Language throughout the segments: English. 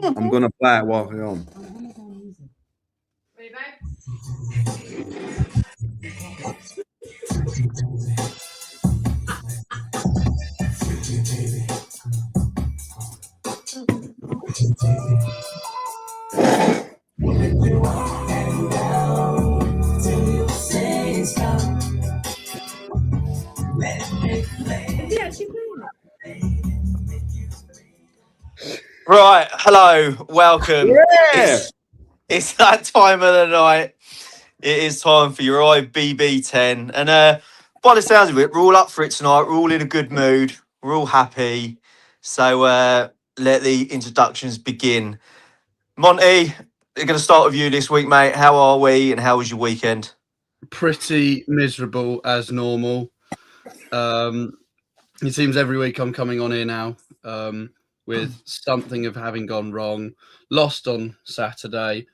I'm going to play it while we're on. Right, hello, welcome. Yeah. It's that time of the night. It is time for your Ibb10, and by the sounds of it, we're all up for it tonight. We're all in a good mood. We're all happy. So let the introductions begin. Monty, we're going to start with you this week, mate. How are we, and how was your weekend? Pretty miserable as normal. It seems every week I'm coming on here now with something of having gone wrong. Lost on Saturday.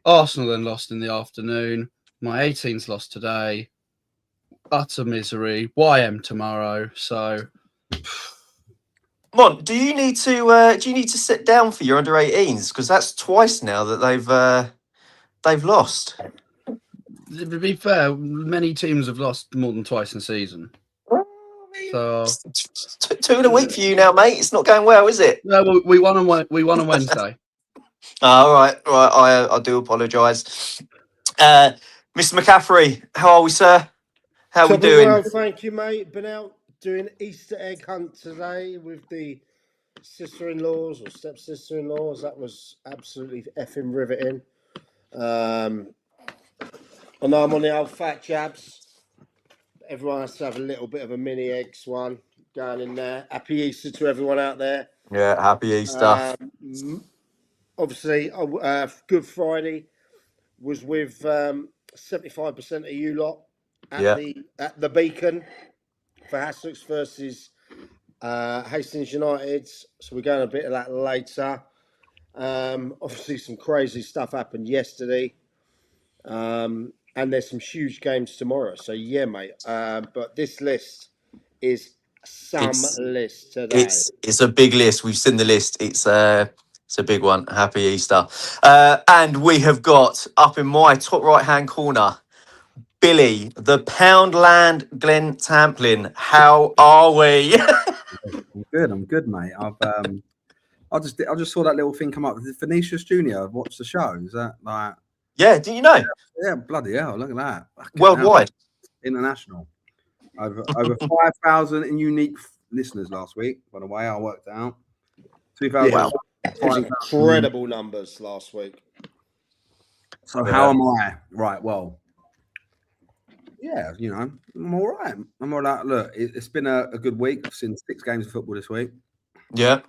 Arsenal then lost in the afternoon. My 18's lost today. Utter misery. YM tomorrow. So, Mon, do you need to sit down for your under 18s? Because that's twice now that they've lost. to be fair, many teams have lost more than twice in a season. So two in a week for you now, mate. It's not going well, is it? no, well, we won on Wednesday. All right. I do apologise. Mr. McCaffrey, how are we, sir? How are we doing? Well, thank you, mate. Been out doing Easter egg hunt today with the sister-in-laws or step-sister-in-laws. That was absolutely effing riveting. I know I'm on the old fat jabs. Everyone has to have a little bit of a mini eggs one going in there. Happy Easter to everyone out there. Yeah, happy Easter. Obviously, Good Friday was with 75% of you lot at the Beacon for Hassocks versus Hastings United. So we're going a bit of that later. Obviously, some crazy stuff happened yesterday. And there's some huge games tomorrow. So, yeah, mate. But this list is list today. It's a big list. We've seen the list. It's a big one. Happy Easter. And we have got up in my top right-hand corner, Billy, the Poundland Glen Tamplin. How are we? I'm good, mate. I just saw that little thing come up. Vinicius Junior. Watched the show. Is that like? Yeah, didn't you know? Yeah, bloody hell! Look at that. Worldwide, international. Over 5,000 in unique listeners last week. By the way, I worked it out. 2,000. Wow. Incredible numbers last week. So how am I? Right. Well. Yeah, I'm all right. I'm all right. Look, it's been a good week. I've seen 6 games of football this week. Yeah.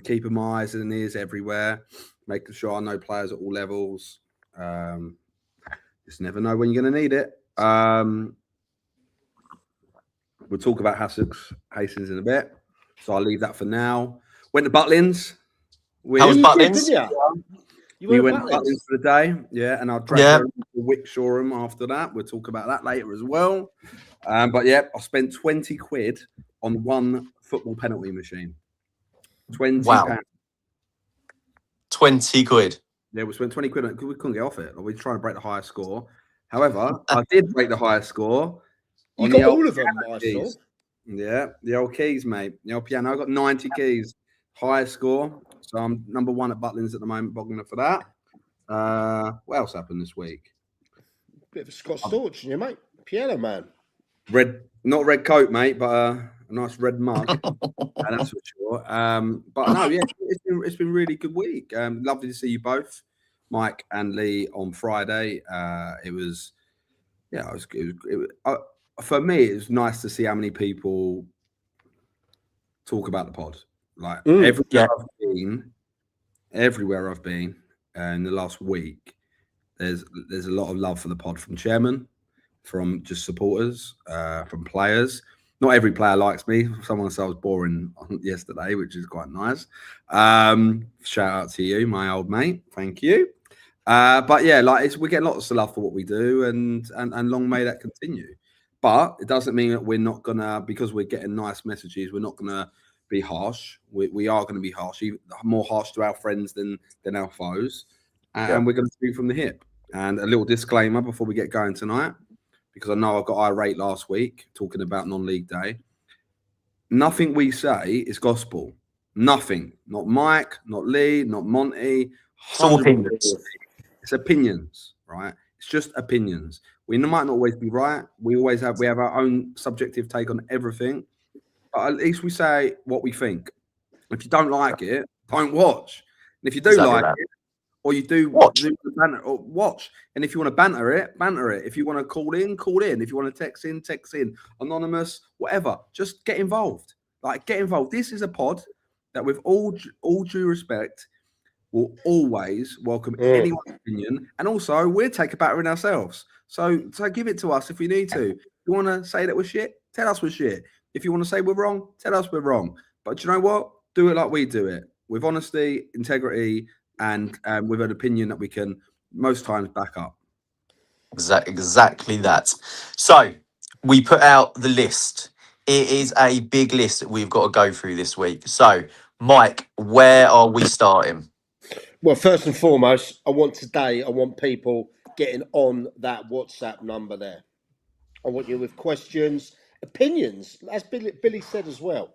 Keeping my eyes and ears everywhere, making sure I know players at all levels. Just never know when you're going to need it. We'll talk about Hastings in a bit, so I'll leave that for now. Went to Butlins. How was Butlins? We went to Butlins for the day, yeah, and I'll drag her to Wickshoreham after that. We'll talk about that later as well. But yeah, I spent 20 quid on one football penalty machine. 20 pounds. 20 quid. Yeah, we spent 20 quid on it because we couldn't get off it. We were trying to break the highest score. However, I did break the highest score. You got all of them, I saw. Yeah, the old keys, mate. The old piano. I got 90 keys. Highest score. So I'm number 1 at Butlins at the moment, bogging up for that. What else happened this week? Bit of a Scott Storch in you, mate. Piano man. Not red coat, mate, but a nice red mug. That's for sure. But no, yeah, it's been a really good week. Lovely to see you both, Mike and Lee, on Friday. For me, it was nice to see how many people talk about the pod. Like everywhere I've been in the last week, there's a lot of love for the pod from chairman, from just supporters, from players. Not every player likes me. Someone said I was boring yesterday, which is quite nice. Shout out to you, my old mate. Thank you. But yeah, we get lots of love for what we do, and long may that continue. But it doesn't mean that we're not gonna, because we're getting nice messages, we're not gonna be harsh. We are going to be harsh, even more harsh to our friends than our foes, and we're going to shoot from the hip. And a little disclaimer before we get going tonight, because I know I got irate last week talking about non-league day. Nothing we say is gospel. Nothing. Not Mike, not Lee, not Monty. It's all opinions. It's opinions, right? It's just opinions. We might not always be right. We have our own subjective take on everything, but at least we say what we think. If you don't like it, don't watch. And if you do like it, or you do watch. Banter, or watch. And if you want to banter it, banter it. If you want to call in, call in. If you want to text in, text in. Anonymous, whatever. Just get involved. Like, get involved. This is a pod that, with all due respect, will always welcome anyone's opinion. And also, we'll take a battering ourselves. So give it to us if you need to. If you want to say that we're shit, tell us we're shit. If you want to say we're wrong, tell us we're wrong. But you know what? Do it like we do it. With honesty, integrity, and with an opinion that we can most times back up. Exactly that. So we put out the list. It is a big list that we've got to go through this week. So, Mike, where are we starting? Well, first and foremost, I want people getting on that WhatsApp number there. I want you with questions, opinions, as Billy said as well.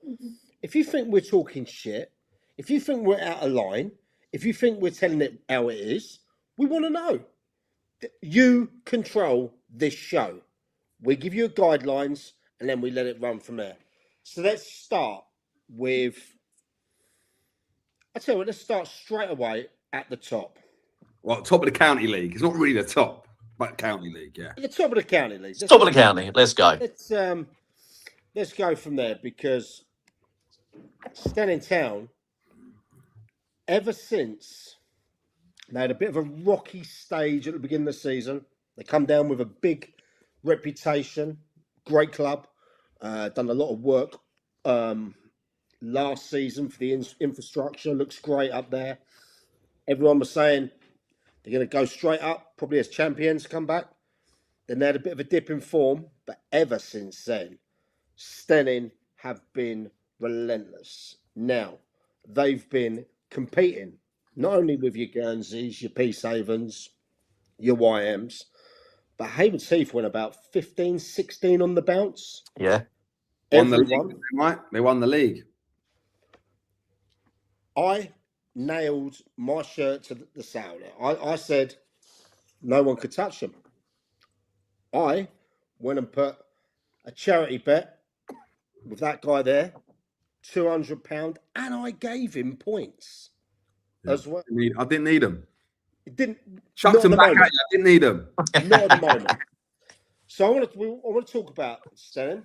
If you think we're talking shit, if you think we're out of line, if you think we're telling it how it is, we want to know. You control this show. We give you guidelines and then we let it run from there. So let's start with, I tell you what, let's start straight away at the top. Well, top of the county league. It's not really the top, but county league, yeah. The top of the county league. Top of the county. Let's go. Let's go from there, because Stanning Town, ever since they had a bit of a rocky stage at the beginning of the season, they come down with a big reputation, great club, done a lot of work last season for the infrastructure, looks great up there. Everyone was saying they're going to go straight up, probably as champions come back. Then they had a bit of a dip in form, but ever since then, Stenning have been relentless. Now, they've been competing, not only with your Guernseys, your Peacehavens, your YMs, but Haywards Heath went about 15, 16 on the bounce. Yeah. Won the league, right? They won the league. I nailed my shirt to the sail. I said no one could touch them. I went and put a charity bet with that guy there, £200, and I gave him points as well. I didn't need them. It didn't. Chucked them back at you. I didn't need them. Not at the moment. So I want to talk about Stenning.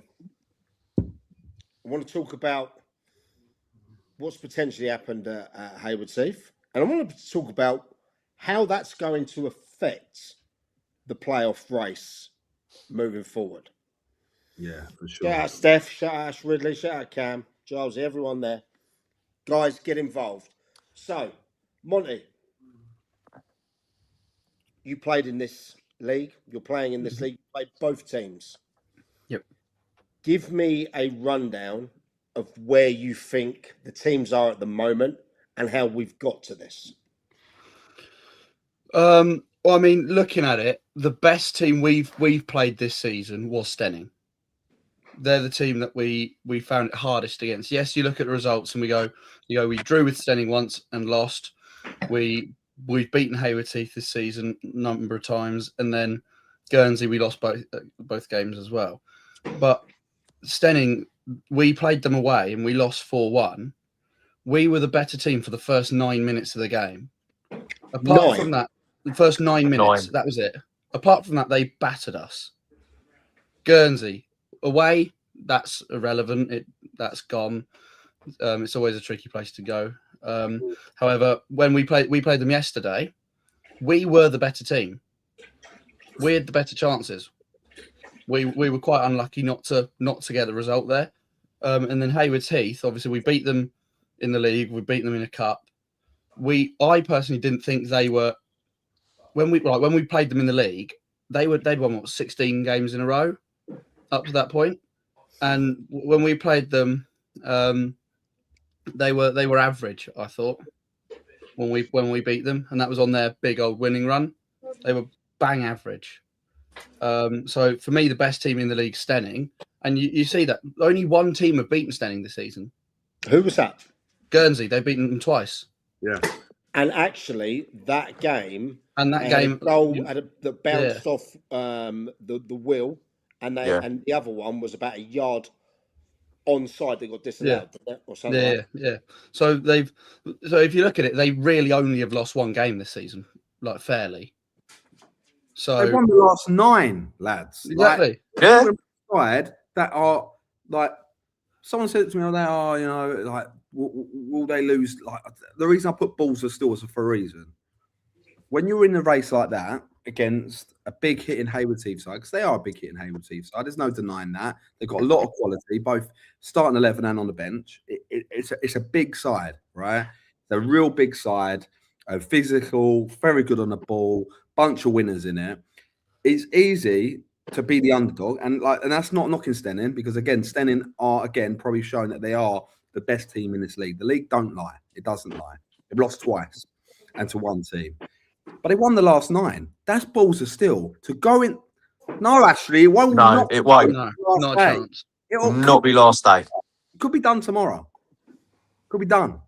I want to talk about what's potentially happened at Haywards Heath, and I want to talk about how that's going to affect the playoff race moving forward. Yeah, for sure. Shout out Steph, shout out Ash Ridley, shout out Cam, Giles, everyone there. Guys, get involved. So, Monty, you played in this league. You're playing in this league. You played both teams. Yep. Give me a rundown of where you think the teams are at the moment and how we've got to this. Well, I mean, looking at it, the best team we've played this season was Stenning. They're the team that we found it hardest against. Yes, you look at the results and we go, we drew with Stenning once and lost. We've beaten Haywards Heath this season a number of times, and then Guernsey we lost both games as well. But Stenning, we played them away and we lost 4-1. We were the better team for the first 9 minutes of the game. Apart from that, the first 9 minutes, that was it. Apart from that, they battered us. Guernsey, away, that's irrelevant. That's gone. It's always a tricky place to go. However, when we played them yesterday, we were the better team. We had the better chances. We were quite unlucky not to get the result there. And then Haywards Heath, obviously, we beat them in the league. We beat them in a cup. I personally didn't think they were when we played them in the league. They'd won 16 games in a row up to that point. And when we played them they were average, I thought, when we beat them, and that was on their big old winning run. They were bang average. So for me, the best team in the league, Stenning, and you see that only one team have beaten Stenning this season. Who was that? Guernsey. They've beaten them twice. Yeah. And actually, that game And that game that bounced off the wheel, and and the other one was about a yard onside. They got disallowed or something. Yeah. So if you look at it, they really only have lost one game this season, like fairly. So They won the last 9, lads. Exactly. Side that are like, someone said to me, like, will they lose? Like, the reason I put balls are still is for a reason. When you're in a race like that against a big hitting Hayward Heath side, because they are a big hitting Hayward Heath side, there's no denying that. They've got a lot of quality, both starting 11 and on the bench. It's a big side, right? It's a real big side, physical, very good on the ball, bunch of winners in it. It's easy to be the underdog, and that's not knocking Stenning, because again, Stenning are probably showing that they are the best team in this league. The league don't lie; it doesn't lie. They've lost twice, and to one team, but they won the last 9. That's balls of steel to go in. No, actually, it won't. No, it won't. No, not a chance. It'll not be last day. It could be done tomorrow. Could be done.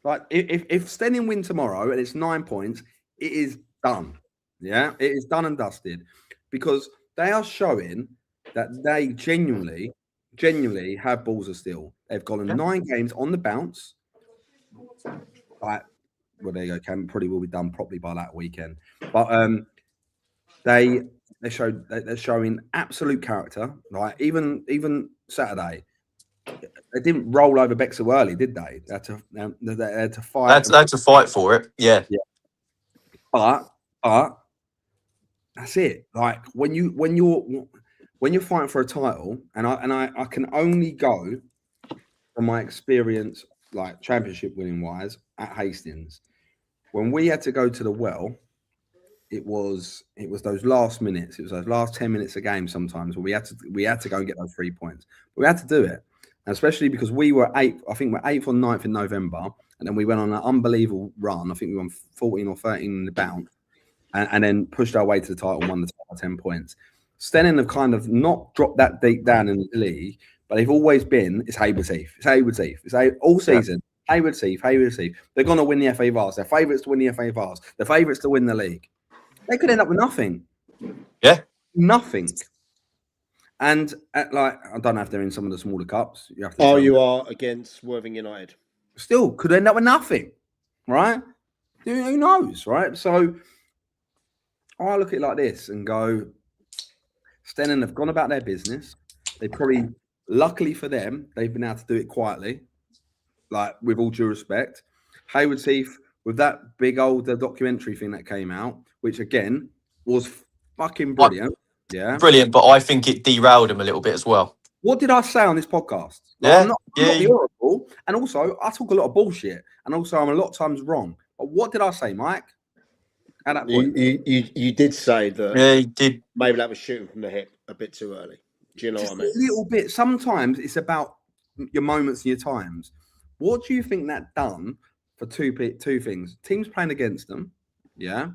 Like if Stenning win tomorrow and it's 9 points, it is done. Yeah, it is done and dusted, because they are showing that they genuinely have balls of steel. They've gone 9 games on the bounce. Right. Well, there you go. Cam, probably will be done properly by that weekend. But they're showing absolute character. Right. Even Saturday, they didn't roll over Bexhill early, did they? They had to fight. They had to fight for it. Yeah. But that's it. Like when you're fighting for a title, and I can only go from my experience, like championship winning wise, at Hastings. When we had to go to the well, it was those last minutes. It was those last 10 minutes of game sometimes where we had to go and get those 3 points. But we had to do it, and especially because we were 8th. I think we're 8th or 9th in November, and then we went on an unbelievable run. I think we won 14 or 13 in the bounce. And then pushed our way to the title and won the title by 10 points. Stenning have kind of not dropped that deep down in the league, but they've always been, it's Hayward Heath. It's all season. Hayward Heath. They're going to win the FA Vars. They're favourites to win the FA Vars. They're favourites to win the league. They could end up with nothing. Yeah. Nothing. And I don't know if they're in some of the smaller cups. You are against Worthing United. Still could end up with nothing, right? Who knows, right? So I look at it like this and go, Stenning have gone about their business. They probably, luckily for them, they've been able to do it quietly, like with all due respect. Hayward Heath, with that big old documentary thing that came out, which again was fucking brilliant. Yeah, brilliant. But I think it derailed him a little bit as well. What did I say on this podcast? I'm not the oracle, and also I talk a lot of bullshit, and also I'm a lot of times wrong. But what did I say, Mike? At that point, you did say that. Yeah, you did. Maybe that was shooting from the hip a bit too early. Do you know what I mean? A little bit. Sometimes it's about your moments and your times. What do you think that done for two things? Teams playing against them, yeah.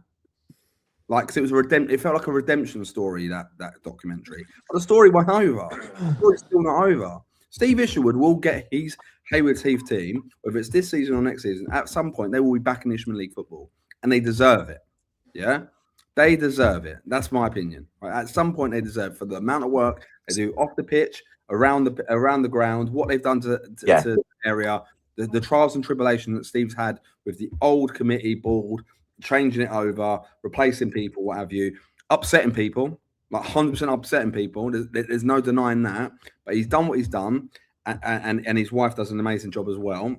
Like, cause it was it felt like a redemption story, that documentary. But the story went over. The story's still not over. Steve Isherwood will get his Hayward Heath team, whether it's this season or next season. At some point, they will be back in Ishmael League football, and they deserve it. Yeah, they deserve it. That's my opinion. Right? At some point, they deserve, for the amount of work they do off the pitch, around the ground, what they've done to the area, the trials and tribulations that Steve's had with the old committee board, changing it over, replacing people, what have you, upsetting people, like 100% upsetting people. There's no denying that. But he's done what he's done, and his wife does an amazing job as well.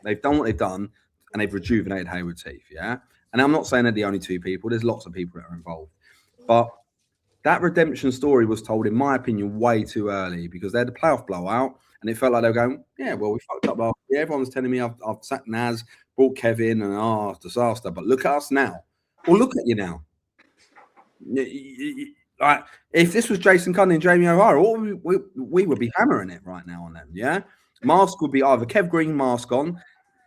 They've done what they've done, and they've rejuvenated Hayward Heath, yeah? And I'm not saying they're the only two people. There's lots of people that are involved. But that redemption story was told, in my opinion, way too early, because they had a playoff blowout, and it felt like they were going, yeah, well, we fucked up last year. Everyone was telling me I've sacked Naz, brought Kevin, and disaster. But look at us now. Well, look at you now. Like, if this was Jason Cunning and Jamie O'Hara, we would be hammering it right now on them, yeah? Mask would be either Kev Green mask on,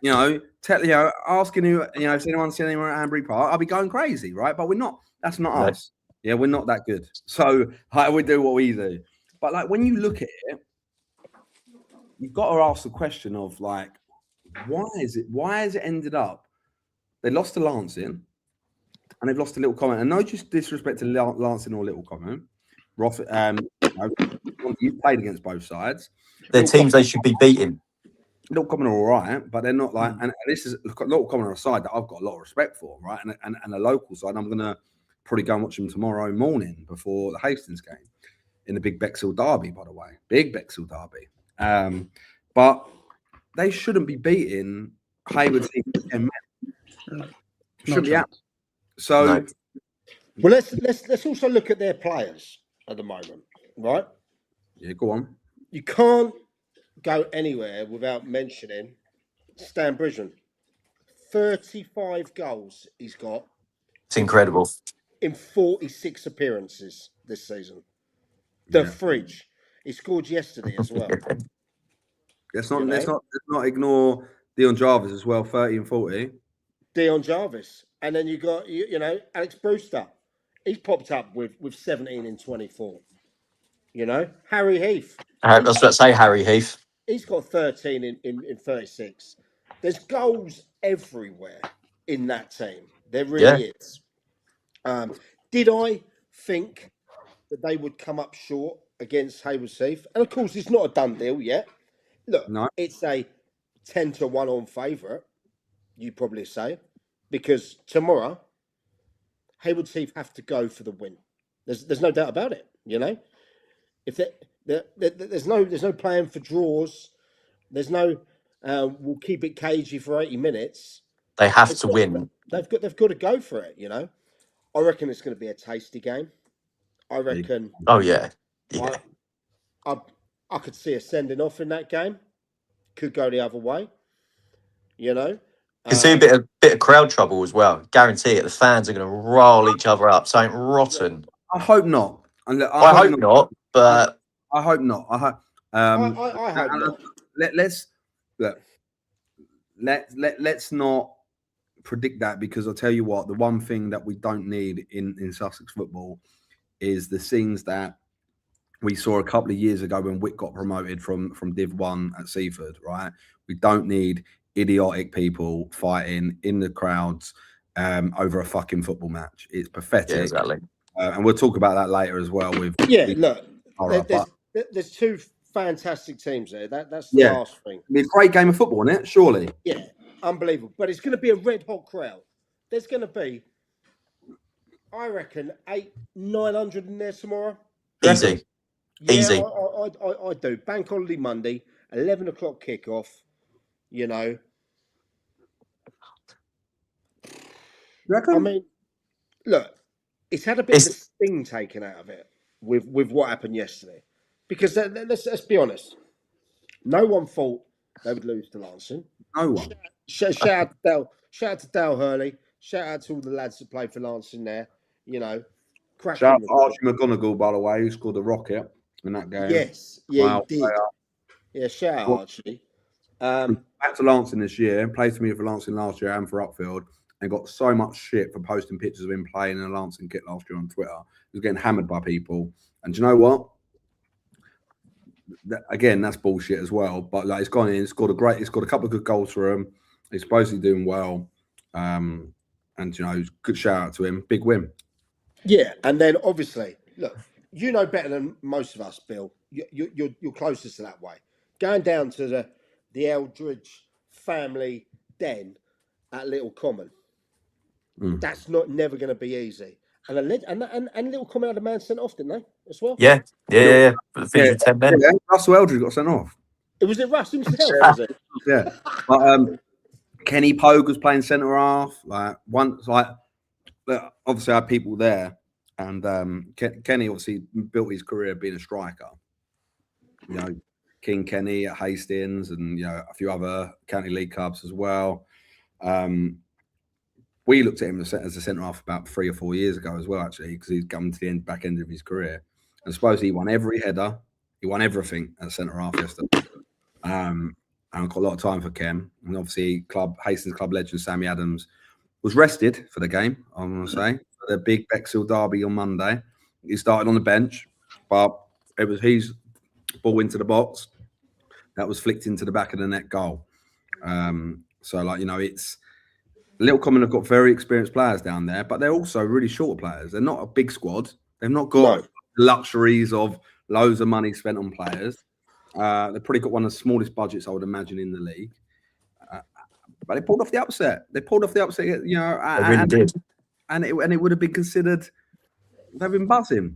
asking who, has anyone seen anyone at Hanbury Park? I'll be going crazy, right? But we're not. That's not us. Yeah, we're not that good. So we do what we do. But like when you look at it, you've got to ask the question of like, why has it ended up? They lost to Lancing and they've lost to Little Common. And no just disrespect to Lancing or Little Common. You've played against both sides. They're teams they should be beating. Little Common are all right, but they're not like, and this is Little Common are a side that I've got a lot of respect for, right? And a local side, I'm gonna probably go and watch them tomorrow morning before the Hastings game in the Big Bexhill Derby, by the way, Big Bexhill Derby. But they shouldn't be beating Hayward team 10 men. Shouldn't be out. So, well, let's also look at their players at the moment, right? Yeah, go on. You can't go anywhere without mentioning Stan Bridgen. 35 goals he's got. It's incredible. In 46 appearances this season. The fridge. He scored yesterday as well. Let's not ignore Dion Jarvis as well, 30 and 40. Dion Jarvis. And then you got Alex Brewster. He's popped up with 17 in 24. Harry Heath. I was about to say Harry Heath. He's got 13 in 36. There's goals everywhere in that team. There really is. Did I think that they would come up short against Hayward Heath? And of course, it's not a done deal yet. Look, It's a 10-1 on favourite, you'd probably say, because tomorrow, Hayward Heath have to go for the win. There's no doubt about it, If there's no plan for draws, there's no we'll keep it cagey for 80 minutes. They have to win. They've got to go for it, I reckon it's going to be a tasty game. I reckon. Oh yeah. I could see a sending off in that game. Could go the other way. Can see a bit of crowd trouble as well. Guarantee it. The fans are going to roll each other up. Something rotten. I hope not. I hope not. But I hope not. I hope not. Let's not predict that, because I'll tell you what, the one thing that we don't need in Sussex football is the scenes that we saw a couple of years ago when Wick got promoted from Div 1 at Seaford, right? We don't need idiotic people fighting in the crowds over a fucking football match. It's pathetic. Yeah, exactly. And we'll talk about that later as well. There's two fantastic teams there. That's the last thing. It's a great game of football, isn't it? Surely. Yeah, unbelievable. But it's going to be a red hot crowd. There's going to be, I reckon, 800-900 in there tomorrow. Easy. Yeah, Easy. I do. Bank holiday Monday, 11 o'clock kickoff. Reckon? I mean, look, it's had a bit of the sting taken out of it with what happened yesterday. Because let's be honest, no one thought they would lose to Lancing. No one. Shout out to Dale Hurley. Shout out to all the lads that played for Lancing there. Shout out to Archie McGonigal, by the way, who scored the rocket in that game. Yes, yeah, he did. Yeah, shout out Archie. Back to Lancing this year, played for me for Lancing last year and for Upfield, and got so much shit for posting pictures of him playing in a Lancing kit last year on Twitter. He was getting hammered by people. And do you know what? Again, that's bullshit as well. But like, he's gone in, scored a couple of good goals for him. He's supposedly doing well. And good shout out to him. Big win. Yeah, and then obviously, look, better than most of us, Bill. You're closest to that way. Going down to the Eldridge family den at Little Common. That's never going to be easy. And Little Common had a man sent off, didn't they? As well. Yeah. For the 10 men. Yeah, Russell Eldridge got sent off. Was it Russ himself? Was it? Yeah. But Kenny Pogue was playing centre half. Obviously I had people there, and Kenny obviously built his career being a striker. King Kenny at Hastings, and a few other county league clubs as well. We looked at him as a centre half about 3 or 4 years ago as well, actually, because he's come to the back end of his career. And I suppose he won every header, he won everything at centre half yesterday. And I've got a lot of time for Kem. And obviously, Hastings club legend Sammy Adams was rested for the game, I want to say, for the big Bexhill derby on Monday. He started on the bench, but it was his ball into the box that was flicked into the back of the net goal. So, like, you know, it's Little Common have got very experienced players down there, but they're also really short players. They're not a big squad. They've not got luxuries of loads of money spent on players. They've probably got one of the smallest budgets, I would imagine, in the league. But they pulled off the upset. You know, They really did. And it would have been considered they've been buzzing.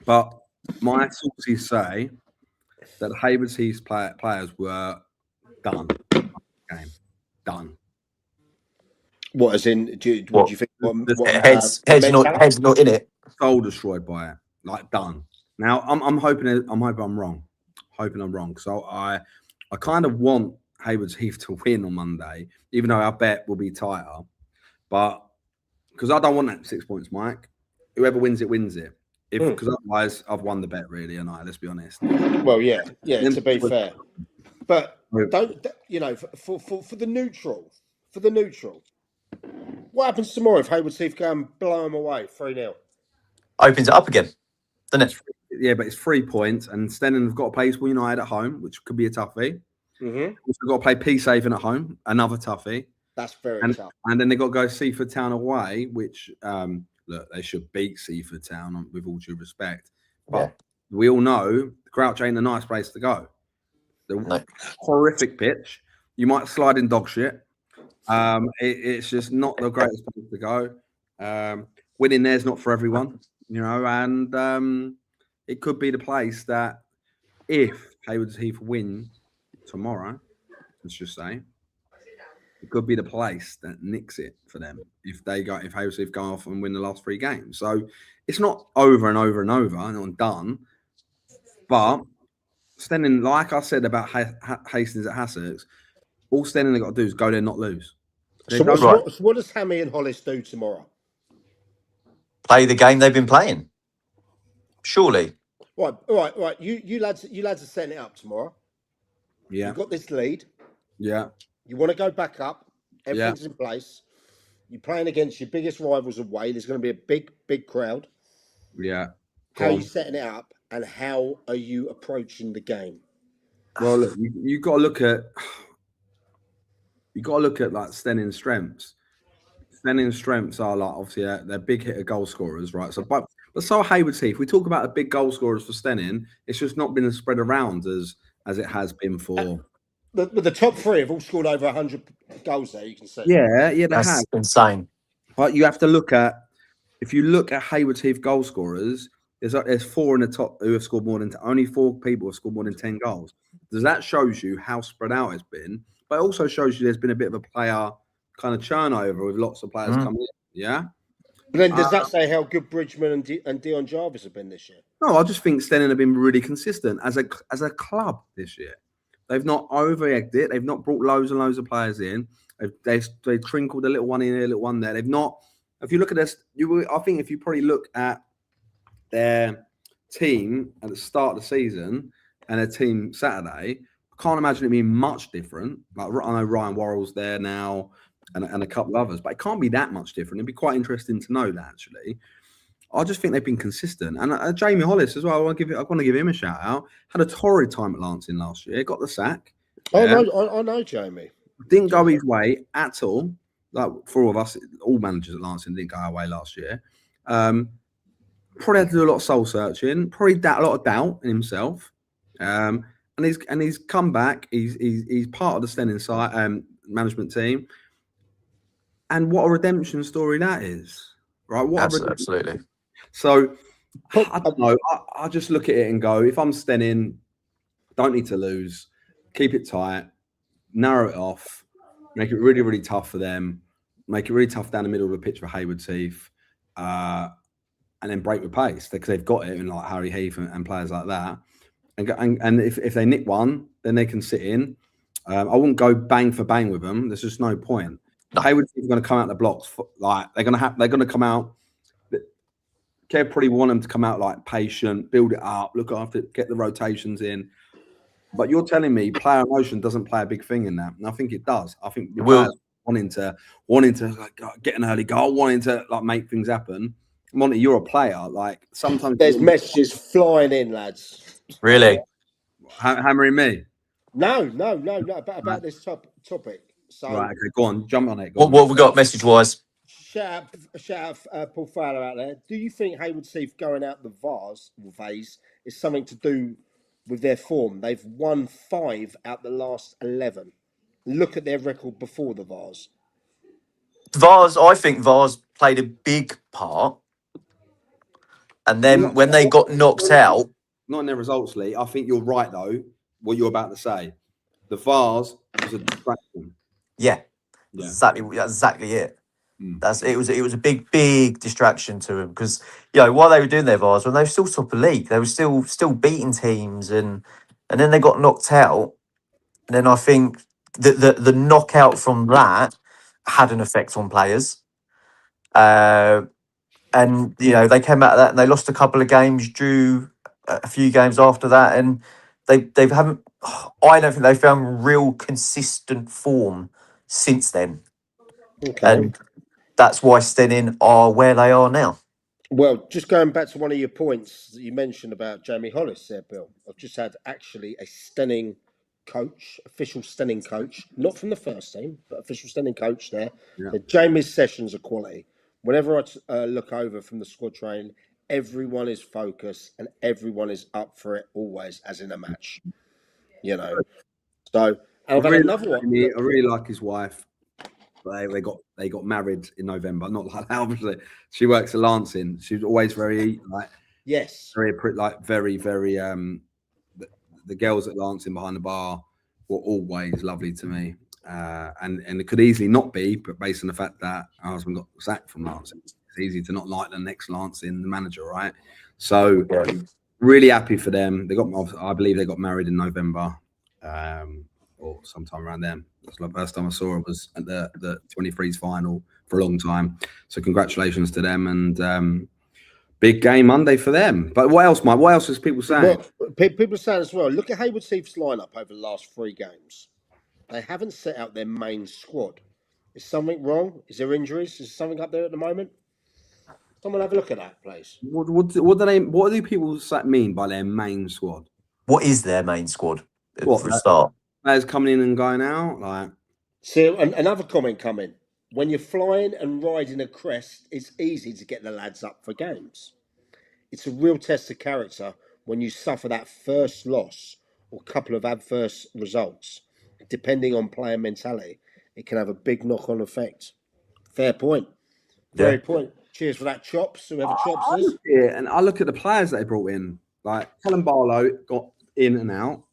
But my sources say that Haywards Heath players were done. Game done. What, as in? Do you think? Heads not in it. Soul destroyed by it. Like, done. Now I'm hoping I'm wrong. So I kind of want Haywards Heath to win on Monday, even though our bet will be tighter. But because I don't want that 6 points, Mike. Whoever wins it wins it. Because otherwise I've won the bet, really, and let's be honest. Well, yeah. To be fair, but don't, you know, for the neutral, what happens tomorrow if Haywards Heath go and blow them away 3-0? Opens it up again, doesn't it? Yeah, but it's 3 points, and Stenning have got to play Eastbourne United at home, which could be a toughie. Mm-hmm. Also got to play Peacehaven at home, another toughie. That's very tough. And then they've got to go Seaford Town away, which look, they should beat Seaford Town with all due respect. But we all know Crouch ain't a nice place to go. The horrific pitch. You might slide in dog shit. It's just not the greatest place to go. Winning there's not for everyone, you know, and it could be the place that if Haywards Heath win tomorrow, let's just say, it could be the place that nicks it for them if Haywards Heath go off and win the last 3 games. So it's not over and over and over and done. But Stenning, like I said about Hastings at Hassocks, all Stenning they've got to do is go there and not lose. So what does Hammy and Hollis do tomorrow? Play the game they've been playing. Surely. Right. You lads are setting it up tomorrow. Yeah. You've got this lead. Yeah. You want to go back up. Everything's in place. You're playing against your biggest rivals away. There's going to be a big crowd. Yeah. How are you setting it up, and how are you approaching the game? Well, look, you got to look at like Stenning's strengths. Stenning's strengths are like obviously they're big hitter goal scorers, right? So, but so Haywards Heath. We talk about the big goal scorers for Stenning. It's just not been spread around as it has been for. The top 3 have all scored over 100 goals there. You can see. Yeah, they That's have. insane. But you have to look at if you look at Haywards Heath goal scorers. There's 4 in the top who have scored more than only 4 people have scored more than 10 goals. Does that shows you how spread out it's been? But it also shows you there's been a bit of a player kind of turnover with lots of players coming in. Yeah. But then does that say how good Bridgman and Dion Jarvis have been this year? No, I just think Stenning have been really consistent as a club this year. They've not over-egged it. They've not brought loads and loads of players in. They trinkled a little one in, a little one there. They've not. If you look at this, I think if you probably look at their team at the start of the season and their team Saturday, I can't imagine it being much different. Like I know Ryan Worrell's there now and a couple of others, but it can't be that much different. It'd be quite interesting to know that actually. I just think they've been consistent. And Jamie Hollis as well, I want to give him a shout out. Had a torrid time at Lancing last year, got the sack. Oh, no, I know Jamie. Didn't go his way at all. Like for all of us, all managers at Lancing didn't go our way last year. Probably had to do a lot of soul searching. Probably a lot of doubt in himself. And he's come back. He's part of the Stenning side management team. And what a redemption story that is, right? Absolutely. So I don't know. I just look at it and go, if I'm Stenning, don't need to lose. Keep it tight. Narrow it off. Make it really, really tough for them. Make it really tough down the middle of the pitch for Haywards Heath. And then break the pace because they've got it in like Harry Heath and players like that. And if they nick one, then they can sit in. I wouldn't go bang for bang with them. There's just no point. No. Haywards Heath are going to come out the blocks like they're going to come out. Kev probably want them to come out like patient, build it up, look after it, get the rotations in. But you're telling me player emotion doesn't play a big thing in that, and I think it does. I think the It will. players wanting to like, get an early goal, wanting to like make things happen. Monty, you're a player. Like sometimes There's messages flying in, lads. Really? hammering me. No, about this topic. So Right, okay, go on, jump on it. Go What on. what have we got message wise? shout out Paul Fowler out there. Do you think Hayward Heath going out the phase is something to do with their form? They've won 5 out the last 11. Look at their record before the Vars. I think Vars played a big part. And then when they got knocked out, Not in their results, Lee. I think you're right though. What you're about to say, the Vars was a distraction. yeah, Yeah. exactly it. Mm. It was a big distraction to them because while they were doing their Vars, when they were still top of league, they were still beating teams, and then they got knocked out. And then I think the knockout from that had an effect on players. And they came out of that and they lost a couple of games, drew a few games after that, and they haven't. I don't think they found real consistent form since then, Okay. and that's why Stenning are where they are now. Well, just going back to one of your points that you mentioned about Jamie Hollis there, Bill. I've just had actually a Stenning coach, official Stenning coach, not from the first team, but official Stenning coach there. Yeah. Jamie's sessions are quality. Whenever I look over from the squad train, everyone is focused and everyone is up for it always, as in a match. So I've had another one. I really like his wife. They got married in November. Not like that, obviously. She works at Lancing. She's always very yes, very the girls at Lancing behind the bar were always lovely to me. And it could easily not be, but based on the fact that our husband got sacked from Lancing, it's easy to not like the next Lancing, the manager, right? So really happy for them. I believe they got married in November, or sometime around then. That's the first time I saw it was at the 23s final for a long time. So congratulations to them, and big game Monday for them. But what else, Mike? What else is people saying? Well, people saying as well, look at Hayward Heath's lineup over the last 3 games. They haven't set out their main squad. Is something wrong? Is there injuries? Is something up there at the moment? Someone have a look at that, please. What do people mean by their main squad? What is their main squad What, for a start? Players coming in and going out, like. So another comment coming. When you're flying and riding a crest, it's easy to get the lads up for games. It's a real test of character when you suffer that first loss or couple of adverse results. Depending on player mentality, it can have a big knock-on effect. Fair point. Very point. Cheers for that, Chops. Whoever Chops is. Yeah, and I look at the players that they brought in. Like Callum Barlow got in and out.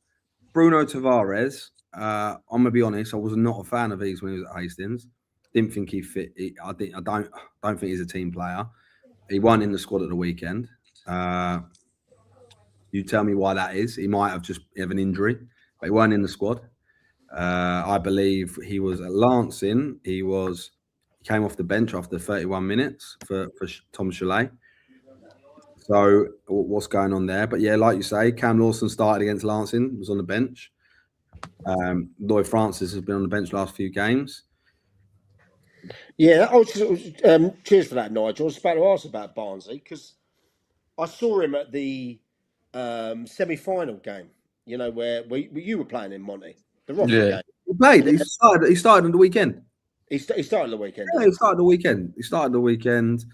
Bruno Tavares. I'm gonna be honest. I was not a fan of his when he was at Hastings. Didn't think he fit. I don't think he's a team player. He won in the squad at the weekend. You tell me why that is. He might have just have an injury, but he weren't in the squad. I believe he was at Lancing. He came off the bench after 31 minutes for Tom Chalet. So what's going on there? But yeah, like you say, Cam Lawson started against Lancing, was on the bench. Lloyd Francis has been on the bench the last few games. Yeah, cheers for that, Nigel. I was about to ask about Barnsley because I saw him at the semi-final game. Where you were playing in, Monty. The Roffey game. He played. He started on the weekend. He started the weekend. Yeah, he started the weekend.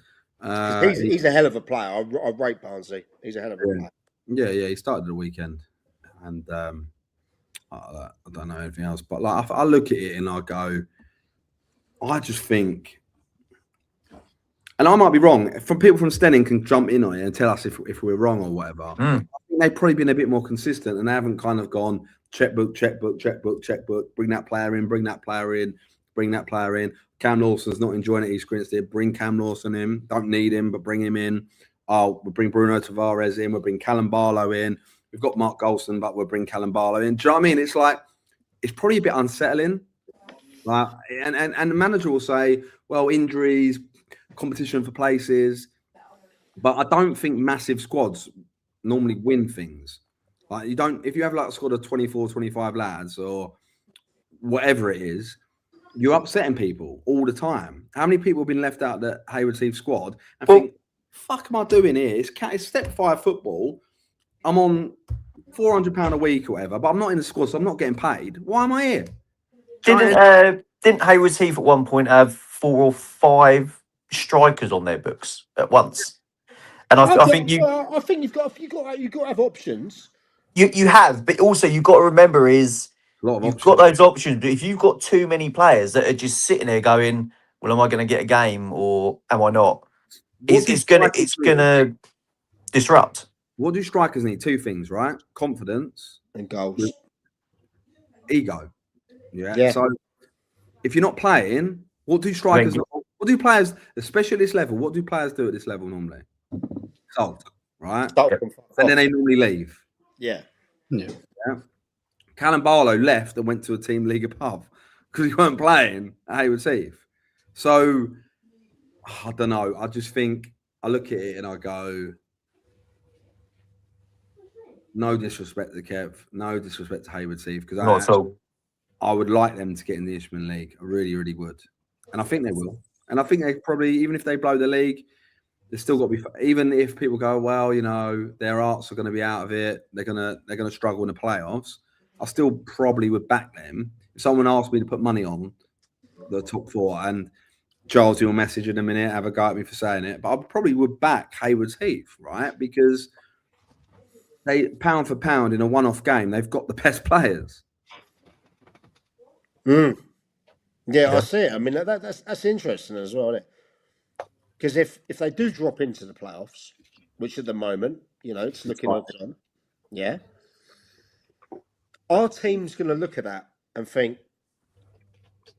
He's a hell of a player. I rate Barnsley. He's a hell of a player. Yeah. He started the weekend, and I don't know anything else. But like, I look at it and I go, I just think, and I might be wrong. From people from Stenning can jump in on it and tell us if we're wrong or whatever. I think they've probably been a bit more consistent and they haven't kind of gone checkbook. Bring that player in. Bring that player in. Cam Lawson's not enjoying it. He's experienced it. Bring Cam Lawson in. Don't need him, but bring him in. We'll bring Bruno Tavares in. We'll bring Callum Barlow in. We've got Mark Golson, but we'll bring Callum Barlow in. Do you know what I mean? It's like, it's probably a bit unsettling. Like, and the manager will say, well, injuries, competition for places. But I don't think massive squads normally win things. Like you don't, if you have like a squad of 24, 25 lads or whatever it is, you're upsetting people all the time. How many people have been left out the Hayward Heath squad and think, fuck am I doing here? It's step 5 football. I'm on £400 a week or whatever, but I'm not in the squad, so I'm not getting paid. Why am I here? Didn't Hayward Heath at one point have 4 or 5 strikers on their books at once? And I think you've got to have options. You have, but also you've got to remember is you've got those options. But if you've got too many players that are just sitting there going, "Well, am I going to get a game or am I not?" It's gonna disrupt. What do strikers need? 2 things, right? Confidence and goals, ego. Yeah. So if you're not playing, what do strikers? What do players, especially at this level? What do players do at this level normally? Sulk, right? And then they normally leave. Yeah. Callum Barlow left and went to a team league above because he weren't playing at Hayward Heath. So I don't know. I just think I look at it and I go, no disrespect to Kev, no disrespect to Hayward Heath, because I would like them to get in the Ishman League. I really, really would, and I think they will. And I think they probably, even if they blow the league, they're still got to be. Even if people go, well, you know, their arts are going to be out of it, they're gonna struggle in the playoffs. I still probably would back them. If someone asked me to put money on the top 4, and Charles, you'll message in a minute, have a go at me for saying it, but I probably would back Hayward Heath, right? Because they, pound for pound, in a one-off game, they've got the best players. Yeah, I see it. I mean, that's interesting as well, isn't it? Because if they do drop into the playoffs, which at the moment, you know, it's looking odds on, our team's going to look at that and think,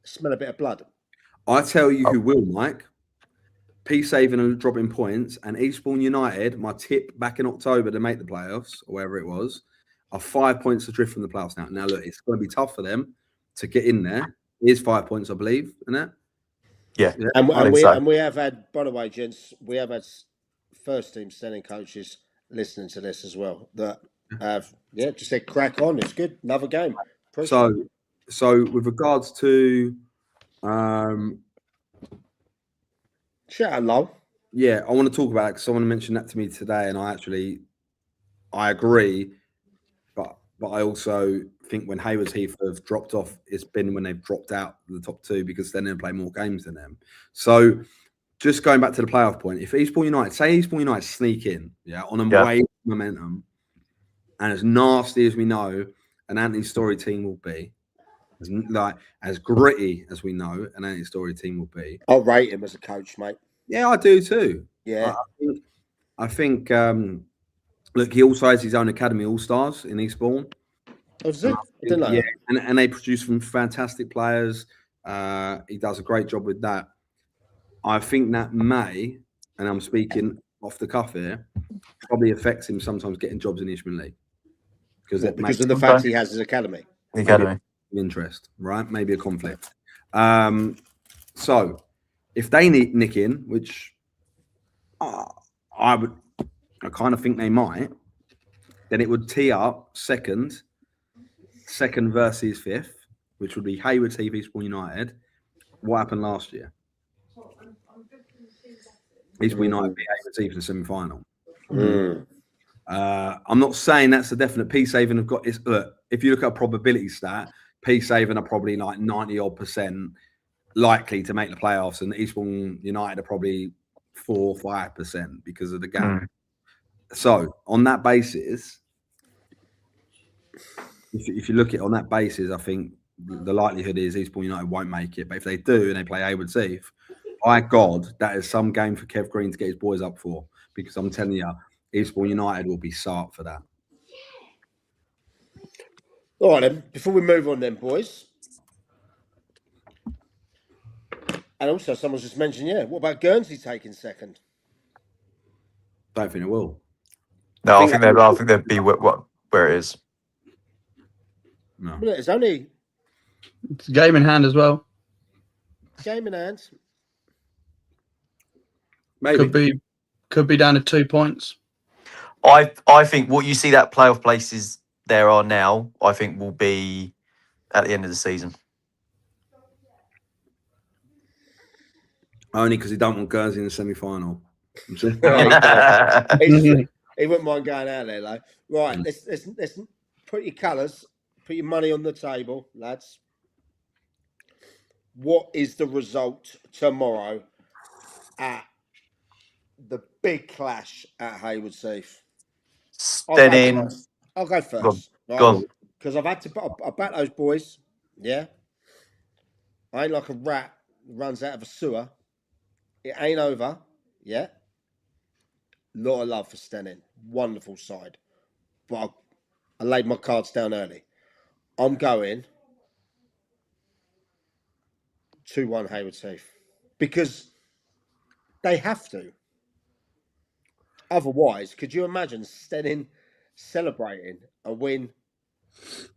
smell a bit of blood. I tell you who will, Mike. Peacehaven are dropping points, and Eastbourne United, my tip back in October to make the playoffs, or wherever it was, are 5 points adrift from the playoffs now. Now, look, it's going to be tough for them to get in there. It is 5 points, I believe, isn't it? Yeah. And we have had, by the way, gents, we have had first team standing coaches listening to this as well that have, just said crack on. It's good. Another game. So with regards to shout out low. Yeah, I want to talk about it because someone mentioned that to me today, and I agree, but I also think when Hayward Heath have dropped off, it's been when they've dropped out the top 2 because then they play more games than them. So just going back to the playoff point, if Eastbourne United sneak in, on a wave of momentum, and as nasty as we know an Anthony Story team will be, as gritty as we know an Anthony Story team will be, I'll rate him as a coach, mate. Yeah, I do too. Yeah, I think. Look, he also has his own academy All Stars in Eastbourne. Oh, does it? Yeah, and they produce some fantastic players. He does a great job with that. I think that may, and I'm speaking off the cuff here, probably affects him sometimes getting jobs in the Ishman League because of the fact he has his academy. Interest, right? Maybe a conflict. So if they nick in, which I kind of think they might, then it would tee up second versus 5th, which would be Hayward Heath, Eastbourne United. What happened last year? Eastbourne United beat Hayward Heath in the semi-final. I'm not saying that's a definite. Peacehaven have got. Look, if you look at a probability stat, Peacehaven are probably like 90% likely to make the playoffs, and Eastbourne United are probably 4 or 5% because of the gap. So on that basis, if you look at it on that basis, I think the likelihood is Eastbourne United won't make it. But if they do and they play Hayward Heath, by God, that is some game for Kev Green to get his boys up for. Because I'm telling you, Eastbourne United will be up for that. All right, then. Before we move on, then, boys. And also, someone's just mentioned, what about Guernsey taking second? Don't think it will. No, I think they'd be where it is. No, it's only it's a game in hand as well. Game in hand. Maybe could be down to 2 points. I think what you see that playoff places there are now, I think will be at the end of the season. Only because he don't want Guernsey in the semi-final. He wouldn't mind going out there, though. Right, let's put your colours, put your money on the table, lads. What is the result tomorrow at the big clash at Haywards Heath? Stenning. I'll go first. Go on. Because I've had to. I back those boys. Yeah. I ain't like a rat that runs out of a sewer. It ain't over. Yeah. Lot of love for Stenning. Wonderful side. But I laid my cards down early. I'm going 2-1 Haywards Heath. Because they have to. Otherwise, could you imagine Stenning celebrating a win?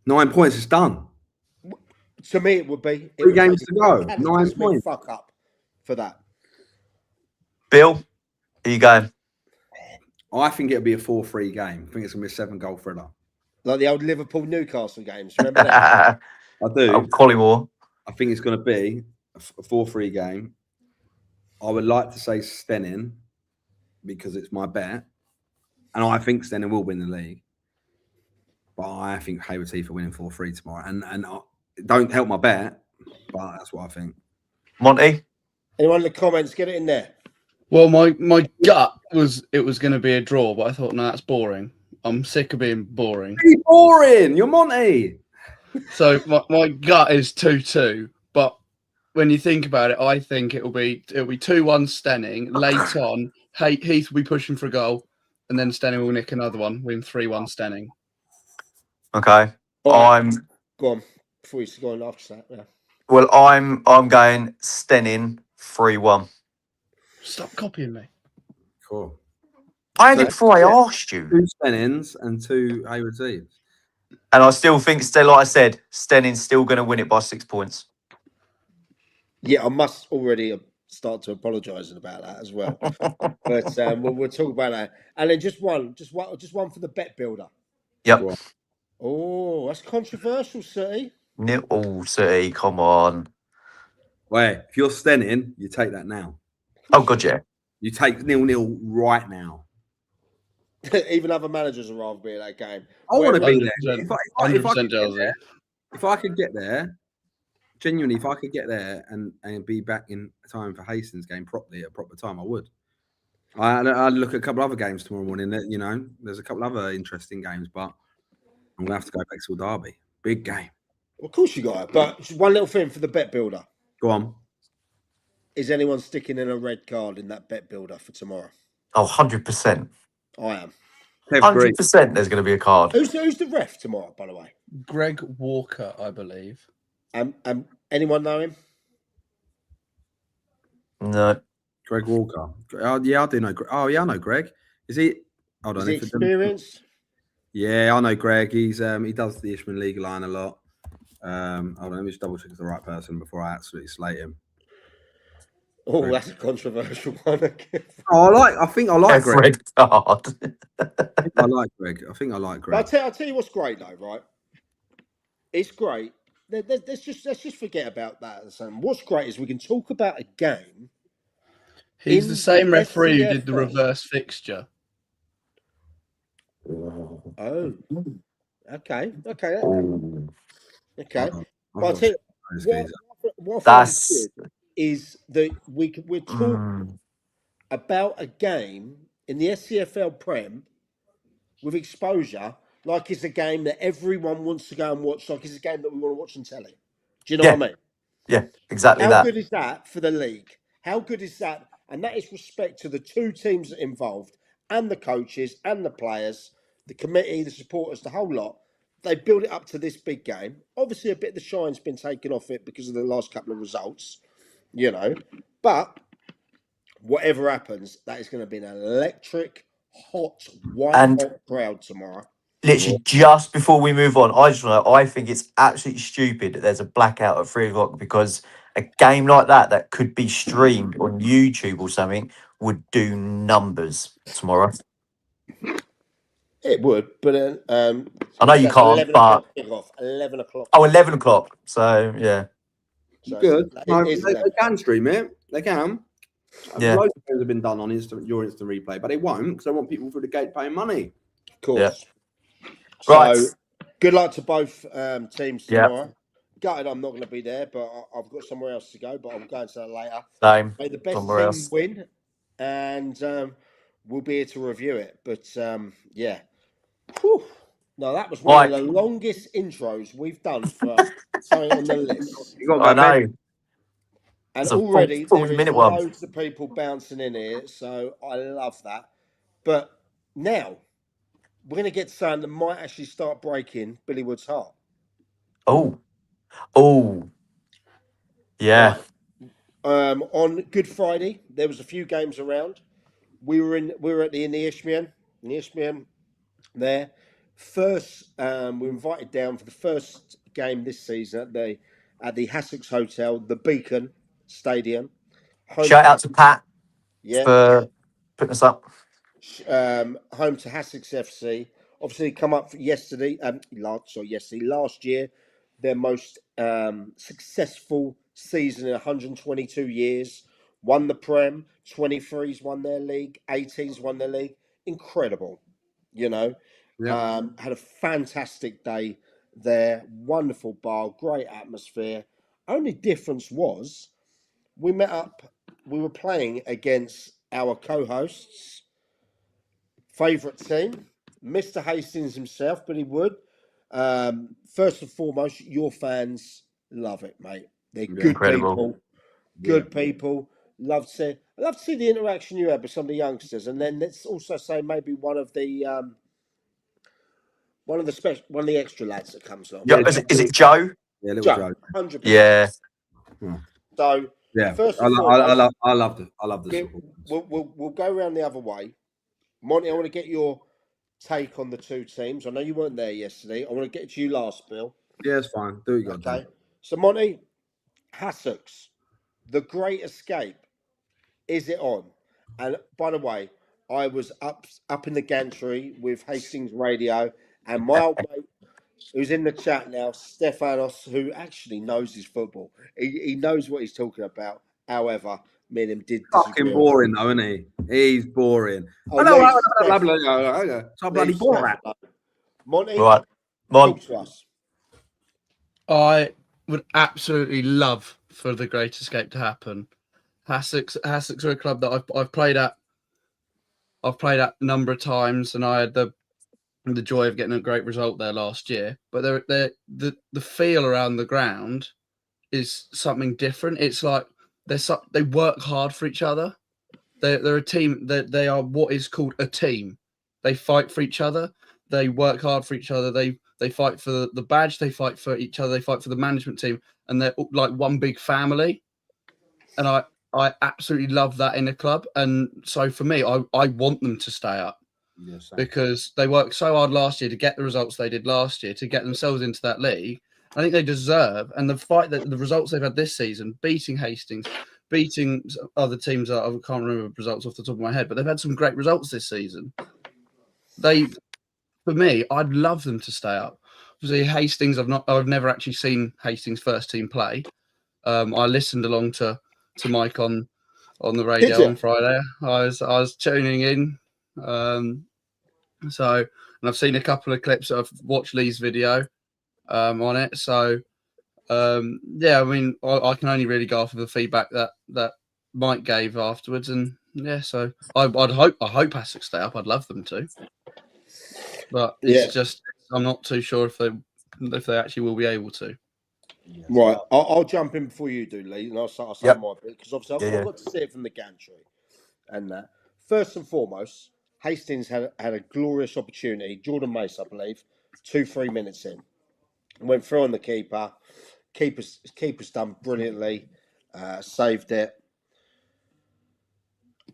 9 points is done. To me, it would be. 3 games to go. 9 points. Fuck up for that. Bill, are you going? I think it'll be a 4-3 game. I think it's going to be a 7-goal thriller. Like the old Liverpool-Newcastle games. Remember that? I do. Collymore. I think it's going to be a 4-3 game. I would like to say Stenning because it's my bet. And I think Stenning will win the league. But I think Haywards Heath are winning 4-3 tomorrow. And don't help my bet, but that's what I think. Monty? Anyone in the comments, get it in there. Well, my gut was it was going to be a draw, but I thought, no, that's boring. I'm sick of being boring. Be boring. You're Monty. So my gut is 2-2. But when you think about it, I think it'll be 2-1 Stenning. Late on, Heath will be pushing for a goal, and then Stenning will nick another one, win 3-1 Stenning. Okay. Right. Go on. Before you go on after that, yeah. Well, I'm going Stenning 3-1. Stop copying me. Cool. I ended before I asked you. 2 Stennings and 2 Haywards Heaths. And I still think, like I said, Stenning's still going to win it by 6 points. Yeah, I must already start to apologising about that as well. But we'll talk about that. And then just one for the bet builder. Yep. Oh, that's controversial, City. Oh, City, come on. Wait, if you're Stenning, you take that now. Oh, God, yeah. You take 0-0 right now. Even other managers would rather be in that game. I want to be there. 100% If I could get there, genuinely, if I could get there and be back in time for Hastings game properly at a proper time, I would. I'd look at a couple other games tomorrow morning. You know, there's a couple other interesting games, but I'm going to have to go back to Derby. Big game. Well, of course you got it. But just one little thing for the bet builder. Go on. Is anyone sticking in a red card in that bet builder for tomorrow? Oh, 100%. I am. 100% there's going to be a card. Who's the ref tomorrow, by the way? Greg Walker, I believe. Anyone know him? No. Greg Walker. Oh, yeah, I do know. Oh, yeah, I know Greg. Is he? Hold on. Is he experienced? Yeah, I know Greg. He's he does the Ishman League line a lot. Hold on, let me just double check it's the right person before I absolutely slate him. Oh, that's a controversial one. I think I like Greg. Red card. I like Greg. I think I like Greg. I'll tell you what's great though, right? It's great. Let's just forget about that. What's great is we can talk about a game. He's the same referee who did the reverse fixture. Oh, okay. Okay. But I'll tell you, what I think is that we're talking about a game in the SCFL Prem with exposure, like it's a game that everyone wants to go and watch, like it's a game that we want to watch on telly. Do you know what I mean? Yeah, exactly. How good is that for the league? How good is that? And that is respect to the two teams involved and the coaches and the players, the committee, the supporters, the whole lot. They build it up to this big game. Obviously, a bit of the shine's been taken off it because of the last couple of results, you know. But whatever happens, that is going to be an electric, hot crowd tomorrow. Literally, just before we move on, I think it's absolutely stupid that there's a blackout at 3 o'clock because a game like that could be streamed on YouTube or something would do numbers tomorrow. It would, but I know you that's can't, 11 but o'clock kickoff. 11 o'clock. 11 o'clock. So yeah, So Good. No, it is they 11. can stream it. They can. Yeah. Loads of things have been done on your instant replay, but they won't because they want people through the gate paying money. Of course. Right. So good luck to both teams Yeah. tomorrow. Gutted I'm not going to be there, but I've got somewhere else to go, but I'm going to that later. Same. May the best Somewhere team else. win, and we'll be here to review it. But yeah. Whew. No, that was one of the longest intros we've done for something on the list. You got to I go to bed. know. And It's a already there is 40-minute one. loads of people bouncing in here, so I love that. But now we're going to get something that might actually start breaking Billy Wood's heart. Oh, yeah. Right. On Good Friday, there was a few games around. We were in the Ibb10 there. First, we were invited down for the first game this season at the Hassocks Hotel, the Beacon Stadium. Shout out to Pat for putting us up. Home to Hassocks FC. Obviously, come up last year, their most successful season in 122 years. Won the Prem, 23s won their league, 18s won their league. Incredible, you know. Yeah. Had a fantastic day there. Wonderful bar, great atmosphere. Only difference was we met up. We were playing against our co-hosts' favourite team, Mr. Hastings himself, Billy Wood. First and foremost, your fans love it, mate. They're good Incredible. people. Good people. I love to see the interaction you had with some of the youngsters, and then let's also say maybe one of the extra lads that comes along. Yeah, is it Joe? Yeah, little Joe. 100%. Yeah. So Yeah, first and foremost, I love the support. we'll go around the other way. Monty, I want to get your take on the two teams. I know you weren't there yesterday. I want to get to you last, Bill. Yeah, it's fine. Do you got Okay. So Monty, Hassocks, The Great Escape, is it on? And by the way, I was up in the gantry with Hastings Radio, and my old mate, who's in the chat now, Stefanos, who actually knows his football. He knows what he's talking about. However, me and him did disagree. Fucking boring though, isn't he? He's boring. Oh, I know. leave So bloody boring. Monty, Right. talk to us. I would absolutely love for the Great Escape to happen. Hassocks are a club that I've played at. I've played at a number of times, and I had the joy of getting a great result there last year. But the feel around the ground is something different. It's like they work hard for each other. They're a team. They are what is called a team. They fight for each other. They work hard for each other. They fight for the badge. They fight for each other. They fight for the management team, and they're like one big family. And I absolutely love that in a club. And so for me, I want them to stay up. Yes, Because they worked so hard last year to get the results they did last year, to get themselves into that league. I think they deserve, and the results they've had this season, beating Hastings, beating other teams, I can't remember results off the top of my head, but they've had some great results this season. For me, I'd love them to stay up. Obviously, Hastings, I've never actually seen Hastings first team play. I listened along to Mike on the radio on Friday. I was tuning in. And I've seen a couple of clips. I've watched Lee's video on it. So yeah, I mean, I can only really go off of the feedback that Mike gave afterwards, and yeah, so I hope Hassocks stay up. I'd love them to, but it's just I'm not too sure if they actually will be able to. Right, I'll jump in before you do, Lee, and I'll say my bit because obviously I've got to see it from the gantry, and that first and foremost, Hastings had a glorious opportunity. Jordan Mace, I believe, 2-3 minutes in, went through on the keeper. Keeper's done brilliantly, saved it.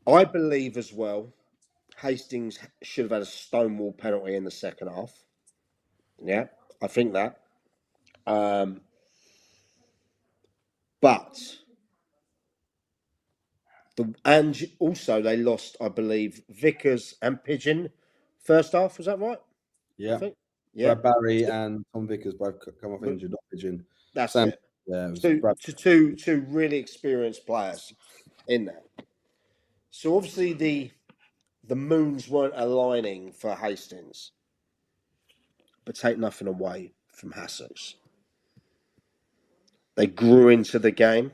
I believe as well, Hastings should have had a stonewall penalty in the second half. Yeah, I think that. But and also they lost, I believe, Vickers and Pigeon first half. Was that right? I Yeah. think. Yeah, Brad Barry and Tom Vickers both come off injured. that's Sam, it. yeah, it was Two, Brad. two really experienced players in there. So obviously the moons weren't aligning for Hastings, but take nothing away from Hassocks. They grew into the game.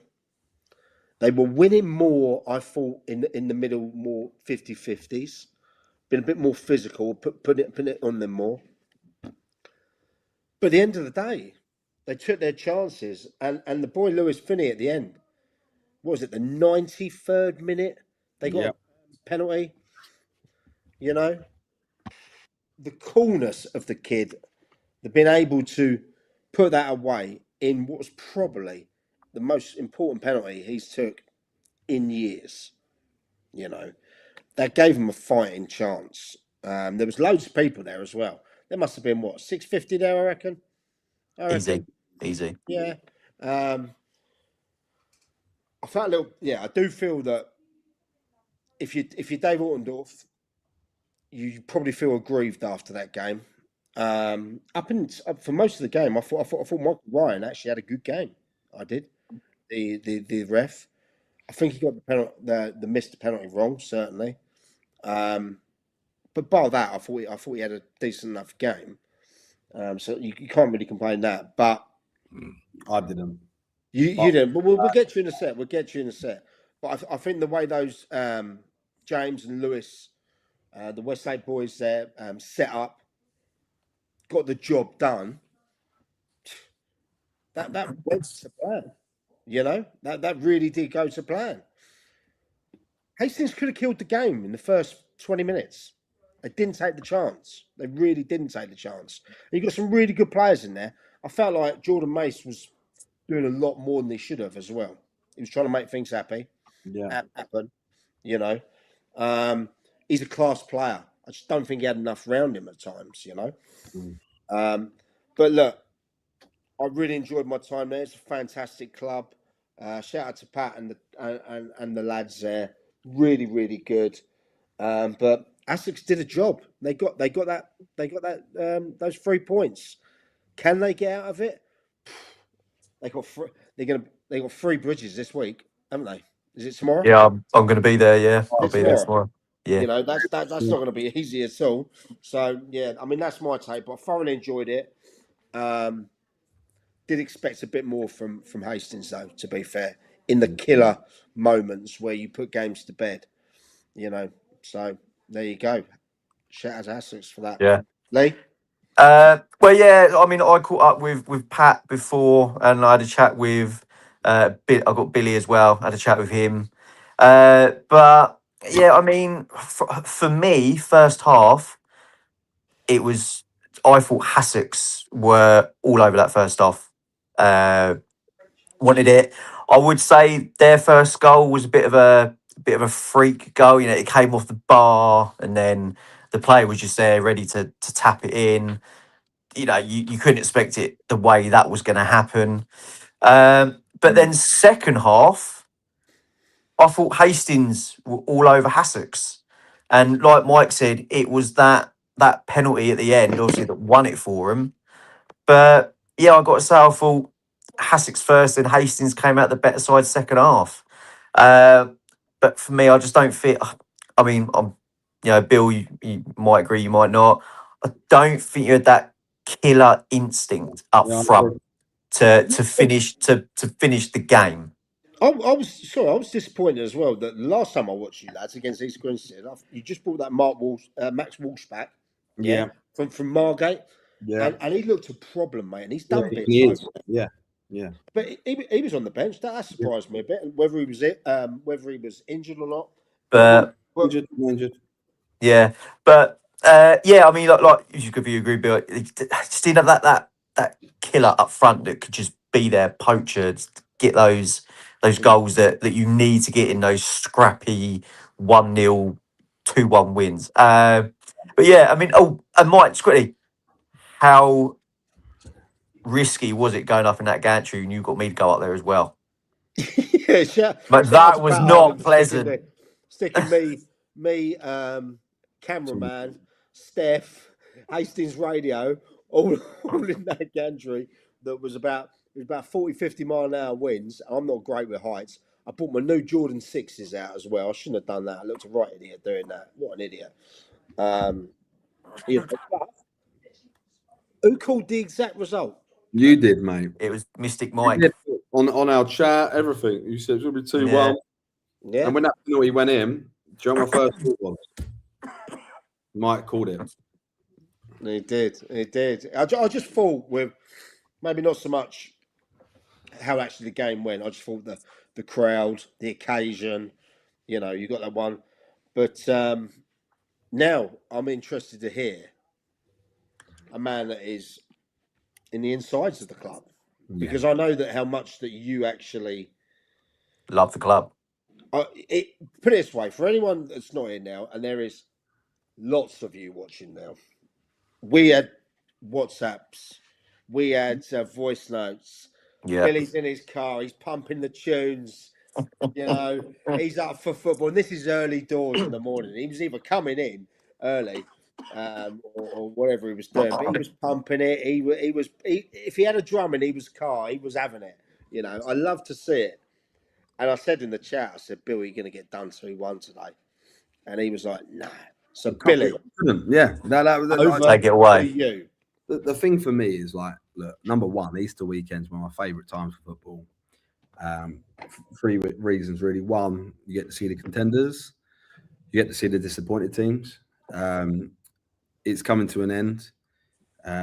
They were winning more, I thought, in the middle, more 50-50s. Been a bit more physical, put it on them more. But at the end of the day, they took their chances, and the boy Lewis Finney at the end, what was it, the 93rd minute? They got Yeah. a penalty. You know, the coolness of the kid, the being able to put that away in what was probably the most important penalty he's took in years. You know, that gave him a fighting chance. There was loads of people there as well. There must have been what 650 there, I reckon. Easy. Yeah. I felt a little. Yeah, I do feel that if you're Dave Ortendorf, you probably feel aggrieved after that game. Up for most of the game, I thought Michael Ryan actually had a good game. I did. The ref, I think he got the penalty, the missed penalty wrong, certainly. But bar that, I thought he had a decent enough game. So you can't really complain that. But I didn't. you didn't. But we'll get you in a set. We'll get you in a set. But I think the way those James and Lewis, the Westlake boys there, set up, got the job done. That went to plan. You know, that really did go to plan. Hastings could have killed the game in the first 20 minutes. They didn't take the chance. They really didn't take the chance. And you got some really good players in there. I felt like Jordan Mace was doing a lot more than he should have as well. He was trying to make things happen. You know. He's a class player. I just don't think he had enough around him at times, you know. But look, I really enjoyed my time there. It's a fantastic club. Shout out to Pat and the lads there. Really, really good. But Essex did a job. They got that those 3 points. Can they get out of it? They got 3 bridges this week, haven't they? Is it tomorrow? Yeah, I'm going to be there. Yeah, I'll be there tomorrow. Yeah, you know that's not going to be easy at all. So yeah, I mean that's my take, but I thoroughly enjoyed it. Did expect a bit more from Hastings though. To be fair, in the killer moments where you put games to bed, you know. So there you go. Shout out to Essex for that. Yeah, Lee. Well, yeah. I mean, I caught up with Pat before, and I had a chat with I got Billy as well. I had a chat with him. But yeah, I mean, for me, first half, it was. I thought Hassocks were all over that first half. Wanted it. I would say their first goal was a bit of a freak goal. You know, it came off the bar, and then the player was just there, ready to tap it in. You know, you couldn't expect it the way that was going to happen. But then second half, I thought Hastings were all over Hassocks, and like Mike said, it was that penalty at the end, obviously, that won it for him. But yeah, I got to say, I thought Hassocks first and Hastings came out the better side second half. But for me, I just don't fit. I mean, Bill, you might agree, you might not. I don't think you had that killer instinct up front to finish the game. I was disappointed as well that the last time I watched you lads against East Grinstead, you just brought that Max Walsh back, from Margate, and he looked a problem, mate, and he's done bits. But he was on the bench. That surprised me a bit, whether he was injured or not. But Injured. Yeah, but yeah, I mean, like you could agree, Bill. Just didn't have that killer up front that could just be there, poacher, get those goals that you need to get in those scrappy 1-0, 2-1 wins. But yeah, I mean, and Mike, just quickly, how risky was it going up in that gantry, and you got me to go up there as well? But that was not pleasant. Sticking me cameraman Steph, Hastings Radio, all in that gantry that was about 40, 50 mile an hour winds. I'm not great with heights. I brought my new Jordan 6s out as well. I shouldn't have done that. I looked a right idiot doing that. What an idiot. You know, but who called the exact result? You did, mate. It was Mystic You Mike. did. On our chat, everything. You said it would be 2-1. Yeah. And when that penalty went in, do you know what my first thought was? Mike called it. He did. He did. I just thought with maybe not so much how actually the game went. I just thought the crowd, the occasion, you know, you got that one. But now I'm interested to hear a man that is in the insides of the club. Because I know that how much that you actually Love the club. put it this way, for anyone that's not in now, and there is lots of you watching now, we had WhatsApps, we had voice notes. Yeah. Billy's in his car, he's pumping the tunes, you know, he's up for football. And this is early doors in the morning. He was either coming in early or whatever he was doing, but he was pumping it. If he had a drum in his car, he was having it. You know, I love to see it. And I said in the chat, I said, Bill, you're going to get done 2-1 today. And he was like, nah. So, Billy. Yeah. That was Over Take it away. to you. The thing for me is like, look, number one, Easter weekend's one of my favourite times for football. 3 reasons, really. One, you get to see the contenders. You get to see the disappointed teams. It's coming to an end.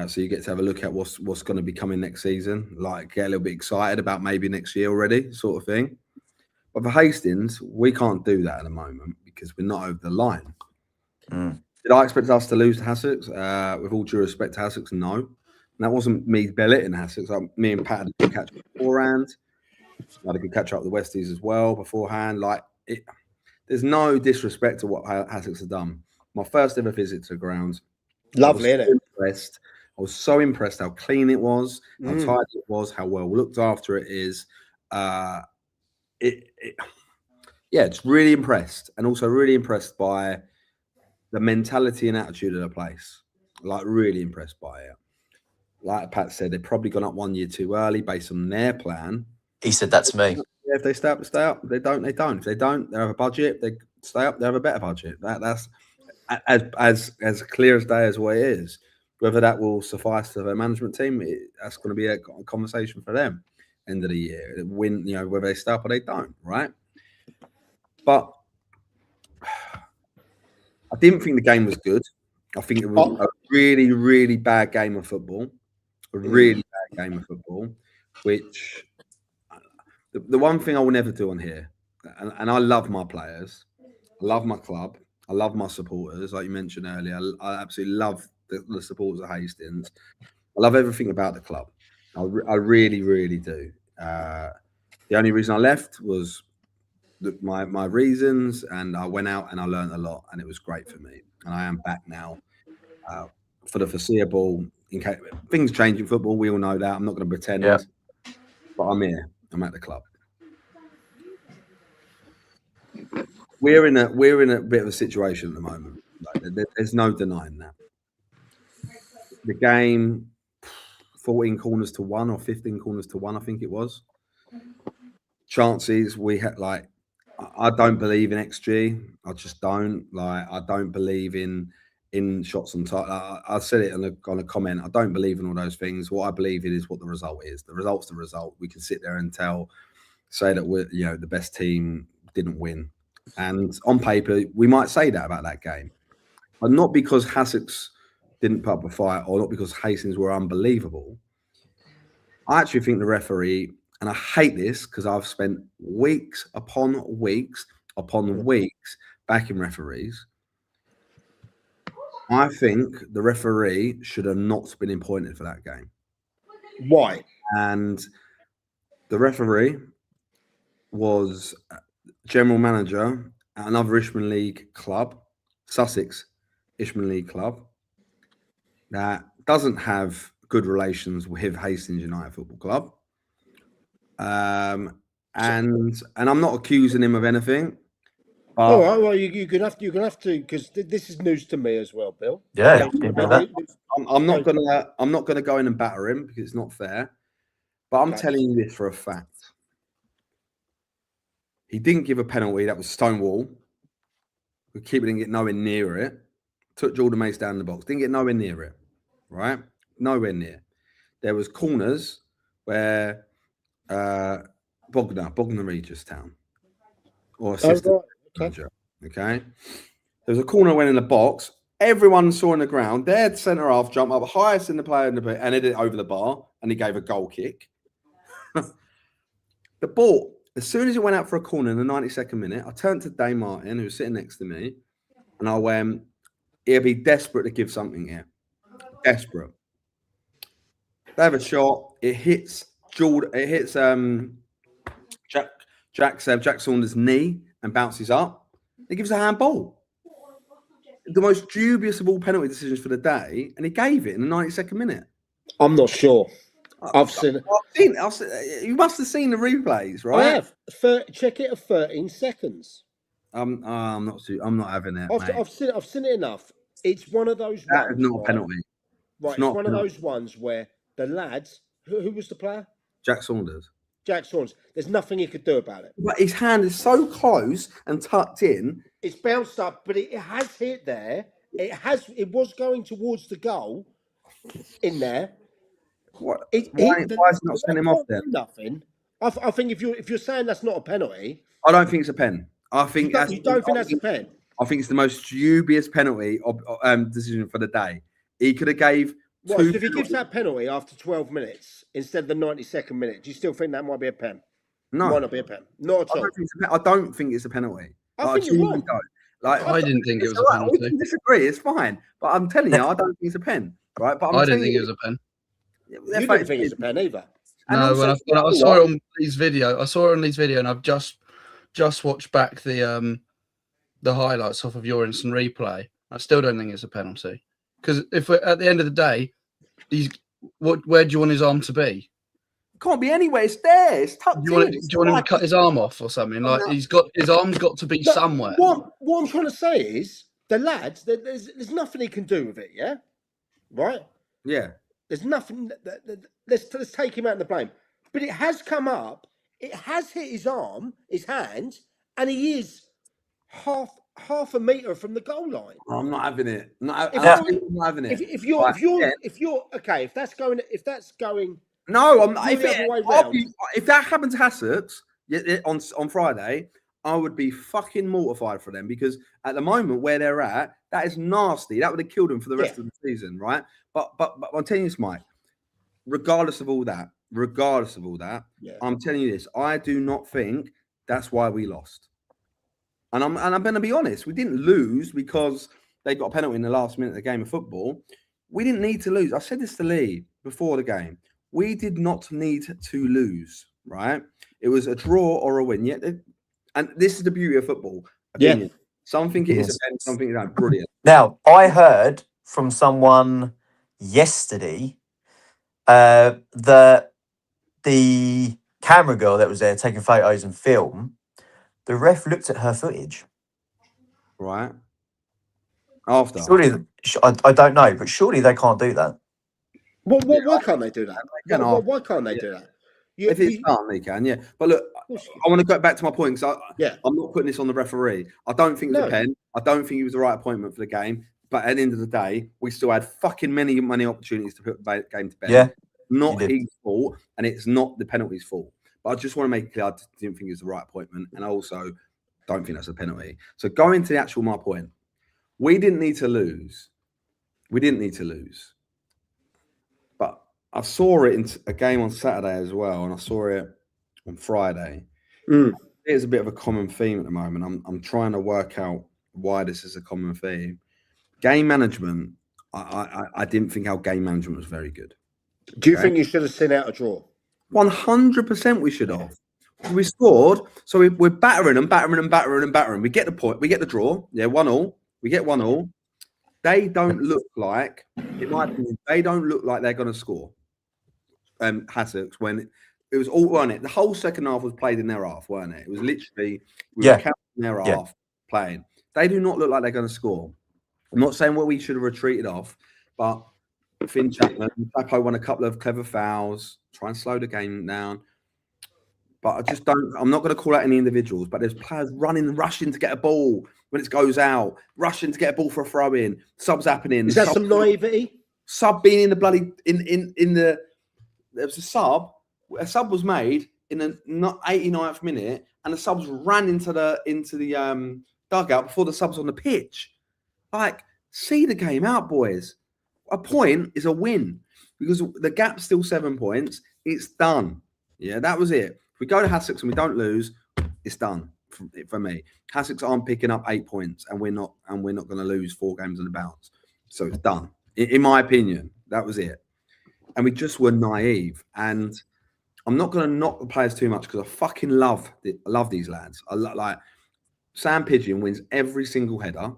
So you get to have a look at what's going to be coming next season. Like, get a little bit excited about maybe next year already, sort of thing. But for Hastings, we can't do that at the moment because we're not over the line. Did I expect us to lose to Hassocks? With all due respect to Hassocks, no. And that wasn't me belittling Hassocks. Me and Pat had a good catch up beforehand. I had a good catch up with the Westies as well beforehand. There's no disrespect to what Hassocks have done. My first ever visit to the grounds. Lovely, isn't it? Impressed. I was so impressed how clean it was, how tidy it was, how well looked after it is. It's really impressed, and also really impressed by the mentality and attitude of the place. Like, really impressed by it. Like Pat said, they've probably gone up 1 year too early based on their plan. He said that to me. Yeah, if they stay up, they stay up. If they don't, they don't. If they don't, they have a budget. If they stay up, they have a better budget. That's as clear as day as what it is. Whether that will suffice to their management team, that's going to be a conversation for them. End of the year, win. You know, whether they stay up or they don't, right? But I didn't think the game was good. I think it was a really, really bad game of football. A really bad game of football, which the one thing I will never do on here, and I love my players, I love my club, I love my supporters, like you mentioned earlier. I absolutely love the supporters of Hastings. I love everything about the club. I really, really do. The only reason I left was my reasons, and I went out and I learned a lot, and it was great for me. And I am back now for the foreseeable. In case things change in football, we all know that. I'm not going to pretend, but I'm here. I'm at the club. We're in a bit of a situation at the moment. Like, there's no denying that. The game, 14 corners to 1 or 15 corners to 1, I think it was. Chances we had, like, I don't believe in XG. I just don't. Like, I don't believe in shots on target. I said it on a comment. I don't believe in all those things. What I believe in is what the result is. The result's the result. We can sit there and say that we're, you know, the best team didn't win. And on paper, we might say that about that game. But not because Hassocks didn't put up a fight, or not because Hastings were unbelievable. I actually think the referee, and I hate this because I've spent weeks upon weeks backing referees. I think the referee should have not been appointed for that game. Why? And the referee was general manager at another Ishman League club, Sussex Ishman League club, that doesn't have good relations with Hastings United Football Club. And I'm not accusing him of anything, All right. Well, you're gonna have to, because this is news to me as well, Bill. Yeah. I'm not gonna go in and batter him because it's not fair. But I'm telling you this for a fact. He didn't give a penalty. That was Stonewall. The keeper didn't get nowhere near it. Took Jordan Mace down the box. Didn't get nowhere near it. Right? Nowhere near. There was corners where Bogner Regis Town or assistant manager. Okay. There was a corner went in the box. Everyone saw in the ground. Their centre half jump up highest in the player in the bit and hit it over the bar, and he gave a goal kick. The ball, as soon as it went out for a corner in the 92nd minute, I turned to Dave Martin, who was sitting next to me, and I went, he'll be desperate to give something here. Desperate. They have a shot. It hits Jordan. It hits Jack Saunders' knee and bounces up. He gives a handball. The most dubious of all penalty decisions for the day, and he gave it in the 92nd minute. I'm not sure. I've seen. You must have seen the replays, right? I have. Check it at 13 seconds. I'm not having it. I've seen it enough. It's one of those. That is not a penalty. Right, it's one of those ones where the lads. Who was the player? Jack Saunders. Jack Saunders. There's nothing he could do about it. But his hand is so close and tucked in. It's bounced up, but it has hit there. It was going towards the goal in there. Why is he not sending him off then? Nothing. I think if you're saying that's not a penalty, I don't think it's a pen. I think you don't think that's a pen. I think it's the most dubious penalty decision for the day. He could have gave. So if he gives that penalty after 12 minutes instead of the 92nd minute, do you still think that might be a pen? No, might not be a pen. Not at all. I don't think it's a penalty. I think you're wrong. I didn't think it was a penalty. We can disagree. It's fine, but I'm telling you, I don't think it's a pen. Right? But I didn't think it was a pen. You didn't think it's a pen either. No, when I saw it on Lee's video, and I've just watched back the highlights off of your instant replay. I still don't think it's a penalty, because if we're at the end of the day, where do you want his arm to be? It can't be anywhere. It's there. It's tucked in. Do you want him to cut his arm off or something? Like his arm's got to be somewhere. What I'm trying to say is the lads. There's nothing he can do with it. Yeah, right. Yeah. There's nothing. Let's take him out of the blame. But it has come up. It has hit his arm, his hand, and he is half a meter from the goal line. I'm not having it. I'm not having it. If you're okay, if that's going. No, I'm not. If that happened to Hassocks on Friday, I would be fucking mortified for them, because at the moment where they're at, that is nasty. That would have killed them for the rest of the season, right? But I'm telling you this, Mike. Regardless of all that, I'm telling you this. I do not think that's why we lost. And I'm going to be honest. We didn't lose because they got a penalty in the last minute of the game of football. We didn't need to lose. I said this to Lee before the game. We did not need to lose, right? It was a draw or a win. And this is the beauty of football. Opinion. Yeah. Something it is a pen, something is brilliant. Now, I heard from someone yesterday that the camera girl that was there taking photos and film, the ref looked at her footage. Right. After. Surely, I don't know, but surely they can't do that. Why can't they do that? Why can't they do that? If it's done, they can, yeah. But look, I want to go back to my point, because I'm not putting this on the referee. I don't think it was a pen. I don't think it was the right appointment for the game. But at the end of the day, we still had fucking many opportunities to put the game to bed. Yeah. Not his fault, and it's not the penalty's fault. But I just want to make it clear, I didn't think it was the right appointment, and I also don't think that's a penalty. So going to my point, we didn't need to lose. But I saw it in a game on Saturday as well, and I saw it on Friday. It's a bit of a common theme at the moment. I'm trying to work out why this is a common theme. Game management, I didn't think our game management was very good. Do you think you should have sent out a draw? 100% we should have. We scored, so we're battering them. We get the point. We get the draw. Yeah, 1-1. We get 1-1. They don't look like, in my opinion, they don't look like they're going to score. Hassocks, when it was all on it. The whole second half was played in their half, weren't it? It was literally we were counting their half. playing. They do not look like they're going to score. I'm not saying what we should have retreated off, but Finn Chapman, Chapo won a couple of clever fouls, try and slow the game down. But I just don't. I'm not going to call out any individuals, but there's players rushing to get a ball when it goes out, rushing to get a ball for a throw in. Subs happening. Is that some naivety? Sub being in the bloody in the. There was a sub. A sub was made in the 89th minute, and the subs ran into the dugout before the subs on the pitch. Like, see the game out, boys. A point is a win because the gap's still 7 points. It's done. Yeah, that was it. If we go to Hassocks and we don't lose, it's done for me. Hassocks aren't picking up 8 points, and we're not going to lose 4 games on the bounce. So it's done. In my opinion, that was it. And we just were naive. And I'm not going to knock the players too much because I fucking love these lads. Like Sam Pidgeon wins every single header.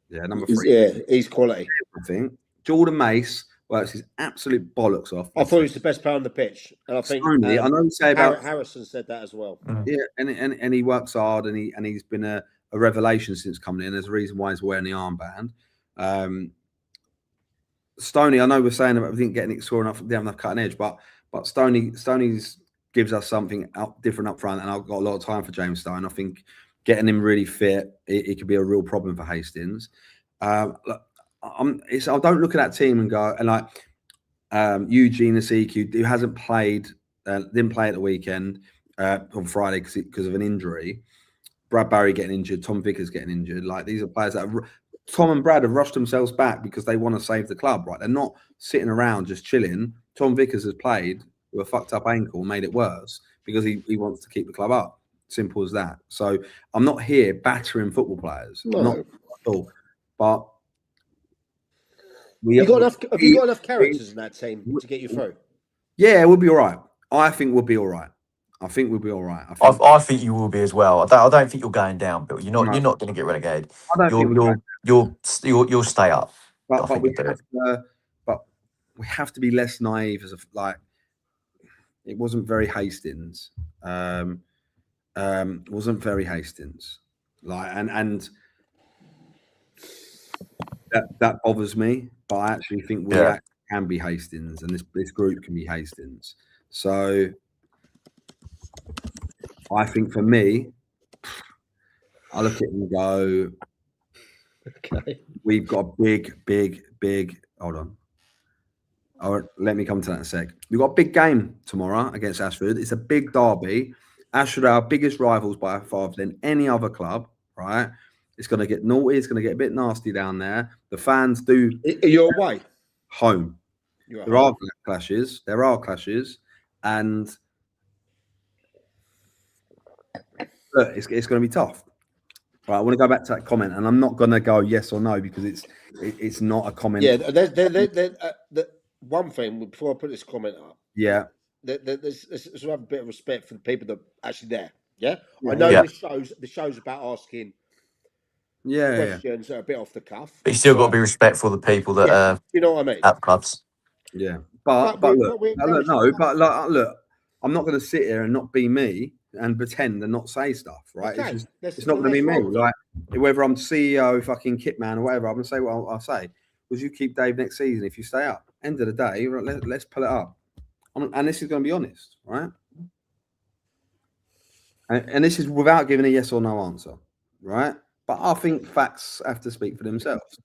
Yeah, number 3. Yeah, he's quality. I think Jordan Mace works his absolute bollocks off. I thought he was the best player on the pitch, and I think Stoney, I know you say about Harrison said that as well. Yeah, and he works hard, and he's been a revelation since coming in. There's a reason why he's wearing the armband. Stoney, I know we're saying about we didn't get any score enough, didn't have enough cutting edge, but Stoney's gives us something different up front, and I've got a lot of time for James Stone. I think getting him really fit, it could be a real problem for Hastings. I don't look at that team and go, and like Eugene Asiku, who hasn't played, didn't play at the weekend on Friday because of an injury. Brad Barry getting injured, Tom Vickers getting injured. Like, these are players that Tom and Brad have rushed themselves back because they want to save the club, right? They're not sitting around just chilling. Tom Vickers has played with a fucked up ankle, made it worse because he wants to keep the club up. Simple as that. So I'm not here battering football players. No. Not at all. But have you got enough characters in that team to get you through? Yeah, we'll be all right. I think we'll be all right. I think we'll be all right. I think you will be as well. I don't think you're going down, Bill. You're not going to get relegated. You'll stay up. But we have to be less naive it wasn't very Hastings. Wasn't very Hastings. And that bothers me. But I actually think we can be Hastings, and this group can be Hastings. So I think for me, I look at it and go, okay, we've got a big. Hold on. Let me come to that in a sec. We've got a big game tomorrow against Ashford. It's a big derby. Ashford are our biggest rivals by far than any other club, right? It's going to get naughty. It's going to get a bit nasty down there. The fans do. Are you away? Home. There are clashes. And look, it's going to be tough. Right, I want to go back to that comment, and I'm not going to go yes or no because it's not a comment. Yeah, there's one thing before I put this comment up. Yeah, let's have a bit of respect for the people that are actually there. Yeah, I know the show's about asking questions that are a bit off the cuff. But you still got to be respectful of the people that are you know what I mean? at clubs. Yeah, but look, I'm not going to sit here and not be me and pretend and not say stuff, right? Okay. It's not going to be me. Like, whether I'm CEO, fucking Kitman, or whatever, I'm going to say what I'll say. Was you keep Dave next season if you stay up? End of the day, let's pull it up. And this is going to be honest, right? And this is without giving a yes or no answer, right? But I think facts have to speak for themselves.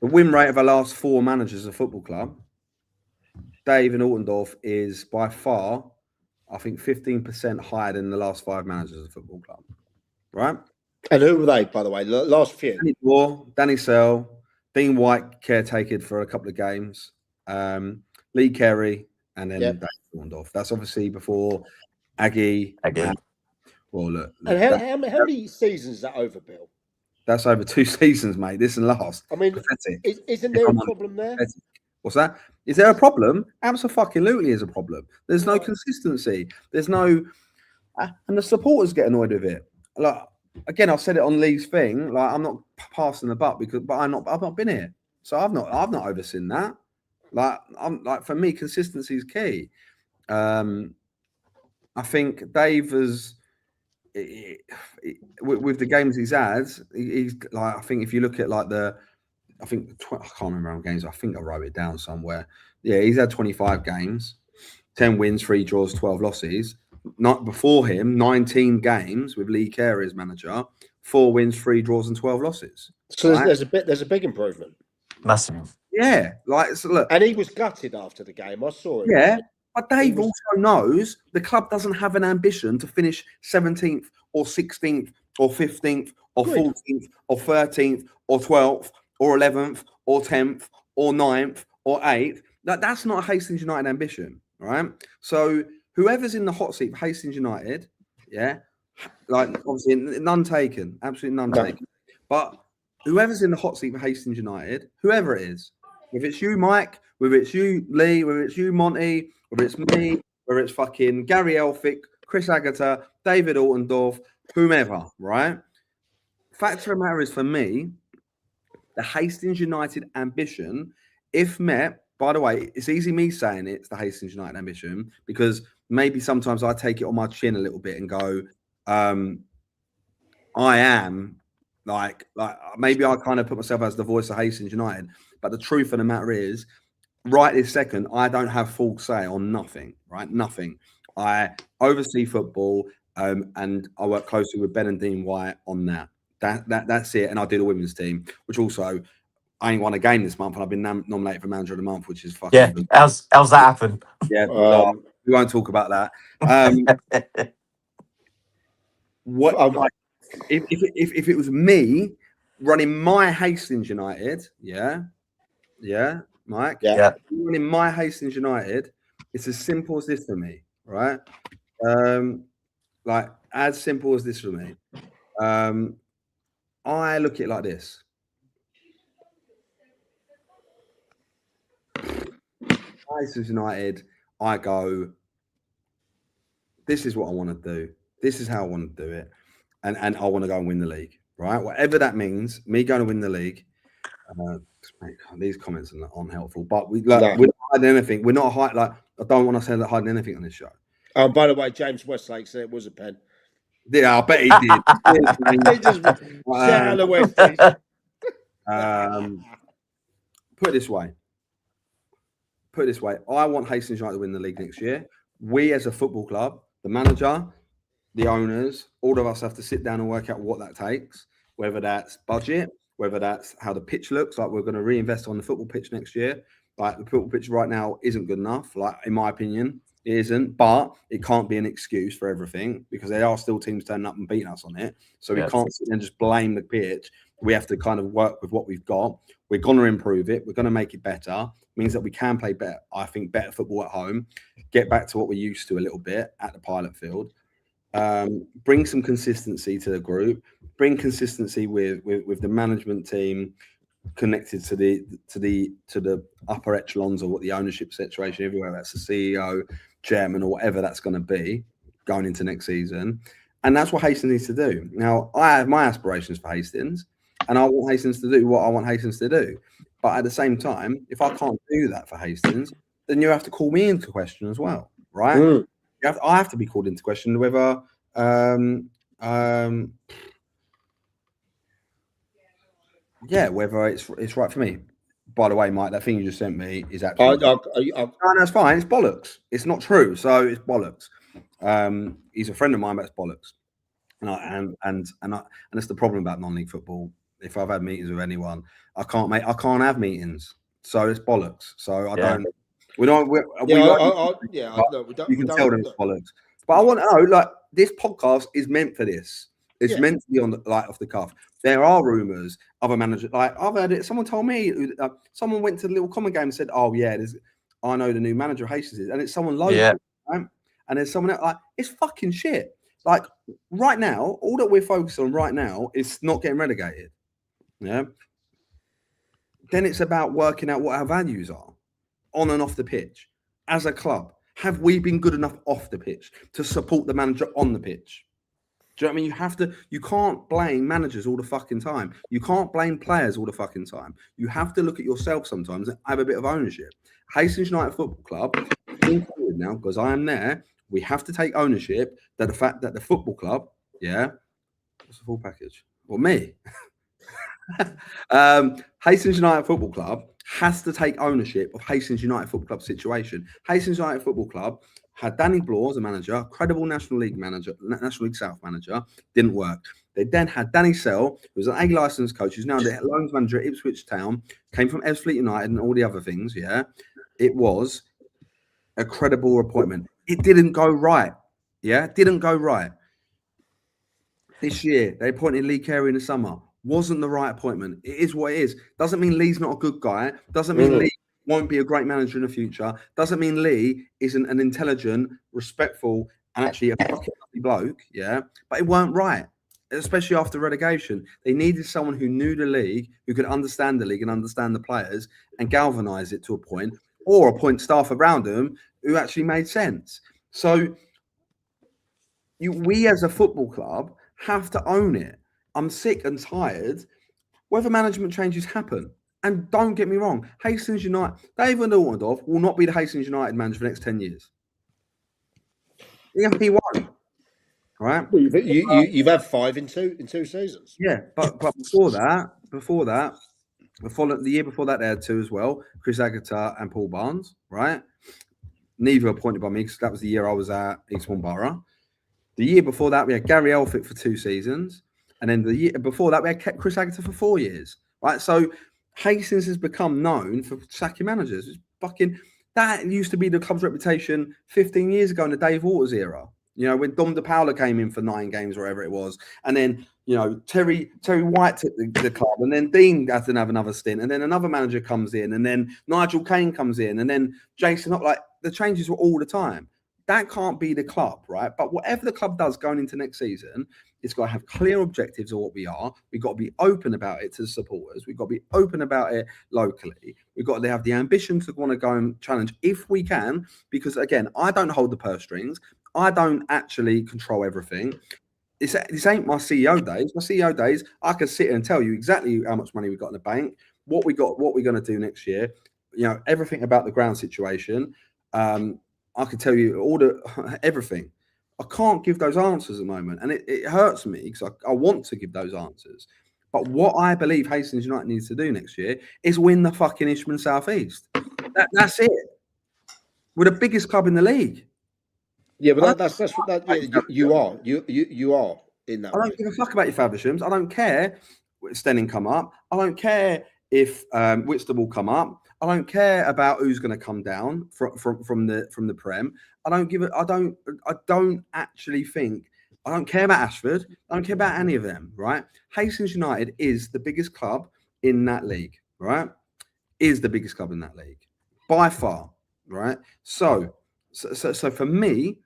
The win rate of our last 4 managers of football club, Dave and Altendorf, is by far, I think, 15% higher than the last 5 managers of football club, right? And who were they, by the way? The last few. Danny Moore, Danny Sell, Dean White caretakered for a couple of games, Lee Carey, and then Dave Altendorf. That's obviously before Aggie. Well, look. And how many seasons is that over, Bill? That's over 2 seasons, mate. This and last. I mean, isn't there a problem there? What's that? Is there a problem? Absolutely is a problem. There's no consistency. There's no, and the supporters get annoyed with it. Like, again, I've said it on Lee's thing. Like, I'm not passing the buck but I've not been here, so I've not overseen that. For me, consistency is key. I think Dave has with the games he's had, he's like, I think if you look at like I can't remember how many games. I think I wrote it down somewhere. Yeah, he's had 25 games, 10 wins, 3 draws, 12 losses. Not before him, 19 games with Lee Carey as manager, 4 wins, 3 draws, and 12 losses. So right? there's a big improvement. Massive. Yeah, like so look, And he was gutted after the game. I saw it. yeah. But Dave also knows the club doesn't have an ambition to finish 17th or 16th or 15th or 14th or 13th or 12th or 11th or 10th or 9th or 8th. That's not a Hastings United ambition, right? So whoever's in the hot seat for Hastings United, yeah, like obviously none taken, absolutely none taken. But whoever's in the hot seat for Hastings United, whoever it is, if it's you, Mike, whether it's you, Lee, whether it's you, Monty, whether it's me, whether it's fucking Gary Elphick, Chris Agata, David Altendorf, whomever, right? Fact of the matter is, for me, the Hastings United ambition, if met, by the way, it's easy me saying it's the Hastings United ambition because maybe sometimes I take it on my chin a little bit and go, I am like maybe I kind of put myself as the voice of Hastings United, but the truth of the matter is, right this second, I don't have full say on nothing, right? Nothing. I oversee football and I work closely with Ben and Dean White on that. That's it. And I do the women's team, which also I ain't won a game this month and I've been nominated for manager of the month, which is fucking Yeah. How's that happen? Yeah, we won't talk about that. If it was me running my Hastings United, yeah, Mike, running my Hastings United, it's as simple as this for me, right? Like as simple as this for me. I look at it like this. Hastings United, I go, this is what I want to do. This is how I want to do it. And I want to go and win the league, right? Whatever that means, me going to win the league. These comments are unhelpful, but we're not hiding anything. We're not hiding, like, I don't want to say that hiding anything on this show. Oh, by the way, James Westlake said it was a pen. Yeah, I bet he did. He just shout out the Westies. Put it this way. I want Hastings United to win the league next year. We as a football club, the manager, the owners, all of us have to sit down and work out what that takes, whether that's budget, whether that's how the pitch looks. Like we're going to reinvest on the football pitch next year. Like the football pitch right now isn't good enough. Like in my opinion, it isn't, but it can't be an excuse for everything because there are still teams turning up and beating us on it. So we can't sit there and just blame the pitch. We have to kind of work with what we've got. We're going to improve it. We're going to make it better. It means that we can play better. I think better football at home, get back to what we're used to a little bit at the pilot field. Bring some consistency to the group, bring consistency with the management team connected to the upper echelons of what the ownership situation everywhere. That's the CEO, chairman, or whatever that's going to be going into next season. And that's what Hastings needs to do. Now, I have my aspirations for Hastings, and I want Hastings to do what I want Hastings to do. But at the same time, if I can't do that for Hastings, then you have to call me into question as well, right? I have to be called into question whether whether it's right for me. By the way, Mike, that thing you just sent me is actually no, it's fine. It's bollocks. It's not true, so it's bollocks. He's a friend of mine, but it's bollocks. And that's the problem about non-league football. If I've had meetings with anyone, I can't have meetings, so it's bollocks. So I don't. We don't. You can tell them it's bollocks. But I want to know, like, this podcast is meant for this. It's meant to be on the off the cuff. There are rumors. Other managers, like I've heard it. Someone told me. Someone went to the little common game and said, "Oh yeah, I know the new manager of Hastings is," and it's someone local, right? And there's someone else, like it's fucking shit. Like right now, all that we're focused on right now is not getting relegated. Yeah. Then it's about working out what our values are on and off the pitch as a club. Have we been good enough off the pitch to support the manager on the pitch? Do you know what I mean? You can't blame managers all the fucking time. You can't blame players all the fucking time. You have to look at yourself sometimes and have a bit of ownership. Hastings United Football Club, now, because I am there, we have to take ownership that the fact that the football club Yeah. What's the full package? Well, me. Hastings United Football Club has to take ownership of Hastings United Football Club situation. Hastings United Football Club had Danny Bloor as a manager, credible National League manager, National League South manager, didn't work. They then had Danny Sell, who was an A licensed coach, who's now the loans manager at Ipswich Town, came from Ebbsfleet United and all the other things. Yeah, it was a credible appointment. It didn't go right. Yeah, didn't go right. This year, they appointed Lee Carey in the summer. Wasn't the right appointment. It is what it is. Doesn't mean Lee's not a good guy. Doesn't mean Lee won't be a great manager in the future. Doesn't mean Lee isn't an intelligent, respectful, and actually a fucking lovely bloke. Yeah, but it weren't right, especially after relegation. They needed someone who knew the league, who could understand the league and understand the players, and galvanise it to a point, or appoint staff around them who actually made sense. So, we as a football club have to own it. I'm sick and tired whether management changes happen. And don't get me wrong, Hastings United, David Altendorf will not be the Hastings United manager for the next 10 years. He won't. Right? Well, you've had 5 in two seasons. Yeah, but before that, the year before that, they had 2 as well, Chris Aguilar and Paul Barnes, right? Neither appointed by me because that was the year I was at Eastbourne Borough. The year before that, we had Gary Elphick for 2 seasons. And then the year before that, we had Chris Aguilar for 4 years. Right. So Hastings has become known for sacking managers. It's fucking that used to be the club's reputation 15 years ago in the Dave Waters era. You know, when Dom De Paula came in for 9 games, or whatever it was. And then, you know, Terry White took the club, and then Dean has to have another stint, and then another manager comes in, and then Nigel Kane comes in, and then Jason, like the changes were all the time. That can't be the club, right? But whatever the club does going into next season, it's got to have clear objectives of what we are. We've got to be open about it to the supporters. We've got to be open about it locally. We've got to have the ambition to want to go and challenge if we can, because again, I don't hold the purse strings. I don't actually control everything. This ain't my CEO days. My CEO days, I can sit here and tell you exactly how much money we got in the bank, what we're going to do next year, you know, everything about the ground situation. I can tell you everything. I can't give those answers at the moment, and it hurts me because I want to give those answers. But what I believe Hastings United needs to do next year is win the fucking Ishman South East. That's it. We're the biggest club in the league. Yeah, but you are in that. I don't give a fuck about your Favershams. I don't care if Stenning come up. I don't care if Whitstable come up. I don't care about who's going to come down from the Prem. I don't care about Ashford. I don't care about any of them, right? Hastings United is the biggest club in that league, right? Is the biggest club in that league by far, right? So for me,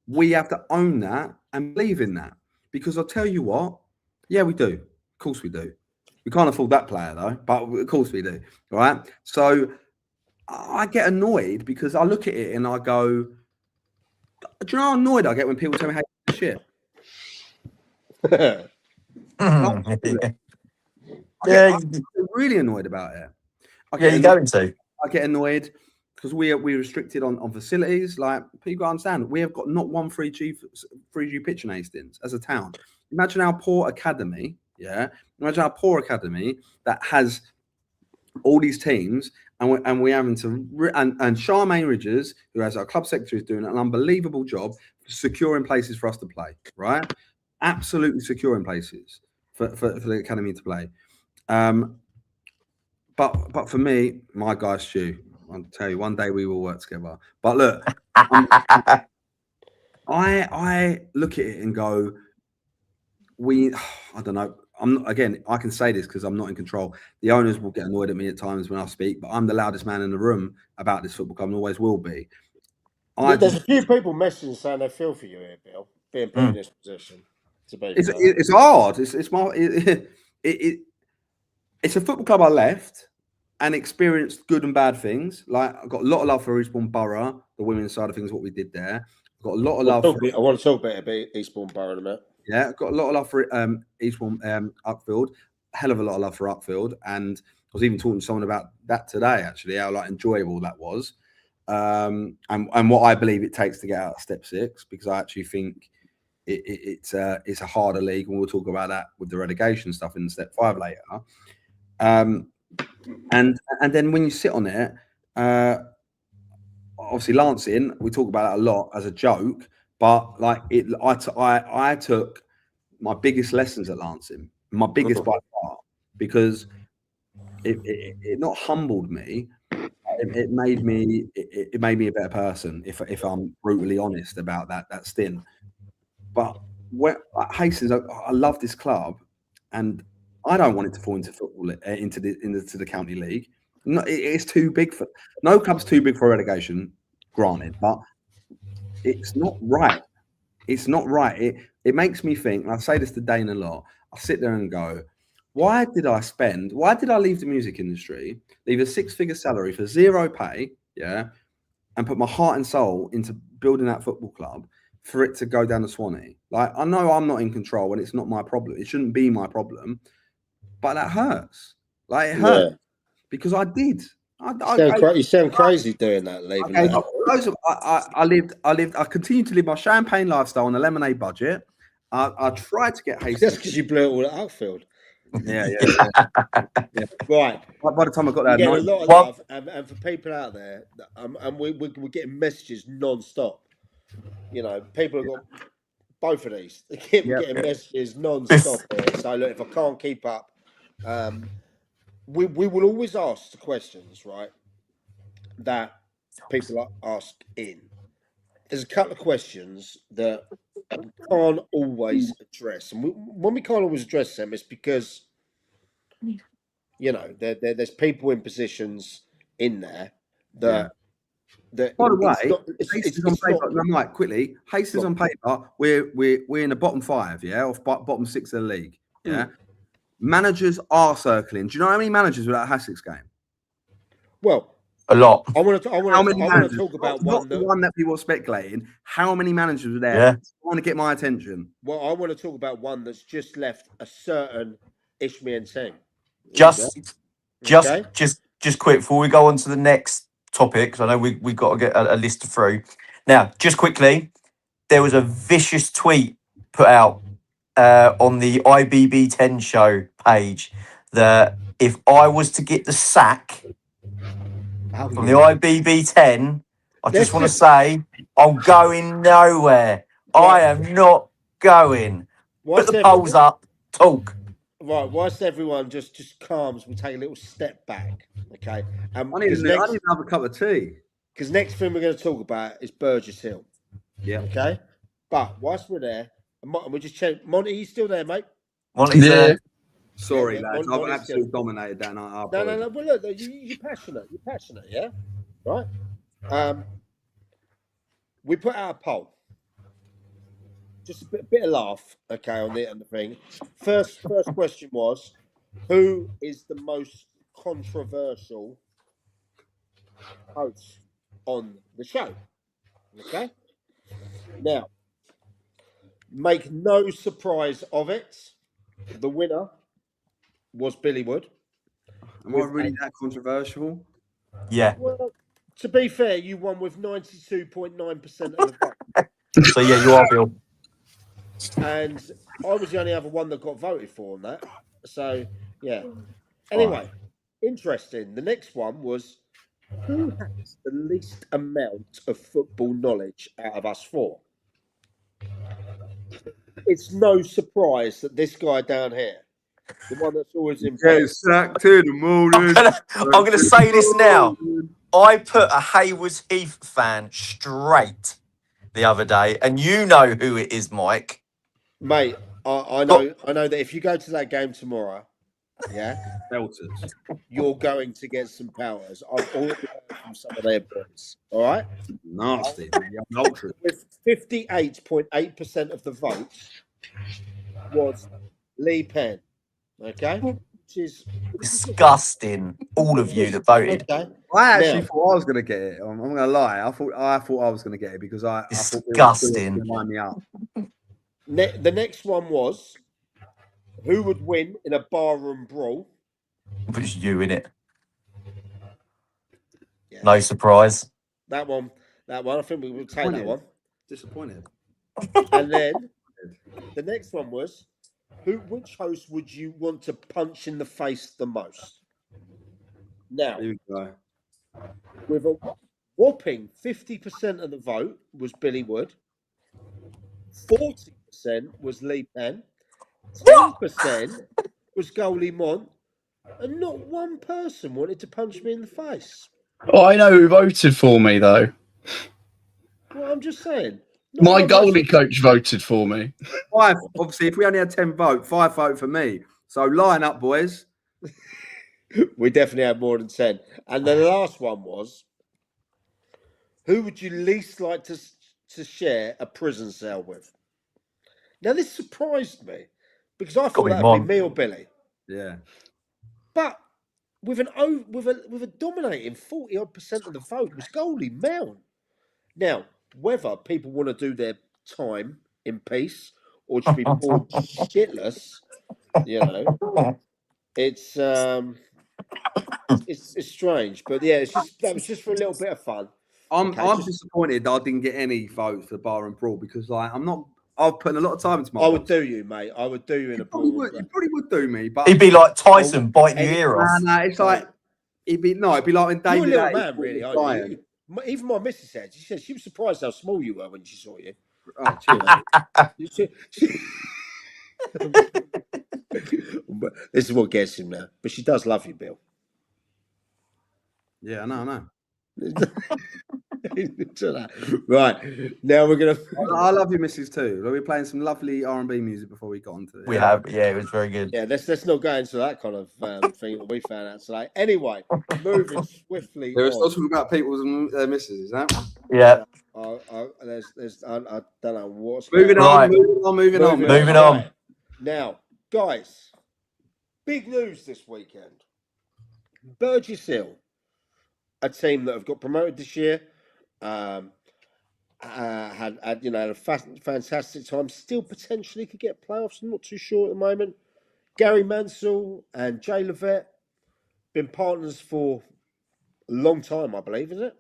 we have to own that and believe in that, because I'll tell you what, yeah, we do. Of course we do. We can't afford that player though, but of course we do. All right. So I get annoyed because I look at it and I go, do you know how annoyed I get when people tell me how to shit? I'm really annoyed about it. I get annoyed because we're restricted on facilities. Like, people understand, we have got not one 3G pitch in Hastings as a town. Imagine our poor academy. Yeah, imagine our poor academy that has all these teams, and we're having to and Charmaine Ridges, who has our club secretary, is doing an unbelievable job securing places for us to play. Right, absolutely securing places for the academy to play. But for me, my guy Stu, I'll tell you, one day we will work together. But look, I look at it and go, I don't know. I can say this because I'm not in control. The owners will get annoyed at me at times when I speak, but I'm the loudest man in the room about this football club and always will be. There's a few people messaging saying they feel for you here, Bill, being put in this position. It's hard. It's a football club I left and experienced good and bad things. Like, I've got a lot of love for Eastbourne Borough, the women's side of things, what we did there. I've got a lot of love. I want to talk about Eastbourne Borough in a minute. Yeah, I've got a lot of love for Eastbourne Upfield, a hell of a lot of love for Upfield. And I was even talking to someone about that today, actually, how enjoyable that was. And what I believe it takes to get out of step 6, because I actually think it's a harder league, and we'll talk about that with the relegation stuff in step 5 later. And then when you sit on it, obviously Lancing, we talk about it a lot as a joke, but like I took my biggest lessons at Lancing, my biggest by far, because it not humbled me. It made me a better person, if I'm brutally honest about that stint. But Hastings, I love this club, and I don't want it to fall into football, into the county league. No, it's too big for no club's too big for relegation, granted, but it's not right. It's not right. It makes me think, and I say this to Dane a lot. I sit there and go, why did I leave the music industry, leave a 6-figure salary for 0 pay, and put my heart and soul into building that football club for it to go down the Swanee? Like, I know I'm not in control and it's not my problem. It shouldn't be my problem, but that hurts. Like, it hurts because I did. You sound crazy doing that, leaving that. I continued to live my champagne lifestyle on a lemonade budget. I tried to get Hastings. Just because you blew it all at outfield. Yeah. Right. By the time I got there, a lot of love, and for people out there, and we're getting messages non-stop. You know, people have got both of these. They keep getting messages non-stop here. So look, if I can't keep up, we will always ask the questions, right, that people ask in. There's a couple of questions that we can't always address, and when we can't always address them, it's because, you know, there's people in positions in there that. By the way, Hastings on paper. No, Mike, quickly. Hastings on paper. We're in the bottom 5, or bottom 6 of the league. Managers are circling. Do you know how many managers were at a Hastings game? Well, a lot. I want to talk about not the one that people are speculating. How many managers were there? Yeah. I want to get my attention. Well, I want to talk about one that's just left a certain Ibb10 Show. Just quick before we go on to the next topic, because I know we've got to get a list through. Now, just quickly, there was a vicious tweet put out on the Ibb10 Show page that if I was to get the sack from the Ibb10, I just want to say I'm going nowhere. I am not going. Put the polls up. Talk. Right, whilst everyone just calms, we take a little step back, okay? I need to have a cup of tea. Because next thing we're going to talk about is Burgess Hill. Yeah. Okay? But whilst we're there, and we just check. Monty, you still there, mate? Monty's there. Sorry, lads. I've absolutely dominated that. No. Well, look, you're passionate. You're passionate, yeah? Right? We put out a poll. Just a bit of laugh, okay, on the thing. First question was, who is the most controversial host on the show? Okay? Now, make no surprise of it, the winner was Billy Wood. Am I really that controversial? Yeah. Well, to be fair, you won with 92.9% of the vote. So, yeah, you are, Bill. And I was the only other one that got voted for on that. So, yeah. Anyway, interesting. The next one was, who has the least amount of football knowledge out of us 4? It's no surprise that this guy down here, the one that's always in sacked in the morning. I'm going to say this now. I put a Haywards Heath fan straight the other day, and you know who it is, Mike. Mate, I know that if you go to that game tomorrow, Belters. you're going to get some powers. I've already heard from some of their boys. All right? Nasty. With 58.8% of the votes was Lee Penn. Okay? Which is disgusting. All of you that voted. Okay. I actually thought I was going to get it. I'm going to lie. I thought I was going to get it because I disgusting. Thought line me up. The next one was, who would win in a barroom brawl? It was you in it. Yeah. No surprise. That one. I think we will take that one. Disappointed. And then The next one was, which host would you want to punch in the face the most? Now, Here we go. with a whopping 50% of the vote was Billy Wood, 40% was Lee Penn, 10% was Goalie Mont, and not one person wanted to punch me in the face. Oh, I know who voted for me though. Well, I'm just saying. Not My one goalie coach voted for me. 5. Obviously, if we only had 10 vote, 5 vote for me. So line up, boys. We definitely had more than 10. And the last one was, who would you least like to share a prison cell with? Now, this surprised me because I thought Goalie that would be Mont. me or Billy. Yeah. But with a dominating 40-odd% of the vote was Goalie Mount. Now, whether people want to do their time in peace or just be bored shitless, it's strange. But yeah, that was just for a little bit of fun. I'm disappointed that I didn't get any votes for Bar and Brawl because I've put a lot of time into my I would do you, mate. I would do you in a brawl. You probably would do me, but He'd be like Tyson biting your ear off. nah, it's like it'd be like when You're a David little Attenborough man, really, was aren't dying. you? Even my missus said, she was surprised how small you were when she saw you. Oh, cheers. But this is what gets him now. But she does love you, Bill. Yeah, I know. Right, now we're gonna. I love you, Mrs. too. We're playing some lovely R&B music before we got onto it. We have, yeah, it was very good. Yeah, let's not go into that kind of thing that we found out today. Anyway, moving swiftly. They were still talking about people's and their misses, is that? Yeah. I don't know what's Moving Right. on. Moving on. Right. Now, guys, big news this weekend. Burgess Hill, a team that have got promoted this year, had a fantastic time. Still potentially could get playoffs. I'm not too sure at the moment. Gary Mansell and Jay Levette been partners for a long time, I believe, is it?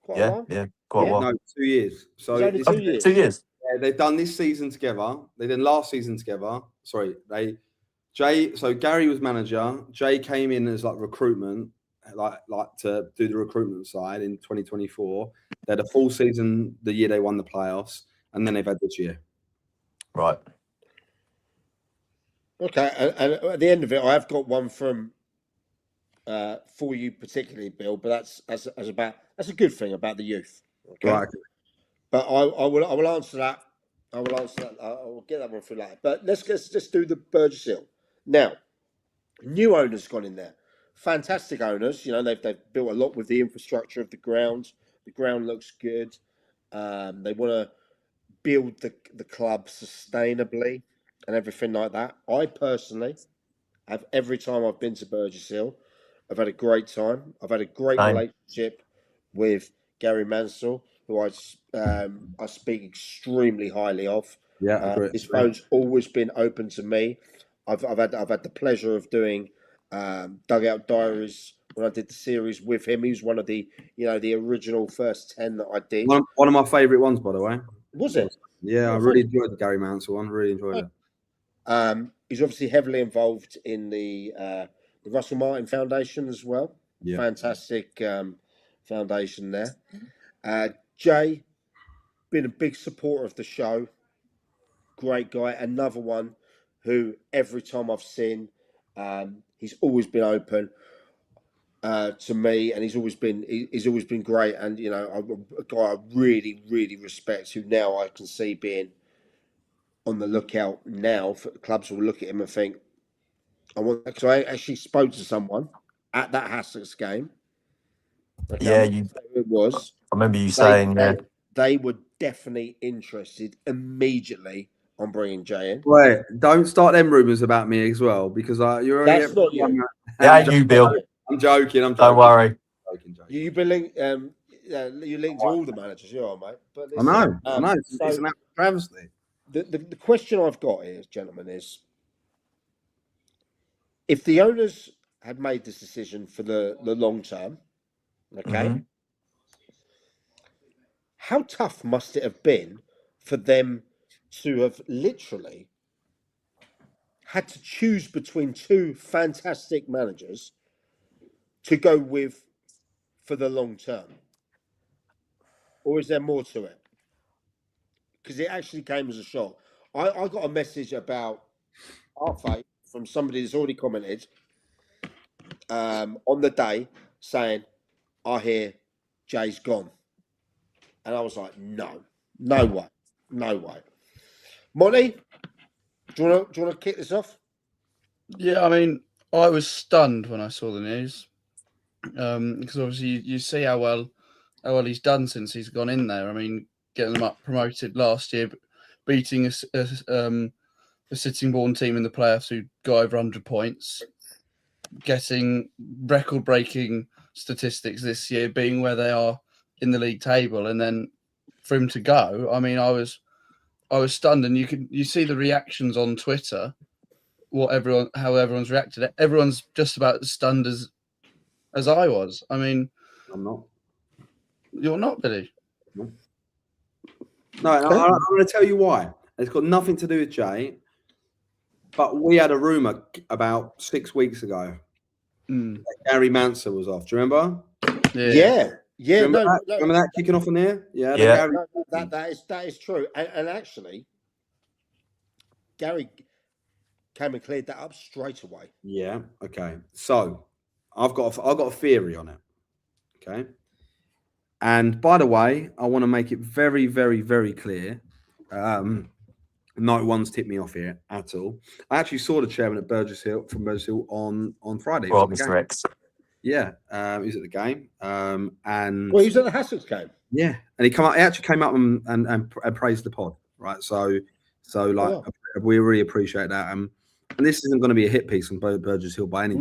Quite a while. Yeah, quite a while. No, 2 years. So It's only 2 years. 2 years. Yeah, they've done this season together. They did last season together. Sorry, so Gary was manager. Jay came in as like recruitment, like to do the recruitment side in 2024. They had a full season the year they won the playoffs, and then they've had this year. Right. Okay, and at the end of it, I have got one from for you particularly, Bill. But that's a good thing about the youth. Okay? Right. But I will answer that. I will get that one through later. But let's just do the Burgess Hill now. New owners gone in there. Fantastic owners. They've built a lot with the infrastructure of the ground. The ground looks good. They want to build the club sustainably and everything like that. I personally have, every time I've been to Burgess Hill, I've had a great time. I've had a great relationship with Gary Mansell, who I speak extremely highly of. Yeah, his phone's always been open to me. I've had the pleasure of doing Dugout Diaries when I did the series with him. He was one of the original first 10 that I did. One of my favourite ones, by the way. Was it? Yeah, I really enjoyed the Gary Mansell one. Really enjoyed it. He's obviously heavily involved in the Russell Martin Foundation as well. Yeah. Fantastic foundation there. Jay, been a big supporter of the show. Great guy. Another one who every time I've seen, he's always been open to me, and he's always been great. And a guy I really, really respect, who now I can see being on the lookout now for clubs will look at him and think, because I actually spoke to someone at that Hassocks game. Okay, it was. I remember you saying they were definitely interested immediately on bringing Jay in. Wait, don't start them rumours about me as well, because you're. That's not you. Yeah, you, Bill. I'm joking. Don't worry. You've been linked. You linked to all the managers, you are, mate. But listen, I know. It's an absolute travesty. The question I've got here, gentlemen, is if the owners had made this decision for the long term, okay, how tough must it have been for them to have literally had to choose between two fantastic managers to go with for the long term? Or is there more to it? Because it actually came as a shock. I got a message about our fate from somebody that's already commented on the day saying, I hear Jay's gone. And I was like, no way. No way. Monty, do you want to kick this off? Yeah, I mean, I was stunned when I saw the news because obviously you see how well he's done since he's gone in there. I mean, getting them up promoted last year, beating a sitting born team in the playoffs who got over 100 points, getting record-breaking statistics this year, being where they are in the league table, and then for him to go, I mean, I was stunned, and you see the reactions on Twitter, how everyone's reacted. Everyone's just about as stunned as I was. I mean, I'm not. You're not, Billy. No, I'm going to tell you why. It's got nothing to do with Jay, but we had a rumor about 6 weeks ago that Gary Manser was off. Do you remember? Yeah. Remember that kicking off in there? Yeah. That is true. And actually, Gary came and cleared that up straight away. Yeah. Okay. So I've got a theory on it. Okay. And by the way, I want to make it very, very, very clear. No one's tipped me off here at all. I actually saw the chairman at Burgess Hill on Friday. Well, Mr. X. Yeah, he was at the game. And he was at the Hassocks game. Yeah, and he actually came up and praised the pod, right? So we really appreciate that. And this isn't going to be a hit piece on Burgess Hill by any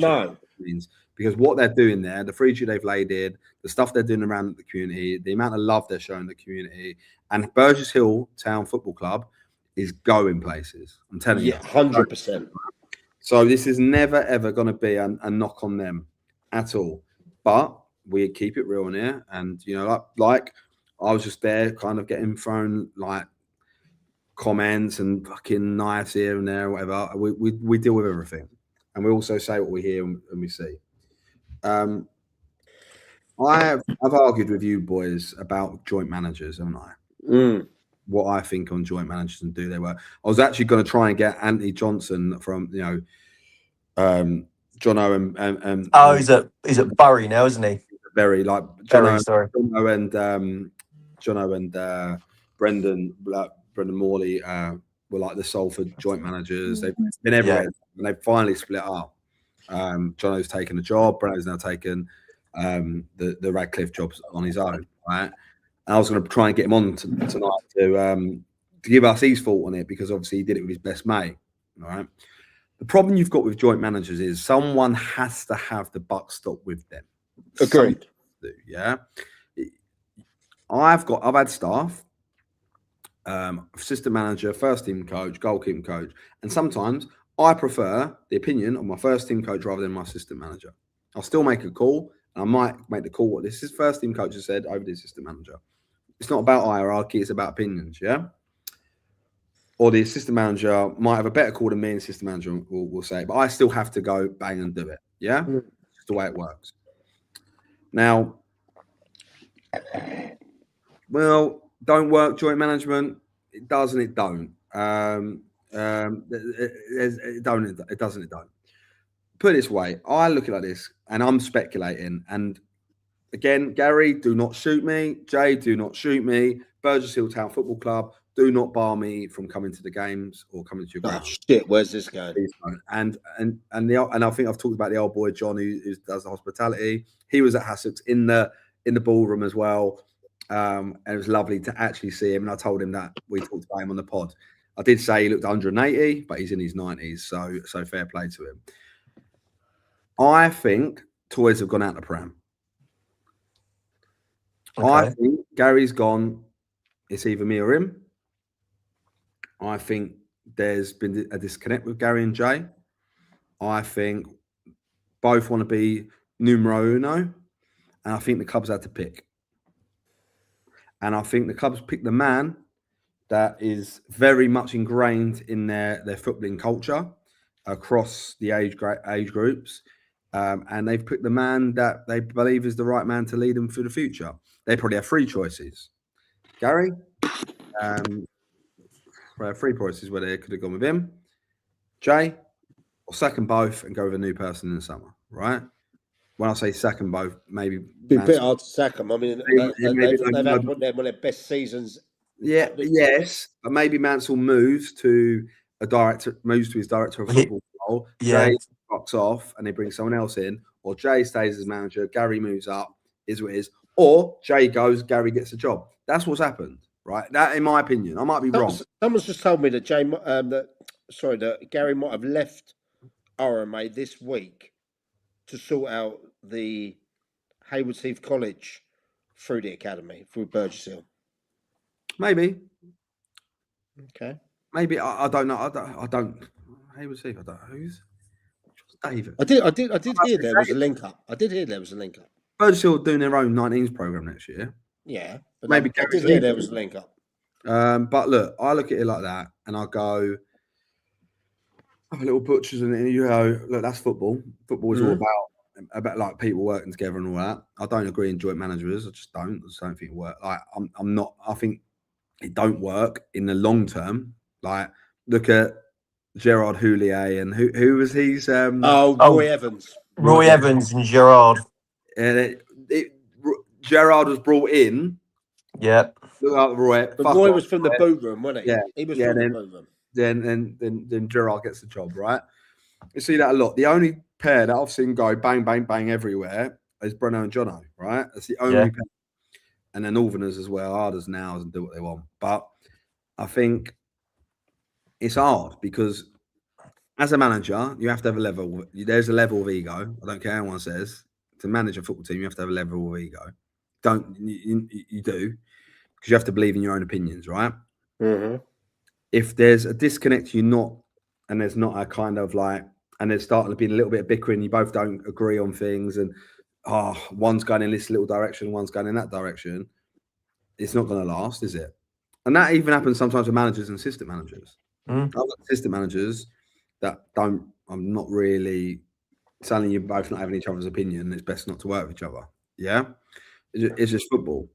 means, because what they're doing there, the 3G they've laid in, the stuff they're doing around the community, the amount of love they're showing the community, and Burgess Hill Town Football Club is going places. I'm telling you, 100%. So this is never ever going to be a knock on them at all, but we keep it real in here, and like I was just there, kind of getting thrown like comments and fucking knives here and there, or whatever. We deal with everything, and we also say what we hear and we see. I've argued with you boys about joint managers, haven't I? What I think on joint managers and do their work. I was actually going to try and get Anthony Johnson from Jono and he's at Bury now, isn't he? Bury, like Jono and Brendan Morley were like the Salford joint managers. They've been everywhere, and they've finally split up. Jono's taken a job. Brendan's now taken the Radcliffe jobs on his own, right? And I was going to try and get him on tonight to give us his thought on it, because obviously he did it with his best mate, all right? The problem you've got with joint managers is someone has to have the buck stop with them. Agreed. Yeah. I've had staff, assistant manager, first team coach, goalkeeping coach, and sometimes I prefer the opinion of my first team coach rather than my assistant manager. I'll still make a call, and I might make the call what this is first team coach has said over the assistant manager. It's not about hierarchy, it's about opinions, yeah? Or the assistant manager might have a better call than me, and the assistant manager will say, but I still have to go bang and do it, yeah? It's just the way it works. Now, well, don't work joint management. It does and it don't. It doesn't. Put it this way, I look at it like this, and I'm speculating. And again, Gary, do not shoot me. Jay, do not shoot me. Burgess Hill Town Football Club, do not bar me from coming to the games or coming to your ground. Oh shit, where's this going? And I think I've talked about the old boy John who does the hospitality. He was at Hassocks in the ballroom as well. And it was lovely to actually see him. And I told him that we talked about him on the pod. I did say he looked 180, but he's in his 90s. So fair play to him. I think toys have gone out the pram. Okay. I think Gary's gone. It's either me or him. I think there's been a disconnect with Gary and Jay. I think both want to be numero uno. And I think the club's had to pick. And I think the club's picked the man that is very much ingrained in their footballing culture across the age groups. And they've picked the man that they believe is the right man to lead them for the future. They probably have three choices. Gary, three choices where they could have gone with him. Jay, or sack them both and go with a new person in the summer, right? When I say sack them both, maybe be a bit hard to sack them. I mean, they've had one of their best seasons. Yeah, yes, but maybe Mansell moves to his director of football role. Jay fucks off and they bring someone else in, or Jay stays as manager. Gary moves up, is what it is, or Jay goes, Gary gets a job. That's what's happened, right? That, in my opinion, I might be wrong. Someone's just told me that that Gary might have left RMA this week to sort out the Haywards Heath College through the academy through Burgess Hill. Maybe. Okay. Maybe I don't know. I don't. Haywards Heath. I don't. Who's David? I did hear there was a link up. Burgess Hill doing their own 19s program next year. Yeah, but maybe I did hear there was a link up. But look, I look at it like that, and I go, have a little butchers, and you go, look, that's football. Football is all about like people working together and all that. I don't agree in joint managers. I just don't think it works. Like I'm not. I think it don't work in the long term. Like look at Gerard Houllier and who was his? Roy Evans. Roy Evans and Gerard. And Gerard was brought in. Yeah. Look at Roy. But Roy was from the boot room, wasn't he? Yeah. He was from the boot room. Then Gerard gets the job, right? You see that a lot. The only pair that I've seen go bang, bang, bang everywhere is Breno and Jono, right? That's the only pair. And then Northerners as well, harders now and do what they want. But I think it's hard because as a manager, you have to have a level. There's a level of ego. I don't care what anyone says. To manage a football team, you have to have a level of ego. You do because you have to believe in your own opinions, right? Mm-hmm. If there's a disconnect, and there's not a kind of like, and there's starting to be a little bit of bickering, you both don't agree on things, and one's going in this little direction, one's going in that direction, it's not going to last, is it? And that even happens sometimes with managers and assistant managers. I've got assistant managers that I'm not really telling you both not having each other's opinion. It's best not to work with each other. Yeah. It's just football.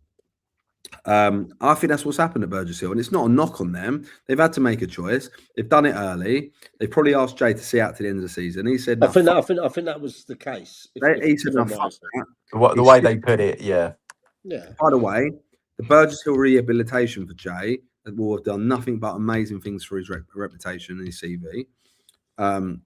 I think that's what's happened at Burgess Hill, and it's not a knock on them. They've had to make a choice. They've done it early. They probably asked Jay to see out to the end of the season. He said, no, I think that was the case. He said, no, fuck that. The way they put it, yeah. By the way, the Burgess Hill rehabilitation for Jay will have done nothing but amazing things for his reputation and his CV.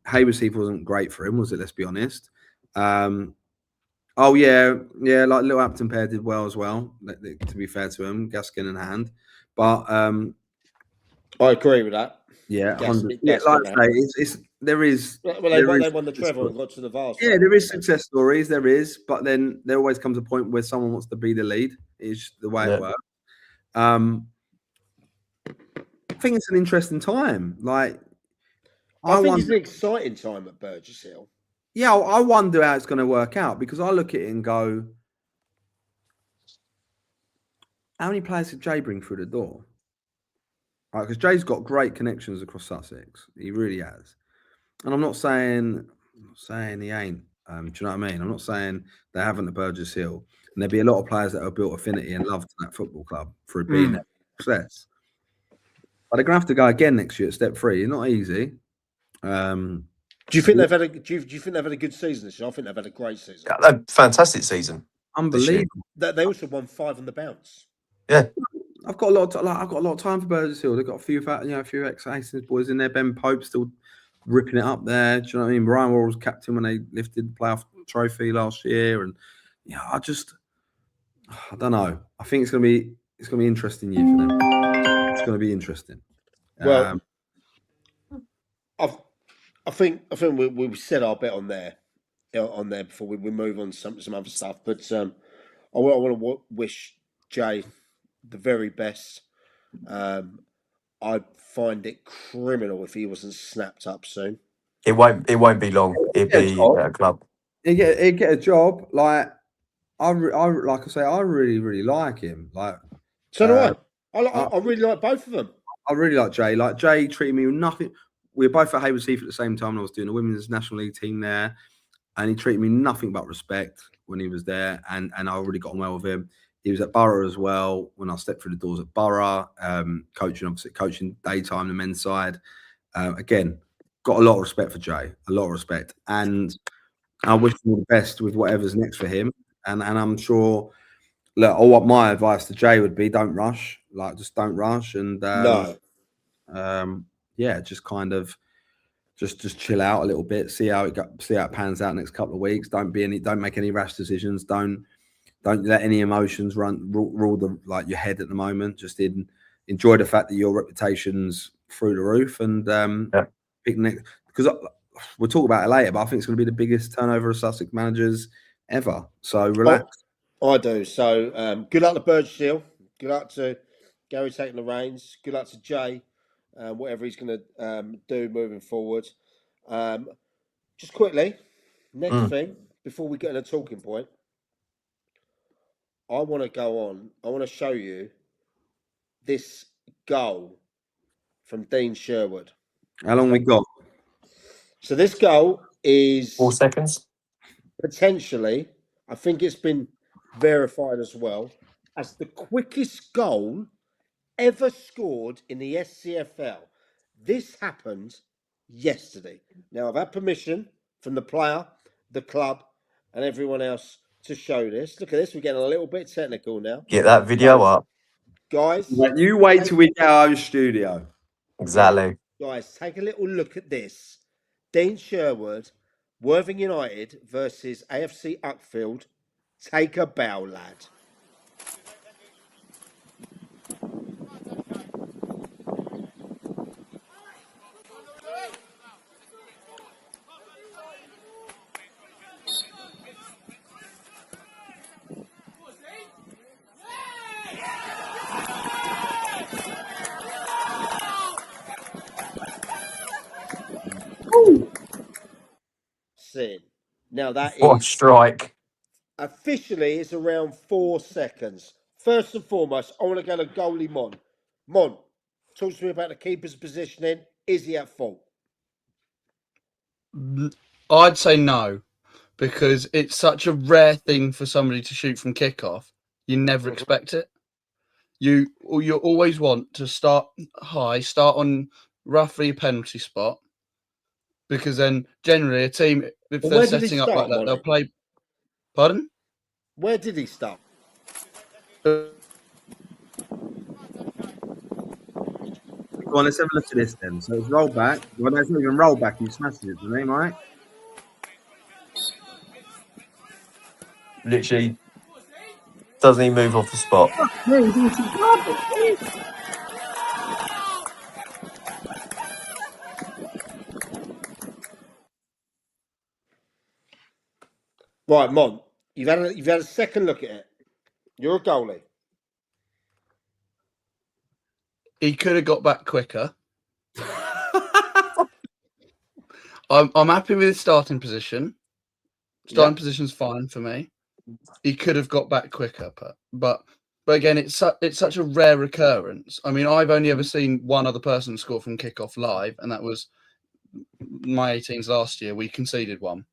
Haywards Heath wasn't great for him, was it? Let's be honest. Like Little Hampton pair did well as well. To be fair to him, Gaskin in hand, but I agree with that. Yeah, like I say, there is. Well, they won the treble and got to the Vars. Yeah, there is success stories. There is, but then there always comes a point where someone wants to be the lead. Is the way it works. I think it's an interesting time. Like, I think it's an exciting time at Burgess Hill. Yeah, I wonder how it's going to work out because I look at it and go, how many players did Jay bring through the door? Right, because Jay's got great connections across Sussex. He really has. And I'm not saying he ain't. Do you know what I mean? I'm not saying they haven't at Burgess Hill. And there'll be a lot of players that have built affinity and love to that football club for being their success. But they're going to have to go again next year at step 3. It's not easy. Do you think they've had a good season this year? I think they've had a great season. Yeah, a fantastic season. Unbelievable. They also won 5 on the bounce. Yeah. I've got a lot of time for Burgess Hill. They've got a few ex-Hastings boys in there. Ben Pope still ripping it up there. Do you know what I mean? Brian Wall was captain when they lifted the playoff trophy last year, and I don't know. I think it's gonna be interesting year for them. It's gonna be interesting. Well, I think we said our bet on there before we move on to some other stuff. But I want to wish Jay the very best. I'd find it criminal if he wasn't snapped up soon. It won't be long. It'd be at a club. He'd get a job. Like I really, really like him. Like so do I. I really like both of them. I really like Jay. Like Jay treated me with nothing. We were both at Hayward Heath at the same time. And I was doing the women's national league team there, and he treated me nothing but respect when he was there, and I really got on well with him. He was at Borough as well when I stepped through the doors at Borough, coaching daytime the men's side. Again, got a lot of respect for Jay, a lot of respect, and I wish him all the best with whatever's next for him. And I'm sure. Look, what my advice to Jay would be: don't rush. Like, just don't rush, and yeah, just kind of just chill out a little bit, see how it pans out next couple of weeks. Don't make any rash decisions. Don't let any emotions rule your head at the moment. Just enjoy the fact that your reputation's through the roof, and pick next, because we'll talk about it later. But I think it's going to be the biggest turnover of Sussex managers ever. So relax. I do. So good luck to Birchfield. Good luck to Gary taking the reins. Good luck to Jay, whatever he's going to do moving forward. Just quickly, next thing, before we get in a talking point, I want to go on. I want to show you this goal from Dean Sherwood. How long we got? So this goal is 4 seconds. Potentially, I think it's been verified as well as the quickest goal ever scored in the SCFL. This happened yesterday. Now, I've had permission from the player, the club, and everyone else to show this. Look at this. We're getting a little bit technical now. Get that video up. Guys. You wait till we get our own studio. Exactly. Guys, take a little look at this. Dean Sherwood, Worthing United versus AFC Uckfield. Take a bow, lad. Sin. Now that What is strike. officially it's around 4 seconds. First and foremost, I want to go to goalie Mon. Mon, talk to me about the keeper's positioning. Is he at fault? I'd say no, because it's such a rare thing for somebody to shoot from kickoff. You never expect it. You always want to start high, start on roughly a penalty spot, because then generally a team, if they're setting up like that, they'll play. Pardon? Where did he start? Go on, let's have a look at this then. So it's roll back. Well, there's not even roll back. You smashed it, isn't it, right? Literally doesn't even move off the spot. Right, Mon, you've had a second look at it. You're a goalie. He could have got back quicker. I'm happy with his starting position. Starting position's fine for me. He could have got back quicker, but again, it's such a rare occurrence. I mean, I've only ever seen one other person score from kickoff live, and that was my 18s last year. We conceded one.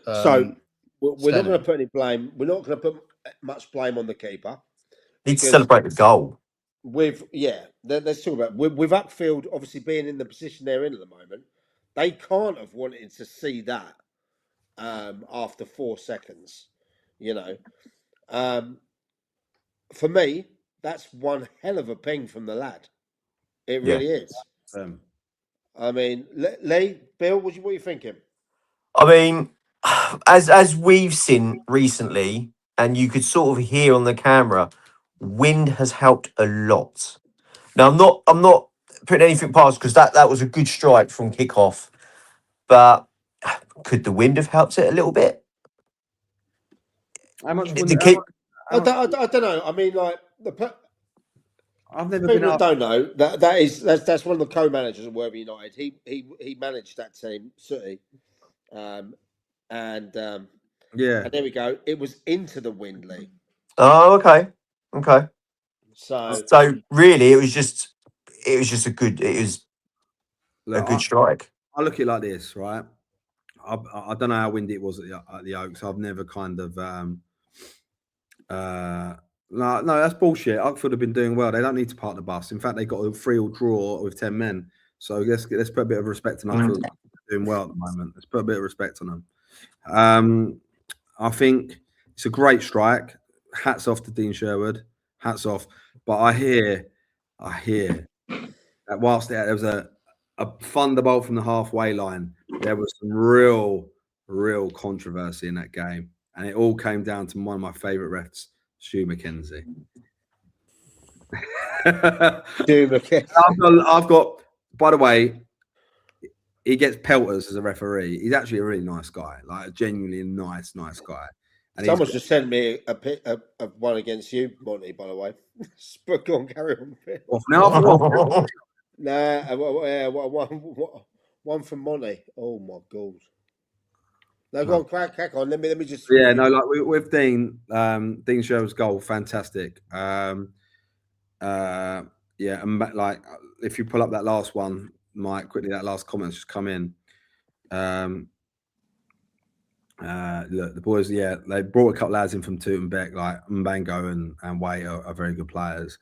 So we're not going to put any blame. We're not going to put much blame on the keeper. Need to celebrate the goal. Let's talk about with Uckfield obviously being in the position they're in at the moment. They can't have wanted to see that after 4 seconds. For me, that's one hell of a ping from the lad. It really is. I mean, Lee, Bill, what are you thinking? I mean, as we've seen recently, and you could sort of hear on the camera, wind has helped a lot. Now, I'm not putting anything past, because that was a good strike from kickoff, but could the wind have helped it a little bit? How much? I don't know. I mean, like I've never people been. That don't know that's one of the co-managers of Worthing United. He managed that team, City, and there we go. It was into the wind, Lee. Oh, okay. So So really, it was just it was just a good Look, good strike. I look at it like this, right? I don't know how windy it was at the Oaks. I've never kind of no, that's bullshit. Oxford have been doing well. They don't need to park the bus. In fact, they got a 3-all draw with 10 men. So let's put a bit of respect on Oxford. Doing well at the moment. Let's put a bit of respect on them. I think it's a great strike. Hats off to Dean Sherwood. Hats off. But I hear that whilst there was a thunderbolt from the halfway line, there was some real controversy in that game. And it all came down to one of my favourite refs, Stu McKenzie. Stu McKenzie. I've got, by the way, he gets pelters as a referee. He's actually a really nice guy, like a genuinely nice guy. And Someone's just sent me a pic of one against you, Monty, by the way. Go on, carry on. Off now. Nah, one from Monty. Oh my God. No, go on, crack on. Let me just. Yeah, no, like with Dean, Dean Sherwood's goal, fantastic. Yeah, and like if you pull up that last one, Mike, quickly, that last comment's just come in. Look, the boys, yeah, they brought a couple lads in from Tooting Beck, like Mbango and Way are very good players.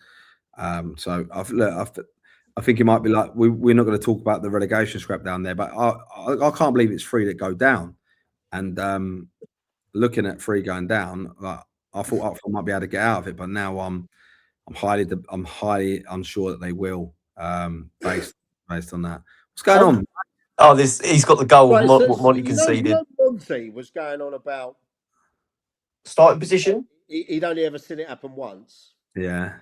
So I think it might be like we're not going to talk about the relegation scrap down there, but I can't believe it's 3 that go down. And looking at 3 going down, like I thought Oxford might be able to get out of it, but now I'm highly unsure that they will, based on that. What's going on? Oh, he's got the goal. Right, What Monty conceded. Monty was going on about Starting position. He'd only ever seen it happen once. Yeah.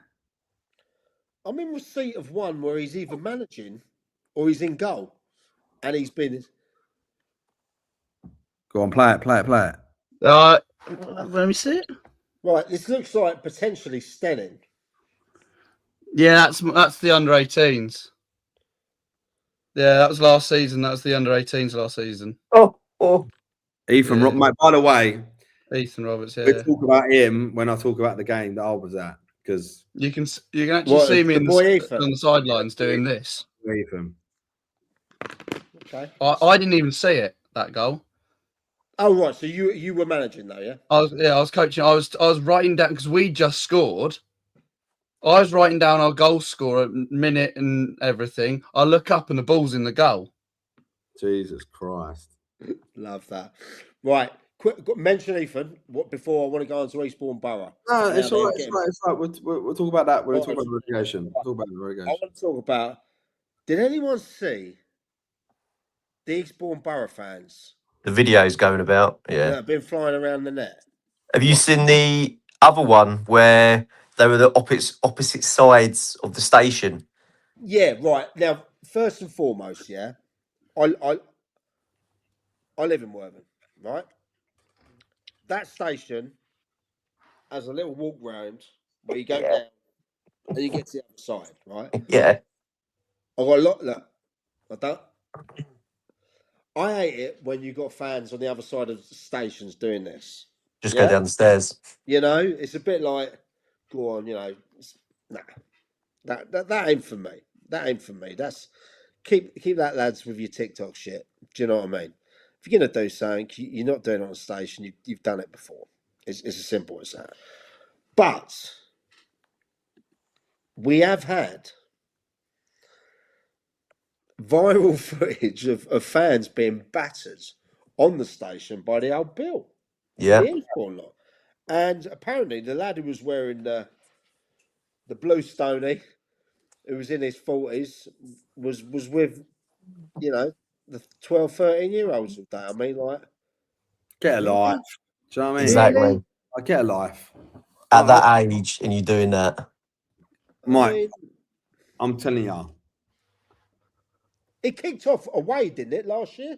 I'm in receipt of one where he's either managing or he's in goal, and he's been. Go on, play it. Let me see it. Right, this looks like potentially Stenning. Yeah, that's the under 18s. Yeah, that was last season. That was the under 18s last season. Oh. Ethan, Yeah. mate, by the way, Ethan Roberts. Yeah, we talk about him when I talk about the game that I was at, because you can actually see me on the sidelines doing this. Ethan. Okay. I didn't even see it, that goal. Oh right, so you were managing though, yeah? I was coaching. I was writing down because we just scored. I was writing down our goal score, minute and everything. I look up and the ball's in the goal. Jesus Christ. Love that. Right, quick mention Ethan. Before I want to go on to Eastbourne Borough. No, it's all right. It's right. We'll talk about that. We'll talk about the relegation. I want to talk about. Did anyone see the Eastbourne Borough fans? The video's going about. Yeah. That have been flying around the net. Have you seen the other one where they were the opposite sides of the station? Yeah, right. Now, first and foremost, yeah, I live in Worthing, right? That station has a little walk round where you go down and you get to the other side, right? Yeah. I got a lot. Look, I hate it when you got fans on the other side of the stations doing this. Just go down the stairs. You know, it's a bit like, go on, you know, nah, that ain't for me. That ain't for me. That's keep that, lads, with your TikTok shit. Do you know what I mean? If you're gonna do something, you're not doing it on a station. You've done it before. It's as simple as that. But we have had viral footage of fans being battered on the station by the old Bill. Yeah. The Eastbourne lot. And apparently the lad who was wearing the blue Stony, who was in his 40s, was with, you know, the 12, 13-year-olds of that. I mean, like, get a life. Do you know what I mean? Exactly. I get a life. At that age, and you're doing that. Mike, I'm telling you. It kicked off away, didn't it, last year?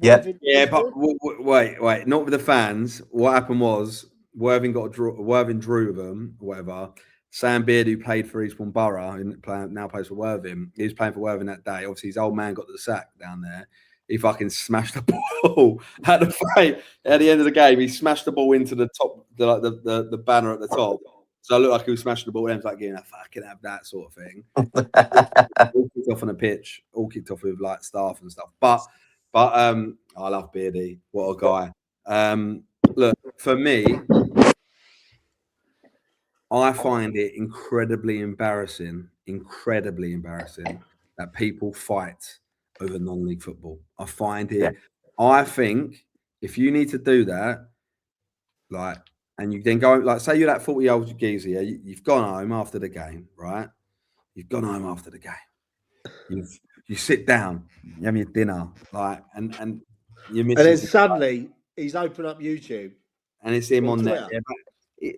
Yeah. Yeah, but wait. Not with the fans. What happened was Worthing drew them, or whatever. Sam Beard, who played for Eastbourne Borough and now plays for Worthing, he was playing for Worthing that day. Obviously, his old man got the sack down there. He fucking smashed the ball at the end of the game. He smashed the ball into the top, the banner at the top. So I looked like he was smashing the ball. And I was like, I fucking have that sort of thing. All kicked off on a pitch, all kicked off with like staff and stuff. But I love Beardy. What a guy. Look, for me, I find it incredibly embarrassing that people fight over non-league football. I find it. I think if you need to do that, like, and you then go, like, say you're that 40-year-old geezer, yeah, you've gone home after the game, right? You've gone home after the game. You sit down, you have your dinner, like, and you miss. And then suddenly he's opened up YouTube, and it's him on there. Yeah,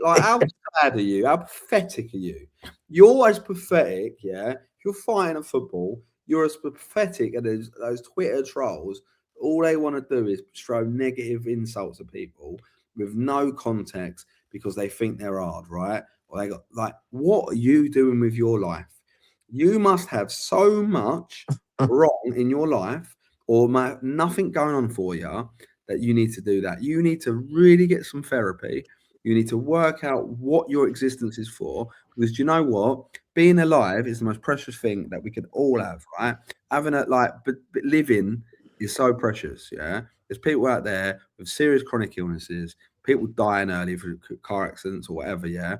like, how sad are you? How pathetic are you? You're as pathetic, yeah. If you're fighting at football, you're as pathetic as those Twitter trolls. All they want to do is throw negative insults at people with no context because they think they're hard, right? Or they got, like, what are you doing with your life? You must have so much wrong in your life or nothing going on for you that you need to do that. You need to really get some therapy. You need to work out what your existence is for. Because do you know what? Being alive is the most precious thing that we could all have, right? Having a, like, but living is so precious, yeah? There's people out there with serious chronic illnesses, people dying early through car accidents or whatever, yeah?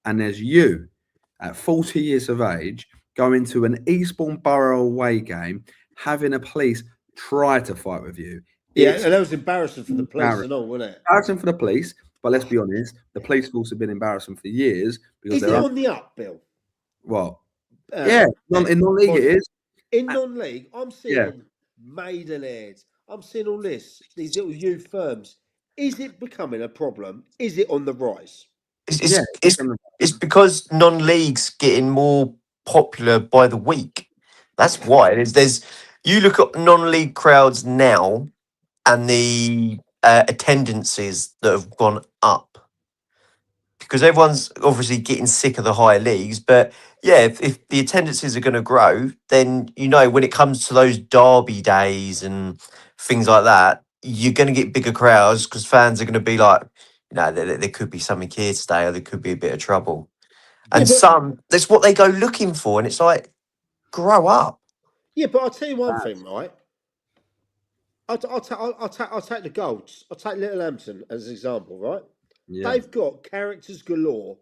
And there's you at 40 years of age going to an Eastbourne Borough away game, having a police try to fight with you. Yeah, and that was embarrassing for the police and all, wasn't it? Embarrassing for the police, but let's be honest, the police force have been embarrassing for years because they're on the up, Bill. What? Yeah, in non-league it is. In non-league, I'm seeing Maidenhead. I'm seeing all this, these little youth firms. Is it becoming a problem? Is it on the rise? It's because non-league's getting more popular by the week. That's why. There's you look at non-league crowds now and the attendances that have gone up because everyone's obviously getting sick of the higher leagues. But yeah, if the attendances are going to grow, then when it comes to those derby days and things like that, you're going to get bigger crowds because fans are going to be like, there could be something here today, or there could be a bit of trouble. And that's what they go looking for, and it's like, grow up. Yeah, but I'll tell you one thing, right? I'll take the Golds. I'll take Little Hampton as an example, right? Yeah. They've got characters galore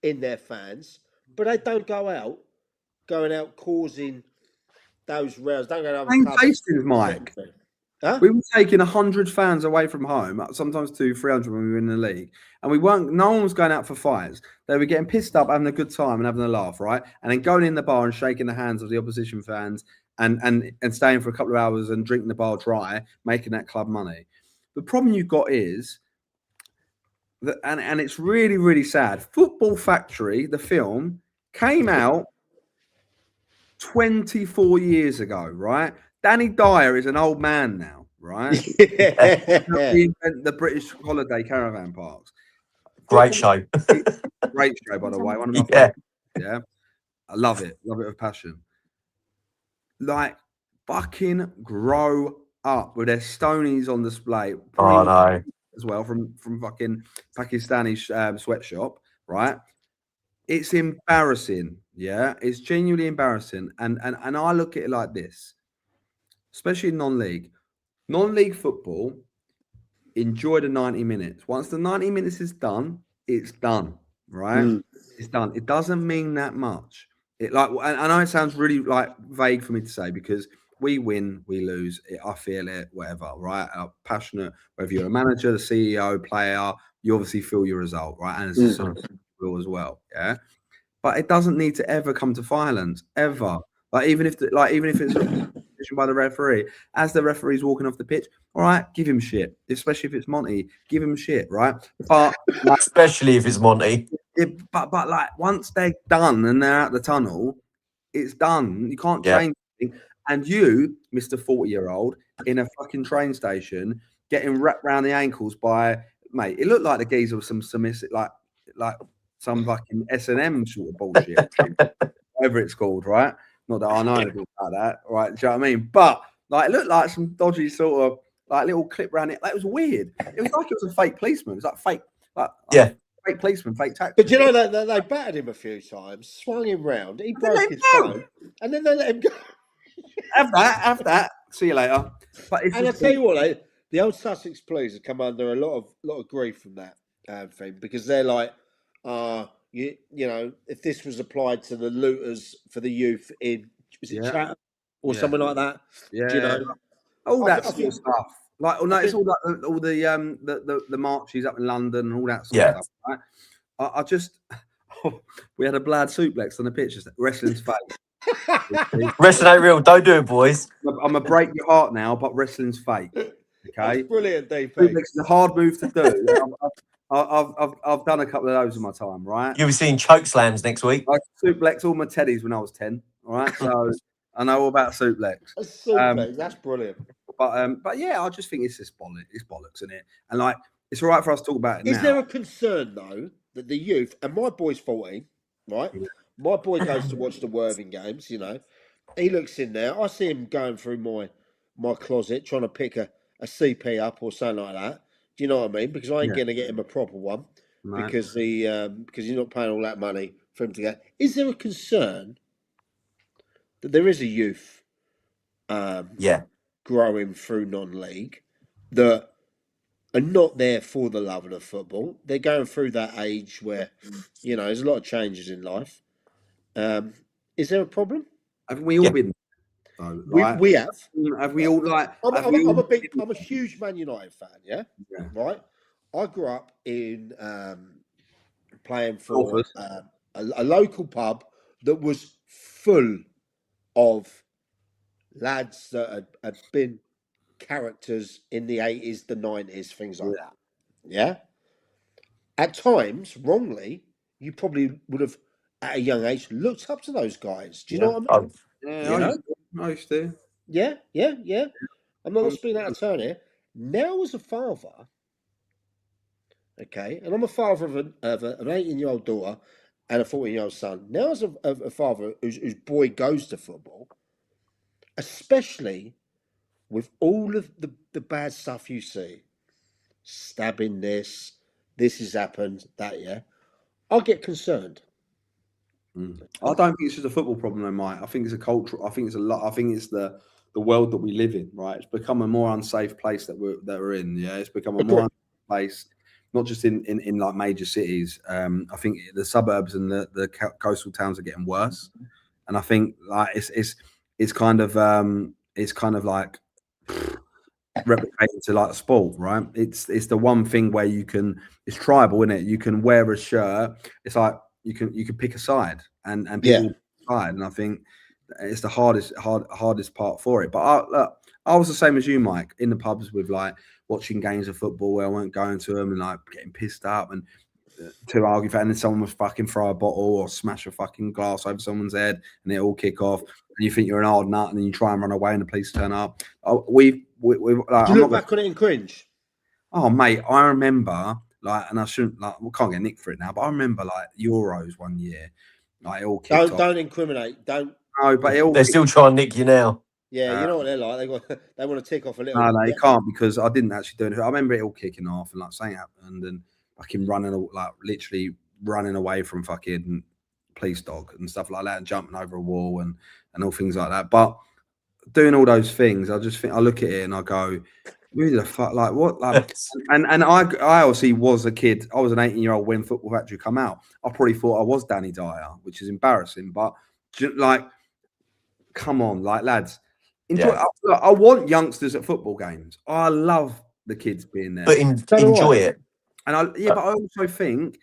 in their fans, but they don't going out causing those rows. Don't go out. Hastings, Mike. Huh? We were taking 100 fans away from home, sometimes 200-300 when we were in the league, and no one was going out for fights. They were getting pissed up, having a good time and having a laugh, right? And then going in the bar and shaking the hands of the opposition fans and staying for a couple of hours and drinking the bar dry, making that club money. The problem you've got is that, and it's really, really sad. Football Factory, the film, came out 24 years ago, right? Danny Dyer is an old man now, right? We invent the British holiday caravan parks. Great show. Great show, by the way. One of my favorites. Yeah. I love it. Love it with passion. Like, fucking grow up with their Stonies on display. Oh, no. As well from fucking Pakistani sweatshop, right? It's embarrassing. Yeah. It's genuinely embarrassing. And I look at it like this. Especially in non-league football, enjoy the 90 minutes. Once the 90 minutes is done, it's done, right? It's done. It doesn't mean that much. I know it sounds really like vague for me to say because we win, we lose. I feel it, whatever, right? I'm passionate, whether you're a manager, the CEO, player, you obviously feel your result, right? And it's will as well, yeah. But it doesn't need to ever come to violence, ever. Even if it's by the referee, as the referee's walking off the pitch, all right, give him shit. Especially if it's Monty, give him shit, right? But especially if it's Monty. But like once they're done and they're out the tunnel, it's done. You can't change anything. And you, Mr. 40-year-old, in a fucking train station, getting wrapped around the ankles by mate. It looked like the geezer was some submissive, like some fucking S&M sort of bullshit, whatever it's called, right? Not that I know anything about that, right? Do you know what I mean? But like, it looked like some dodgy sort of like little clip around it. That was weird. It was like it was a fake policeman. It was like fake, like fake policeman, fake taxi. But you know that they battered him a few times, swung him round, he broke his phone, and then they let him go. Have that. See you later. But it's And I just tell you what, the old Sussex Blues have come under a lot of grief from that thing, because they're like, you know, if this was applied to the looters for the youth in, was it Chatham or something like that? Yeah, Do you know, all that I sort of stuff. Like, no, it's all like all the marches up in London and all that sort of stuff. Right? I just we had a Blad suplex on the pitch. Wrestling's fake. Wrestling ain't real. Don't do it, boys. I'm gonna break your heart now, but wrestling's fake. Okay, That's brilliant, DP. Suplex is a hard move to do. I've done a couple of those in my time, right? You'll be seeing choke slams next week. I suplex all my teddies when I was 10. All right, so I know all about suplex. A suplex, that's brilliant. But yeah, I just think it's just bollocks. It's bollocks, isn't it? And like, it's all right for us to talk about it now. Is there a concern though that the youth, and my boy's 14, right? Yeah. My boy goes to watch the Worthing games. You know, he looks in there. I see him going through my closet trying to pick a CP up or something like that. Do you know what I mean? Because I ain't going to get him a proper one because he's not paying all that money for him to get. Is there a concern that there is a youth growing through non-league that are not there for the love of the football? They're going through that age where, you know, there's a lot of changes in life. Is there a problem? Have we all been? Though, right? We have. Have we all like? I'm a huge Man United fan. Yeah. Right. I grew up in playing for a local pub that was full of lads that had been characters in the 80s, the 90s, things like that. Yeah. At times, wrongly, you probably would have, at a young age, looked up to those guys. Do you know what I mean? Yeah, I used to. Yeah. I'm not speaking out of turn here. Now, as a father, okay, and I'm a father of an 18-year-old daughter and a 14-year-old son. Now, as a father whose boy goes to football, especially with all of the bad stuff you see, stabbing this has happened, that, I get concerned. I don't think it's just a football problem, though, Mike. I think it's a cultural. I think it's a lot. I think it's the world that we live in, right? It's become a more unsafe place that we're in. Yeah, it's become a more unsafe place, not just in like major cities. I think the suburbs and the coastal towns are getting worse, and I think like it's kind of like replicated to like sport, right? It's the one thing where you can. It's tribal, isn't it? You can wear a shirt. It's like you can pick a side and people side, and I think it's the hardest part for it. But I was the same as you, Mike, in the pubs with like watching games of football where I weren't going to them and like getting pissed up and to argue for, and then someone was fucking throw a bottle or smash a fucking glass over someone's head and it all kick off, and you think you're an hard nut, and then you try and run away and the police turn up. We like, do you look back on it and cringe? Oh, mate, I remember like, and I shouldn't like, we can't get nicked for it now, but I remember like Euros one year, like it all kicked off. Don't incriminate. Don't. No, but they're still trying to nick you now. Yeah, you know what they're like. They want to tick off a little. No, you can't, because I didn't actually do anything. I remember it all kicking off and like something happened and fucking literally running away from fucking police dog and stuff like that, and jumping over a wall and all things like that. But doing all those things, I just think I look at it and I go, really the fuck, like what, like, and I obviously was a kid. I was an 18-year-old when Football Factory come out. I probably thought I was Danny Dyer, which is embarrassing. But like, come on, like lads, enjoy. I want youngsters at football games. I love the kids being there, but enjoy it. And but I also think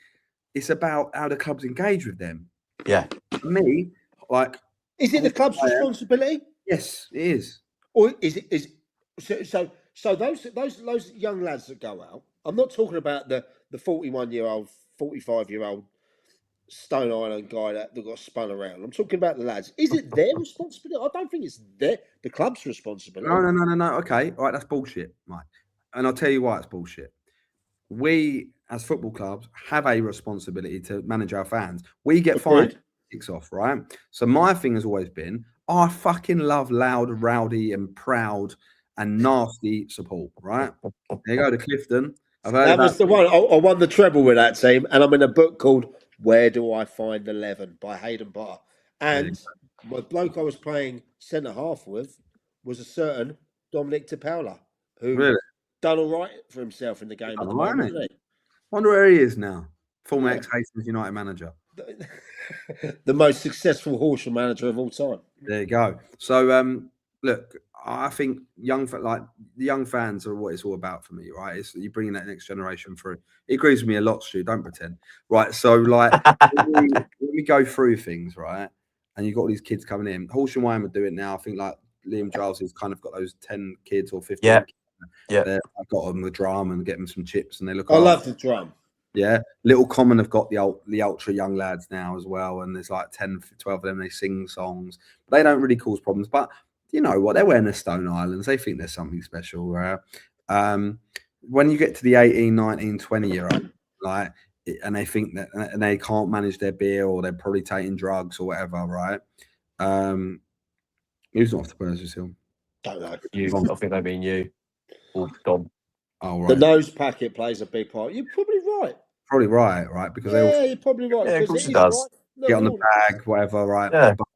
it's about how the clubs engage with them. Yeah, for me, like, is it the club's responsibility? Yes, it is. Or is it so those young lads that go out? I'm not talking about the 41-year-old, 45-year-old Stone Island guy that got spun around. I'm talking about the lads. Is it their responsibility? I don't think it's the club's responsibility. No. Okay, all right, that's bullshit, Mike. And I'll tell you why it's bullshit. We, as football clubs, have a responsibility to manage our fans. We get fined, kicks off, right? So my thing has always been, I fucking love loud, rowdy, and proud and nasty support, right? There you go to Clifton. I've heard That about was the one. I won the treble with that team, and I'm in a book called "Where Do I Find 11" by Hayden Potter. And my bloke I was playing centre half with was a certain Dominic DePaula, who really. done all right for himself in the game at the All right, moment. mate. Isn't Wonder where he is now. Former Yeah. ex-Hastings United manager. he? The most successful Horsham manager of all time. There you go. So, look, I think the young fans are what it's all about for me, right? It's you bringing that next generation through. He agrees with me a lot, Stu. Don't pretend, right? So, like, when we go through things, right, and you've got all these kids coming in. Horsham Wyam are doing it now. I think like Liam Giles has kind of got those 10 kids or 15. Yeah. Kids. I got them the drum and get them some chips, and they look. I love the drum. Yeah, Little Common have got the ultra young lads now as well, and there's like 10, 12 of them. They sing songs, but they don't really cause problems. But you know what? They're wearing the Stone Islands. They think there's something special. When you get to the 18, 19, 20-year-old, like, and they think that, and they can't manage their beer, or they're probably taking drugs or whatever, right? Who's off the Persian Hill? Don't know. I think they mean you. Or Dom. Oh, right. The nose packet plays a big part. You're probably right. Probably right, because they all You're probably right. Yeah, of because course it it is does. right. get on the bag, whatever, right? Yeah. But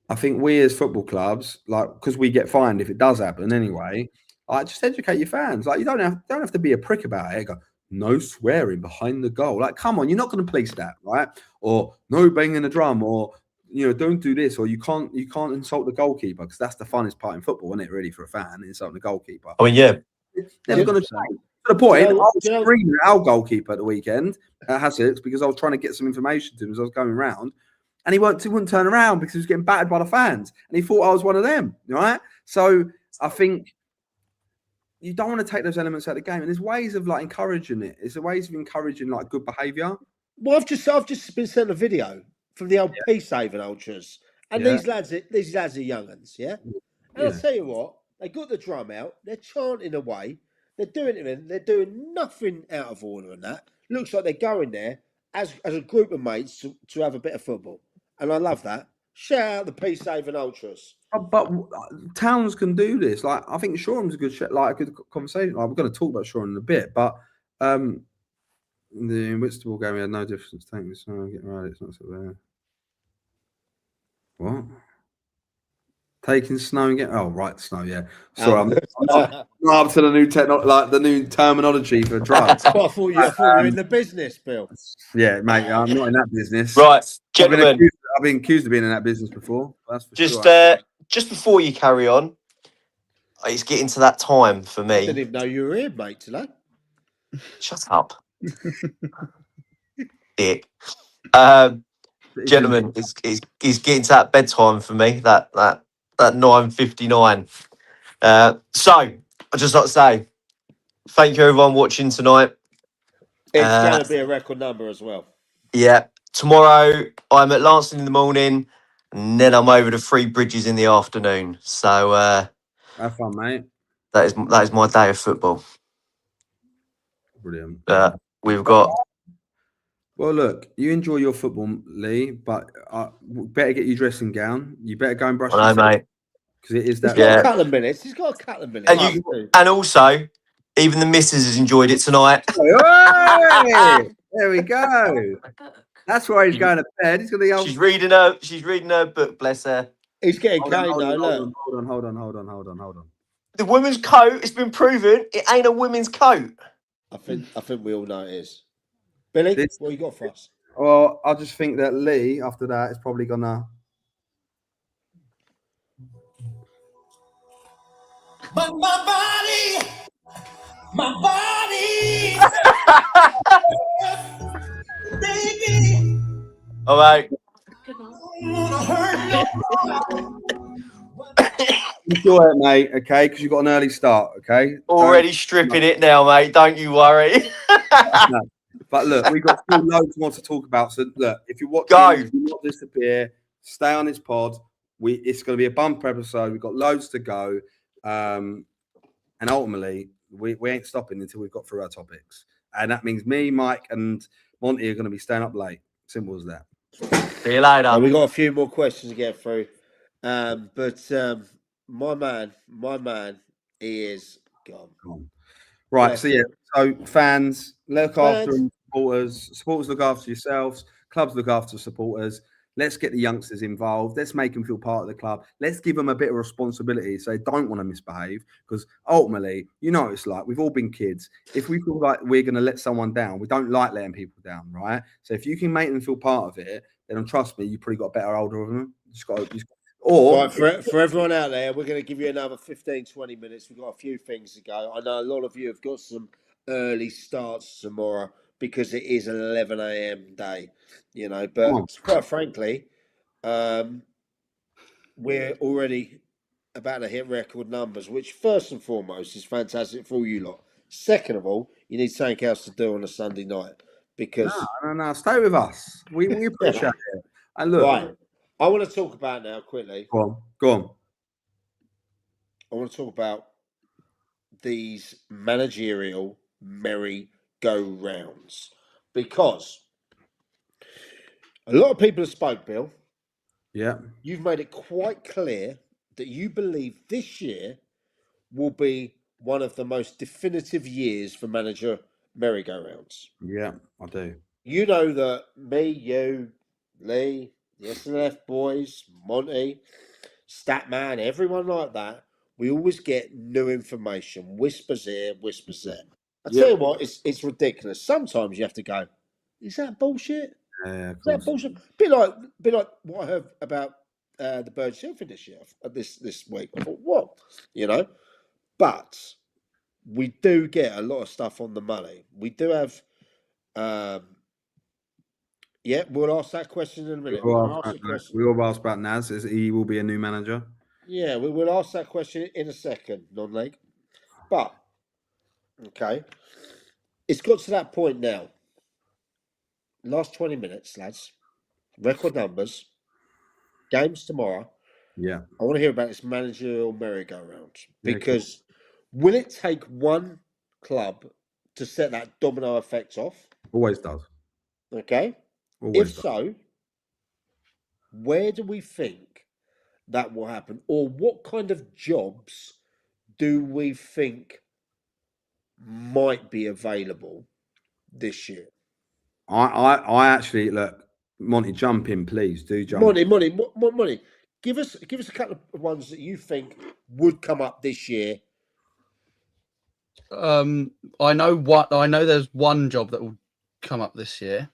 I think we as football clubs, like, because we get fined if it does happen anyway, like, just educate your fans. Like, you don't have to be a prick about it. Go, no swearing behind the goal. Like, come on, you're not going to police that, right? Or no banging the drum, or don't do this, or you can't insult the goalkeeper, because that's the funnest part in football, isn't it? Really, for a fan, insulting the goalkeeper. I mean, yeah. Never going to change. To the point, I was screaming at our goalkeeper at the weekend at Hassocks because I was trying to get some information to him as I was going around, and he wouldn't turn around because he was getting battered by the fans, and he thought I was one of them, right? So I think you don't want to take those elements out of the game, and there's ways of like encouraging it. There's ways of encouraging like good behaviour. Well, I've just been sent a video from the old peace saving ultras, and these lads are young uns, yeah. And I'll tell you what, they got the drum out, they're chanting away, they're doing nothing out of order, and that looks like they're going there as a group of mates to have a bit of football, and I love that. Shout out the peace saving ultras. But towns can do this. Like, I think Shoreham's a good conversation. Like, we're going to talk about Shoreham in a bit, but the Whitstable game, we had no difference. Thank you. So getting right, it's not so bad. What? Taking snow and getting snow, yeah. Sorry, I'm not up to the new the new terminology for drugs. I thought you were in the business, Bill. Yeah, mate, I'm not in that business. Right, gentlemen. I've been accused of being in that business before. That's for just before you carry on, it's getting to that time for me. I didn't even know you were here, mate, today. Shut up. Dick. Gentlemen, it's getting to that bedtime for me, that 9:59. So I just like to say thank you everyone watching tonight. It's going to be a record number as well. Yeah. Tomorrow I'm at Lancing in the morning, and then I'm over to Three Bridges in the afternoon. So have fun, mate. That is my day of football. Brilliant. We've got. Well, look, you enjoy your football, Lee, but better get your dressing gown. You better go and brush your teeth, mate. Because it is that. He's got a couple of minutes. He's got a couple of minutes. And also, even the missus has enjoyed it tonight. Hey, there we go. That's why he's going to bed. He's going to. She's reading her book. Bless her. He's getting cane though. Hold on. The women's coat. It's been proven it ain't a women's coat. I think we all know it is. Billy, what you got for us? Well, I just think that Lee, after that, is probably gonna. But my body, baby. All right. Enjoy it, mate. Okay, because you've got an early start. Okay. Already stripping it now, mate. Don't you worry. No. But look, we've got still loads more to talk about. So look, if you're watching, do not disappear. Stay on this pod. It's going to be a bumper episode. We've got loads to go. And ultimately, we ain't stopping until we've got through our topics. And that means me, Mike, and Monty are going to be staying up late. Simple as that. See you later. We've got a few more questions to get through. But my man, he is gone. Right. Bless So yeah. So fans look after Fans. them, supporters look after yourselves, clubs look after supporters. Let's get the youngsters involved. Let's make them feel part of the club. Let's give them a bit of responsibility so they don't want to misbehave. Because ultimately, you know, it's like we've all been kids. If we feel like we're going to let someone down, we don't like letting people down, right? So if you can make them feel part of it, then trust me, you probably got a better hold of them. Or Right, for everyone out there, we're going to give you another 15, 20 minutes. We've got a few things to go. I know a lot of you have got some early starts tomorrow because it is an 11 a.m. day, you know, but quite frankly, we're already about to hit record numbers, which first and foremost is fantastic for all you lot. Second of all, you need something else to do on a Sunday night because no, stay with us. We appreciate it. And look, right, I want to talk about now quickly. Go on. I want to talk about these managerial merry-go-rounds because a lot of people have spoke, Bill. Yeah. You've made it quite clear that you believe this year will be one of the most definitive years for manager merry-go-rounds. Yeah, I do. You know that me, you, Lee, the SNF boys, Monty, Statman, everyone like that, we always get new information, whispers here, whispers there. I tell you what, it's ridiculous. Sometimes you have to go, is that bullshit? Yeah, Is that bullshit? Bit like what I heard about the bird shellfish this year, this week. I thought, what? You know? But we do get a lot of stuff on the money. We do have yeah, we'll ask that question in a minute. We all asked about Naz. He will be a new manager. Yeah, we will ask that question in a second, non-leg. But okay, it's got to that point now. Last 20 minutes, lads. Record numbers. Games tomorrow. Yeah. I want to hear about this managerial merry-go-round because will it take one club to set that domino effect off? Always does. Okay. Always does. So, where do we think that will happen, or what kind of jobs do we think might be available this year? I actually look, Monty, jump in, please. Do jump. Monty. Give us a couple of ones that you think would come up this year. I know there's one job that will come up this year.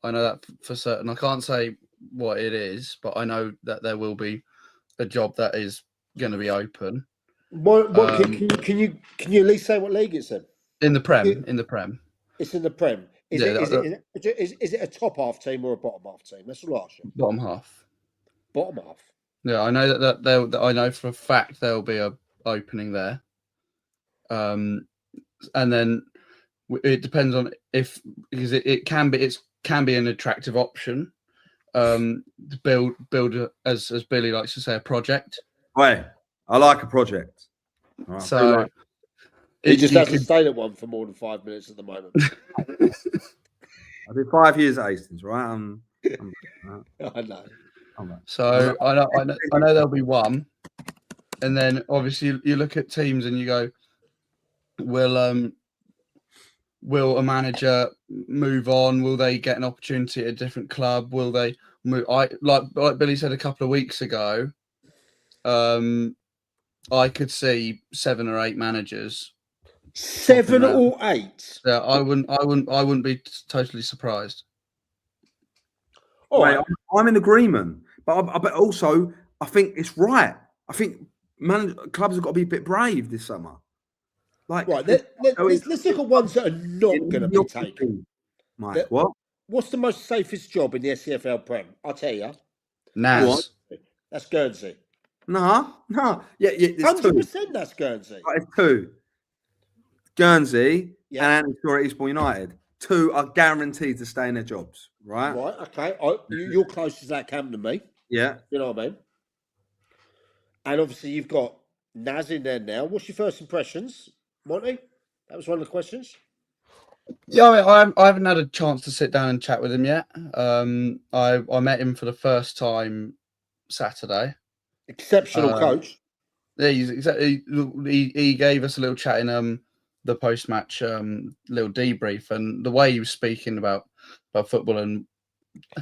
I know that for certain. I can't say what it is, but I know that there will be a job that is going to be open. Can you at least say what league it's in? In the Prem. In the Prem. It's in the Prem. Is it a top half team or a bottom half team? That's the last one. Bottom half. Bottom half. Yeah, I know that I know for a fact there will be a opening there. And then it depends on because it can be an attractive option. To build as Billy likes to say, a project. Wait, I like a project. Right. So he just hasn't stayed at one for more than 5 minutes at the moment. I did 5 years at Hastings, right? I know. So I know there'll be one, and then obviously you look at teams and you go, will a manager move on? Will they get an opportunity at a different club? Will they move? Like Billy said a couple of weeks ago, I could see 7 or 8 managers. 7 or 8? Yeah, I wouldn't be totally surprised. All right, I'm in agreement, but also I think it's right. I think clubs have got to be a bit brave this summer. Like, right, let's look at ones that are not going to be taken. Mike, what? What's the most safest job in the SCFL Prem? I'll tell you. Naz. That's Guernsey. No. Yeah, 100% that's Guernsey. It's 2. Guernsey and Eastbourne United. 2 are guaranteed to stay in their jobs, right? Right, okay. You're closest to that camp than me. Yeah. You know what I mean? And obviously you've got Naz in there now. What's your first impressions, Monty? That was one of the questions. Yeah, I haven't had a chance to sit down and chat with him yet. I met him for the first time Saturday. Exceptional coach. Yeah, he gave us a little chat in the post match little debrief, and the way he was speaking about football and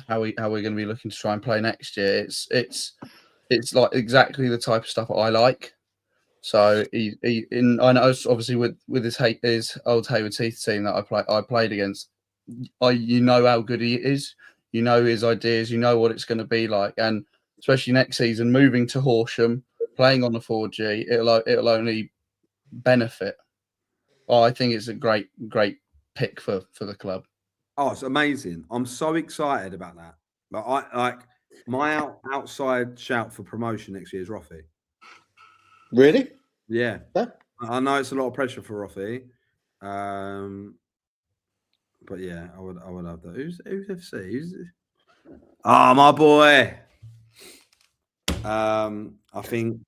how we're going to be looking to try and play next year, it's like exactly the type of stuff I like. So I know obviously with his old Hayward Heath team that I played against, you know how good he is, you know his ideas, you know what it's going to be like, and especially next season, moving to Horsham, playing on the 4G, it'll only benefit. Oh, I think it's a great pick for the club. Oh, it's amazing! I'm so excited about that. Like my outside shout for promotion next year is Roffey. Really? Yeah. Huh? I know it's a lot of pressure for Roffey. But yeah, I would love that. Who's FC? My boy. I think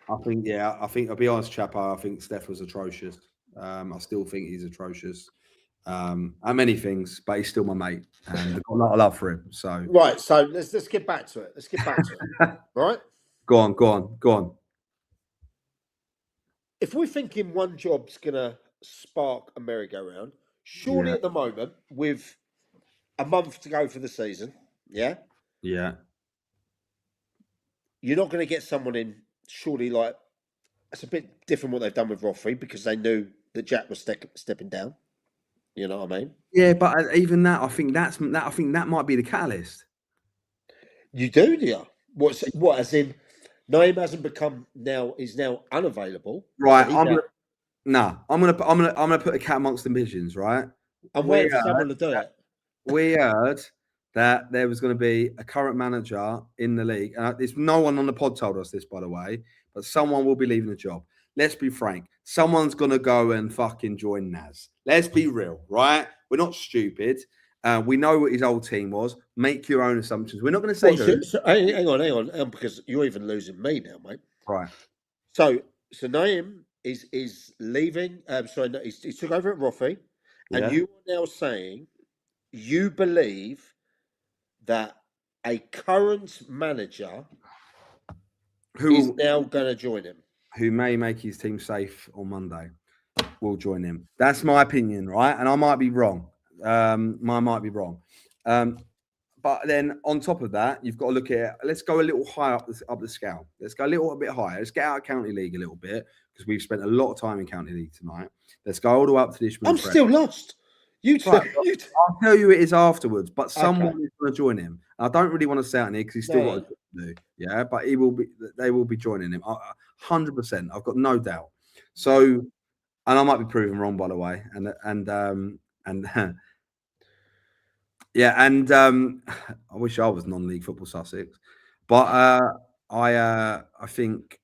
I'll be honest, Chapo, I think Steph was atrocious. I still think he's atrocious. And many things, but he's still my mate, and I've got a lot of love for him. So Right, so let's get back to it. Right? Go on. If we're thinking one job's gonna spark a merry-go-round, surely at the moment, with a month to go for the season, yeah, you're not going to get someone in. Surely, like, it's a bit different what they've done with Roffey because they knew that Jack was stepping down. You know what I mean? Yeah, but even that, I think that might be the catalyst. You do you? What? As in, Naeem hasn't become is now unavailable. Right. So I'm gonna put a cat amongst the pigeons, right? I'm waiting for someone to do it. We heard that there was going to be a current manager in the league. There's no one on the pod told us this, by the way, but someone will be leaving the job. Let's be frank. Someone's going to go and fucking join Naz. Let's be real, right? We're not stupid. We know what his old team was. Make your own assumptions. We're not going to say who. Hang on, because you're even losing me now, mate. Right. So Naeem is leaving. He took over at Roffey, and you are now saying you believe that a current manager is now going to join him, who may make his team safe on Monday, will join him. That's my opinion, right? And I might be wrong. But then on top of that, you've got to look at it. Let's go a little higher up the scale. Let's go a little bit higher. Let's get out of County League a little bit because we've spent a lot of time in County League tonight. Let's go all the way up to the Ishmael. I'm still lost. I'll tell you it is afterwards, but someone is going to join him. I don't really want to say it here because he's still got a job to do. Yeah, but they will be joining him 100%. I've got no doubt. So, and I might be proven wrong, by the way. I wish I was non-league football Sussex, but I think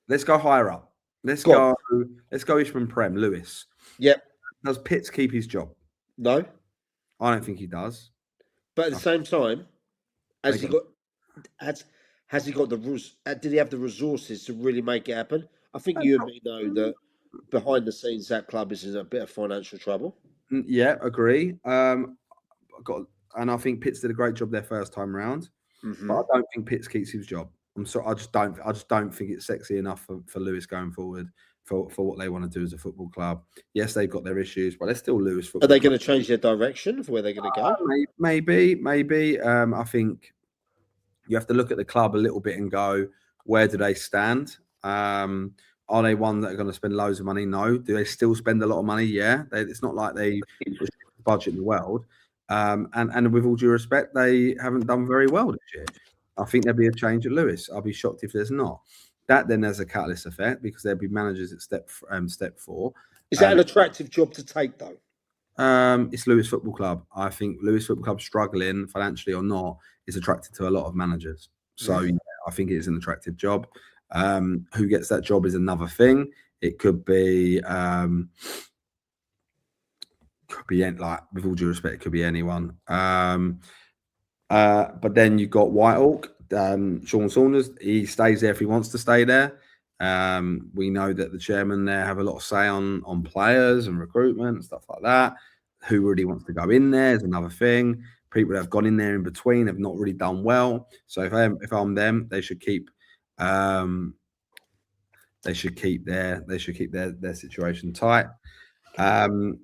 let's go higher up. Let's go Ishmael Prem Lewis. Yep. Does Pitts keep his job? No, I don't think he does. But at the same time, has he got did he have the resources to really make it happen? I think you and me know that behind the scenes that club is in a bit of financial trouble. Yeah, agree. And I think Pitts did a great job their first time round. Mm-hmm. But I don't think Pitts keeps his job. I'm sorry, I just don't think it's sexy enough for Lewis going forward for what they want to do as a football club. Yes, they've got their issues, but they're still Lewis football. Are they going to change their direction of where they're going to go? Maybe. I think you have to look at the club a little bit and go, where do they stand? Are they one that are going to spend loads of money? No. Do they still spend a lot of money? Yeah. It's not like they budget in the world. And with all due respect, they haven't done very well this year. I think there'll be a change at Lewis. I'll be shocked if there's not. That then has a catalyst effect because there'll be managers at step 4. Is that an attractive job to take, though? It's Lewis Football Club. I think Lewis Football Club, struggling financially or not, is attracted to a lot of managers. So yeah, I think it is an attractive job. Who gets that job is another thing. It could be like, with all due respect, it could be anyone. But then you've got Whitehawk, Sean Saunders. He stays there if he wants to stay there. We know that the chairman there have a lot of say on players and recruitment and stuff like that. Who really wants to go in there is another thing. People that have gone in there in between have not really done well. So if I'm them, they should keep they should keep their situation tight. Then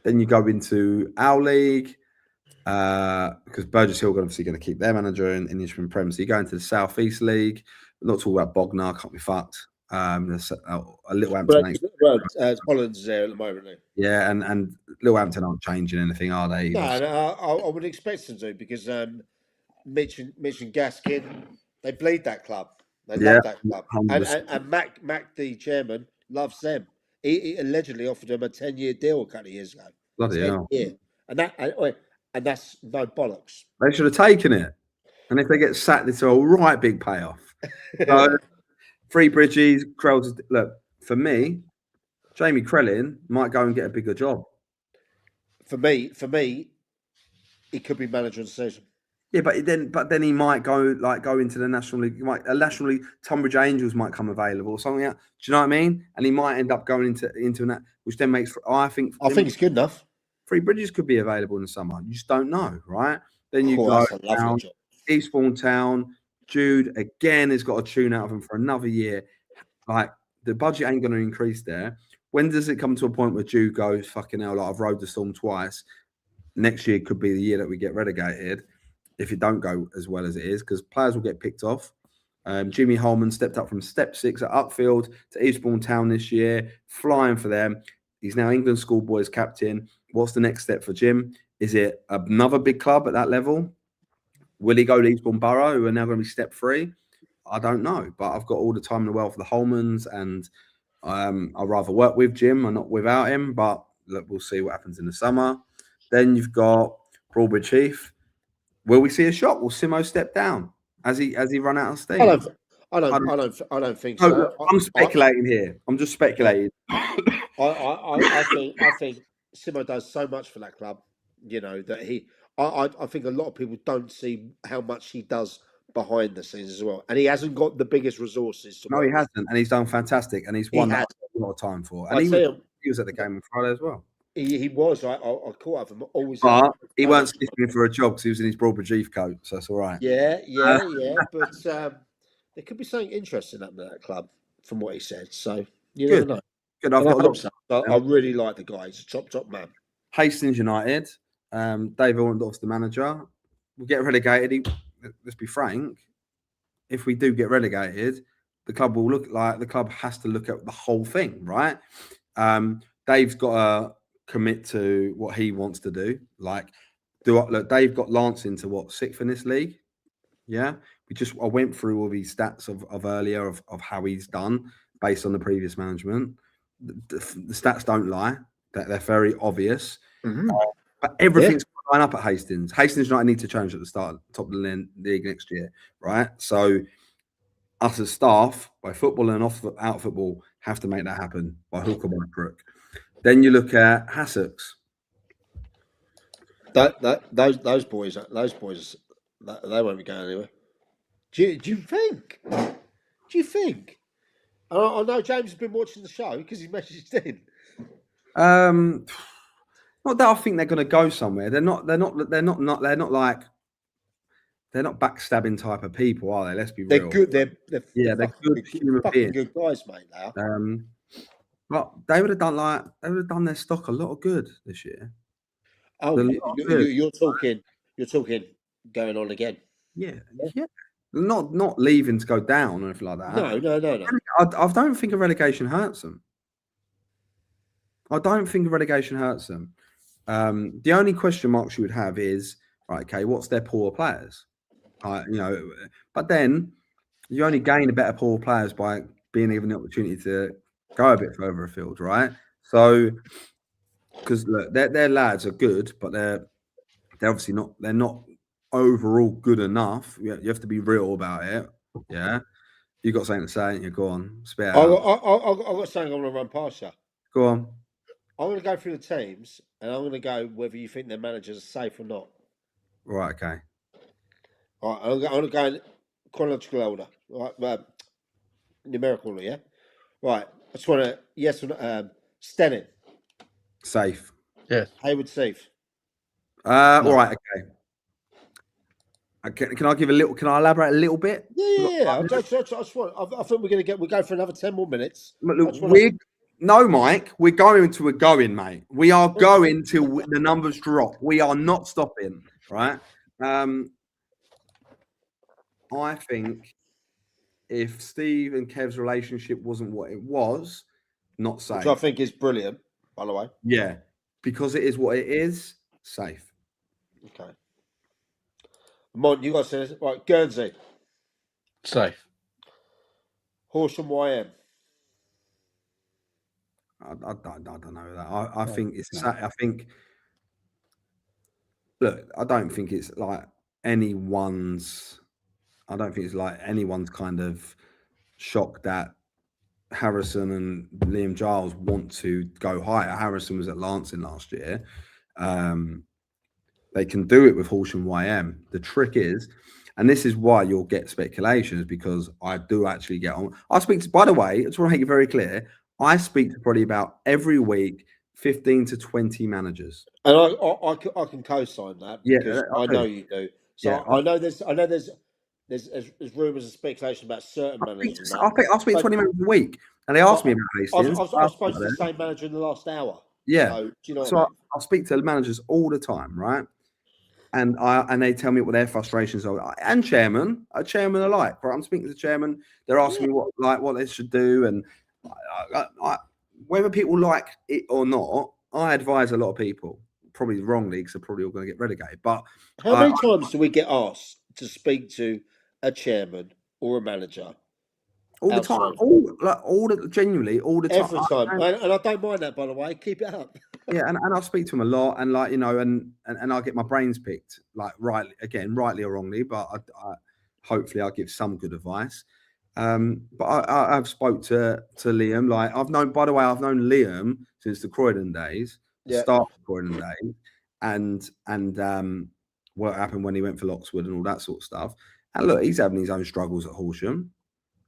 you go into our league because Burgess Hill are obviously going to keep their manager in the Interim Prem. So you go into the South East League. We're not talking about Bognor, can't be fucked. There's a Little Hampton. Holland's there at the moment. Yeah, and Little Hampton aren't changing anything, are they? No, I would expect them to because Mitch and Gaskin, they bleed that club. They love that club. 100%. And Mac, the chairman, loves them. He allegedly offered them a 10-year deal a couple of years ago. Bloody hell. Yeah, and that's no bollocks. They should have taken it. And if they get sacked, it's a right big payoff. So, Free Bridges, Krell's. Look, for me, Jamie Krellin might go and get a bigger job. For me, he could be manager of the season. Yeah, but then he might go into the National League. National League, Tunbridge Angels might come available or something. Do you know what I mean? And he might end up going into that, which then makes. I think it's good enough. Free Bridges could be available in the summer. You just don't know, right? Then you go down Eastbourne Town. Jude again has got a tune out of him for another year. Like the budget ain't going to increase there. When does it come to a point where Jude goes, fucking hell, like I've rode the storm twice? Next year could be the year that we get relegated if it don't go as well as it is, because players will get picked off. Jimmy Holman stepped up from step 6 at Upfield to Eastbourne Town this year, flying for them. He's now England schoolboys captain. What's the next step for Jim? Is it another big club at that level? Will he go to Eastbourne Borough, who are now going to be step 3? I don't know, but I've got all the time in the world for the Holmans, and I'd rather work with Jim and not without him, but look, we'll see what happens in the summer. Then you've got Broadbridge Heath. Will we see a shock? Will Simo step down? Has he run out of steam? I don't think so. Look, I'm speculating here. I'm just speculating. I think Simo does so much for that club, you know, that I think a lot of people don't see how much he does behind the scenes as well. And he hasn't got the biggest resources. No, he hasn't. And he's done fantastic. And he's won that a lot of time for. And he was at the game on Friday as well. He was. I caught up with him always. But he weren't sticking for a job because he was in his Broadbridge Heath coat. So that's all right. Yeah. But there could be something interesting happening at that club from what he said. So you never know. Good. I really like the guy. He's a top man. Hastings United. Dave Orndorff's the manager. We'll get relegated. Let's be frank. If we do get relegated, the club will look like the club has to look at the whole thing, right? Dave's got to commit to what he wants to do. Like, Dave got Lance into 6th in this league. Yeah, I went through all these stats of earlier of how he's done based on the previous management. The stats don't lie; they're very obvious. Mm-hmm. But everything's line up at Hastings. Hastings United need to change at the top of the league next year, right? So, us as staff, by football and out football, have to make that happen by hook or by crook. Then you look at Hassocks. Those boys, they won't be going anywhere. Do you think? Do you think? I know James has been watching the show because he messaged in. Not that I think they're going to go somewhere. They're not backstabbing type of people, are they? Let's be real. They're good. They're good human beings. Good guys, mate. Now. But they would have done their stock a lot of good this year. Oh, you're talking going on again. Yeah. Not leaving to go down or anything like that. No. I don't think a relegation hurts them. The only question marks you would have is, right, okay, what's their poor players? But then you only gain a better poor players by being given the opportunity to go a bit further afield, right? So, because look, their lads are good, but they're obviously not. They're not overall good enough. You have to be real about it. Yeah, you got something to say, and you go on. Spare. I've got something I'm going to run past you. Go on. I'm going to go through the teams, and I'm going to go whether you think their managers are safe or not. Right. Okay. All right. I'm going to go in chronological order. Right. Numerical order. Yeah. Right. I just want to yes or no. Stenning. Safe. Yes. Hayward safe. No. All right. Okay. Can I give a little? Can I elaborate a little bit? Yeah. I just want. I think we'll go for another 10 more minutes. Look, no, Mike. We're going, mate. We are going till the numbers drop. We are not stopping, right? I think if Steve and Kev's relationship wasn't what it was, not safe. Which I think is brilliant, by the way. Yeah, because it is what it is, safe. Okay. Mon, you got to say this. Right, Guernsey. Safe. Horsham YM. I don't know that. I think it's. I think. Look, I don't think it's like anyone's. I don't think it's like anyone's kind of shocked that Harrison and Liam Giles want to go higher. Harrison was at Lancing last year. They can do it with Horsham YM. The trick is, and this is why you'll get speculations, because I do actually get on. I speak to, by the way, I just want to make it very clear, I speak to probably about every week 15 to 20 managers. And I can co-sign that because I know you do. So Yeah, I know there's rumours and speculation about certain managers. I speak to 20 managers a week, and they ask me about Hastings. I spoke to the same manager in the last hour. Yeah. So, do you know So I speak to managers all the time, right? And they tell me what their frustrations are, and chairman alike. Right? I'm speaking to the chairman. They're asking me what they should do, and whether people like it or not, I advise a lot of people, probably wrongly, because they're probably all going to get relegated. But how many times do we get asked to speak to a chairman or a manager? All the time, genuinely all the time. Every time, and I don't mind that, by the way. Keep it up. Yeah, and I speak to him a lot, and and I get my brains picked, like rightly or wrongly, but I hopefully I give some good advice. But I've spoke to Liam. Like I've known Liam since the Croydon days, the start of Croydon days, and what happened when he went for Lockswood and all that sort of stuff. And look, he's having his own struggles at Horsham.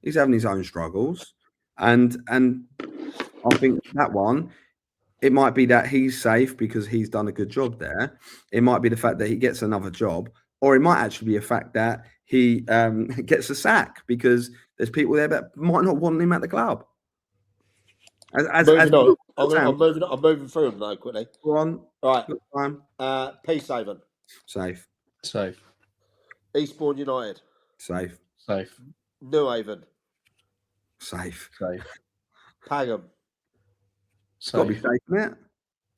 He's having his own struggles, and I think that one, it might be that he's safe because he's done a good job there. It might be the fact that he gets another job, or it might actually be a fact that he gets a sack because there's people there that might not want him at the club. I'm moving through them though quickly. Go on. All right. Peacehaven. Safe. Eastbourne United. Safe. New Haven. Safe. Pagham. It's got to be safe, isn't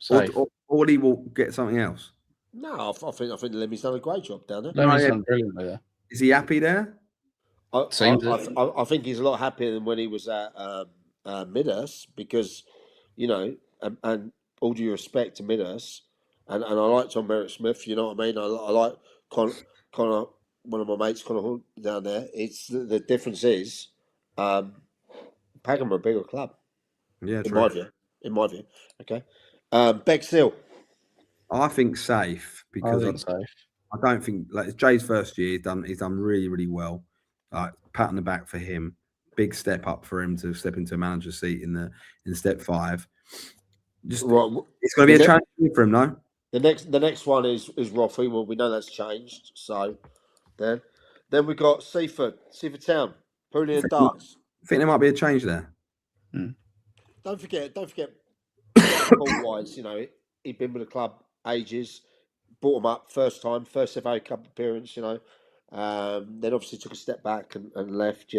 it? Or he will get something else. No, I think Lemmy's done a great job down there. Lemmy's done brilliantly there. Is he happy there? I think he's a lot happier than when he was at Midhurst because, and all due respect to Midhurst, and I like Tom Merritt-Smith, you know what I mean? I like Connor, one of my mates, Connor Hunt down there. It's the difference is Pagham are a bigger club. Yeah, in my view. Okay. Bexhill. I think safe because I don't think like it's Jay's first year. He's done really, really well. Pat on the back for him. Big step up for him to step into a manager's seat in step 5. Just right. It's going to be a challenge for him, no? The next one is Roffey. Well, we know that's changed. So then we've got Seaford Town, Pooley and Darts. I think there might be a change there. Don't forget. Ball-wise, he'd been with the club ages. Brought him up first FA Cup appearance. Then obviously took a step back and left.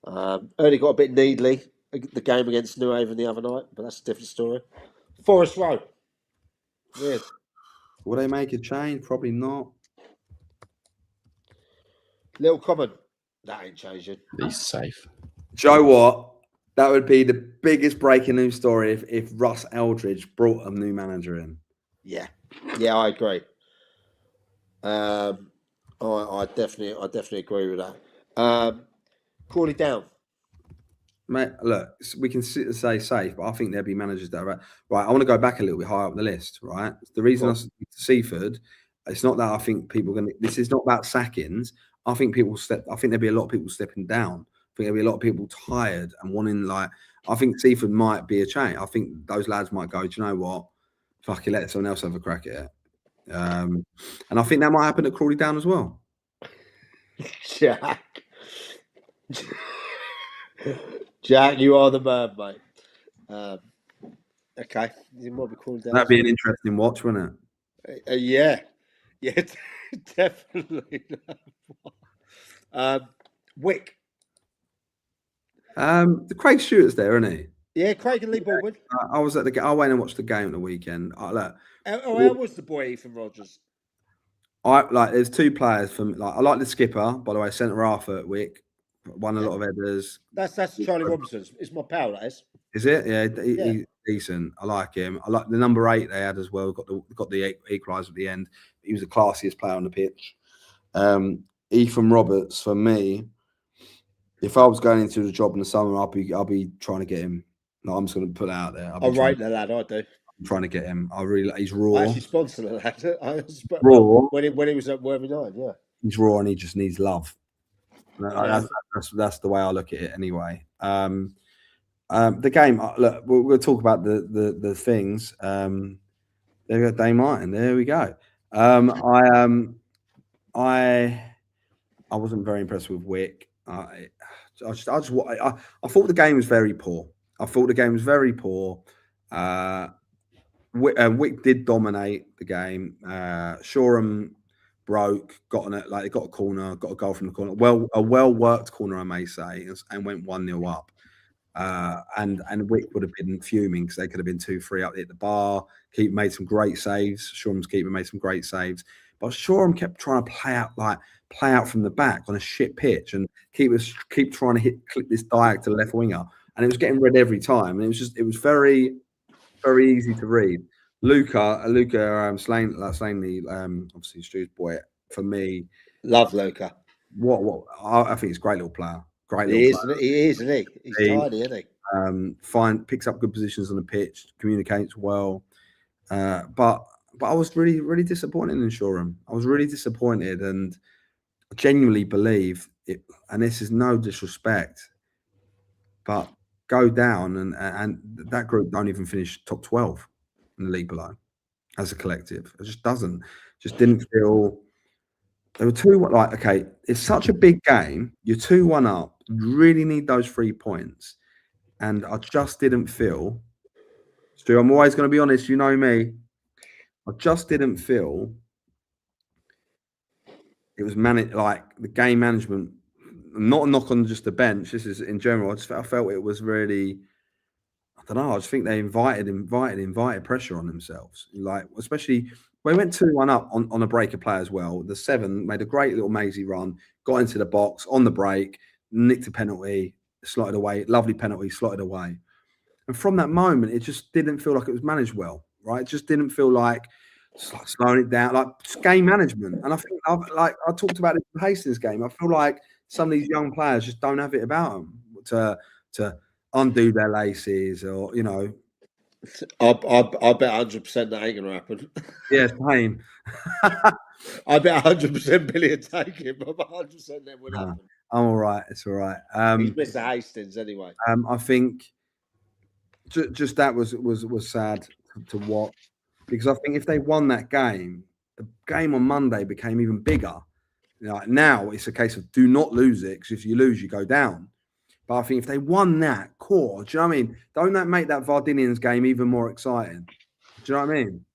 Early got a bit needly the game against New Haven the other night, but that's a different story. Forest Row. Weird. Will they make a change? Probably not. Little Common. That ain't changing. He's safe. Joe, what? That would be the biggest breaking news story if Russ Eldridge brought a new manager in. Yeah, I agree. I definitely agree with that. Crawley Down. Mate, look, we can say safe, but I think there'll be managers that are right. I want to go back a little bit higher up the list, right? The reason I speak to Seaford, it's not that I think people are going to. This is not about sackings. I think there'll be a lot of people stepping down. I think there'll be a lot of people tired and wanting I think Seaford might be a change. I think those lads might go, do you know what? Fuck it, let someone else have a crack at it. And I think that might happen at Crawley Down as well. Jack. Jack, you are the man, mate. Okay, you might be called down. That'd be an interesting watch, wouldn't it? Yeah, definitely. Wick. The Craig Stewart's there, isn't he? Yeah, Craig and Lee Baldwin. I was at the. I went and watched the game at the weekend. Look, How was the boy Ethan Rogers? There's two players from I like the skipper, by the way, centre half at Wick, won a lot of headers. That's Charlie Robinson's. It's my pal, that is. Is it? Yeah, he's decent. I like him. I like the number 8 they had as well. Got the equaliser at the end. He was the classiest player on the pitch. Ethan Roberts, for me, if I was going into the job in the summer, I'll be trying to get him. No, I'm just going to put it out there. I'll write the lad. I do. I'm trying to get him. He's raw. I actually sponsored the lad. Raw. When he was at Worthy Nine, yeah. He's raw and he just needs love. That's the way I look at it anyway. The game. Look, we'll talk about the things. There we go, Dane Martin. There we go. I wasn't very impressed with Wick. I thought the game was very poor. Wick did dominate the game. Shoreham broke, got on it, they got a corner, got a goal from the corner. A well worked corner, I may say, and went 1-0 up. And Wick would have been fuming because they could have been 2-3 up at the bar. Keeper made some great saves. Shoreham's keeper made some great saves, but Shoreham kept trying to play out from the back on a shit pitch, and keep trying to clip this diag to the left winger, and it was getting read every time. And it was very, very easy to read. Luca Slaney, obviously Stu's boy. For me, love Luca. What I think he's a great little player. He is, isn't he? He's tidy, isn't he? Picks up good positions on the pitch, communicates well. But I was really, really disappointed in Shoreham. I was really disappointed, and I genuinely believe it. And this is no disrespect, but go down and that group don't even finish top 12 in the league below as a collective. It just didn't feel. They were 2-1. Okay, it's such a big game. You're 2-1 up. You really need those 3 points. And I just didn't feel, Stu, I'm always going to be honest, you know me. I just didn't feel it was the game management, not a knock on just the bench. This is in general. I felt it was really, I don't know. I just think they invited pressure on themselves. Especially when we went 2-1 up on a break of play as well. The 7 made a great little mazy run, got into the box on the break, nicked a penalty, slotted away. Lovely penalty, slotted away. And from that moment, it just didn't feel like it was managed well, right? It just didn't feel like slowing it down, game management. And I think, I talked about it in the Hastings game. I feel like some of these young players just don't have it about them to undo their laces, or I bet 100% that ain't gonna happen. Yeah, same. I bet 100% Billy would take him. I'm 100% that would happen. I'm all right. It's all right. He's Mr. Hastings anyway. I think just that was sad to watch, because I think if they won that game, the game on Monday became even bigger. Now it's a case of do not lose it, because if you lose, you go down. But I think if they won that core, do you know what I mean? Don't that make that Vardinians game even more exciting? Do you know what I mean?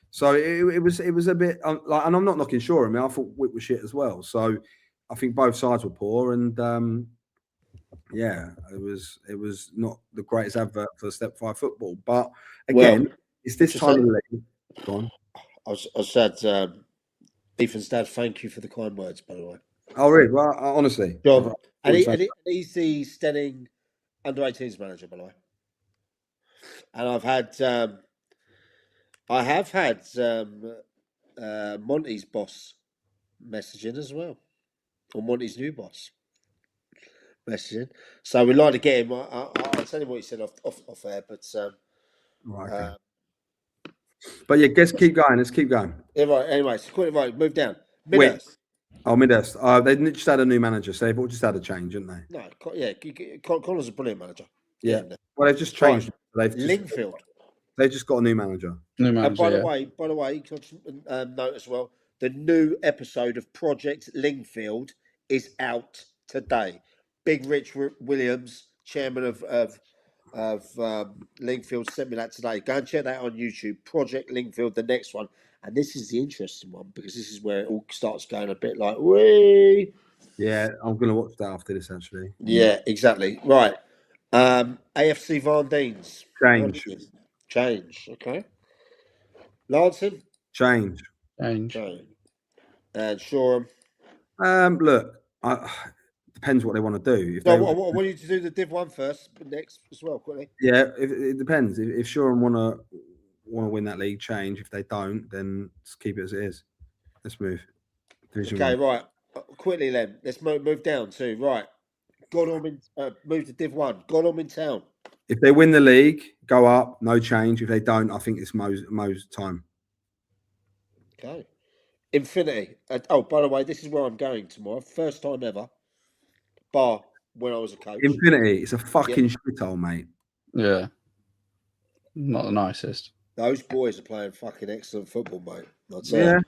So it was a bit and I'm not knocking Shoreham. I thought Wick was shit as well. So I think both sides were poor, and it was not the greatest advert for Step 5 football. But again, it's this time of the league. Go on. I said, Ethan's dad, thank you for the kind words, by the way. Oh, really? Well, honestly. John. And he's the Stenning under-18s manager, by the way. And I have had Monty's boss messaging as well, or Monty's new boss messaging. So we'd like to get him. I'll tell him what he said off air, but right. But yeah, keep going. Let's keep going. Yeah, right. Anyway, so quick, right, move down. Midhurst. Midhurst. They just had a new manager, so they've all just had a change, didn't they? No, yeah. Connor's a brilliant manager. Yeah. Well, they've just changed. Lingfield. They've just got a new manager. And by the way, note as well, the new episode of Project Lingfield is out today. Big Rich Williams, chairman of Lingfield, sent me that today. Go and check that on YouTube. Project Lingfield, the next one. And this is the interesting one because this is where it all starts going a bit like, wee. Yeah, I'm going to watch that after this, actually. Yeah, exactly. Right. AFC Van Deens. Change. Change. Okay. Lancing. Change. Change. And Shoreham. Look, depends what they want to do. If No, they, I want you to do the Div 1 first, but next as well, quickly. yeah, it depends. If Shoreham want to win that league, change. If they don't, then just keep it as it is. Let's move. Division Okay, 1. right. Quickly then. Let's move down to, right. Godalming, move to Div 1. Godalming Town. If they win the league, go up, no change. If they don't, I think it's Mo's time. Okay. Infinity. Oh, by the way, this is where I'm going tomorrow. First time ever. Bar when I was a coach. Infinity, it's a fucking shithole, mate. Yeah. Not the nicest. Those boys are playing fucking excellent football, mate. I'll tell you.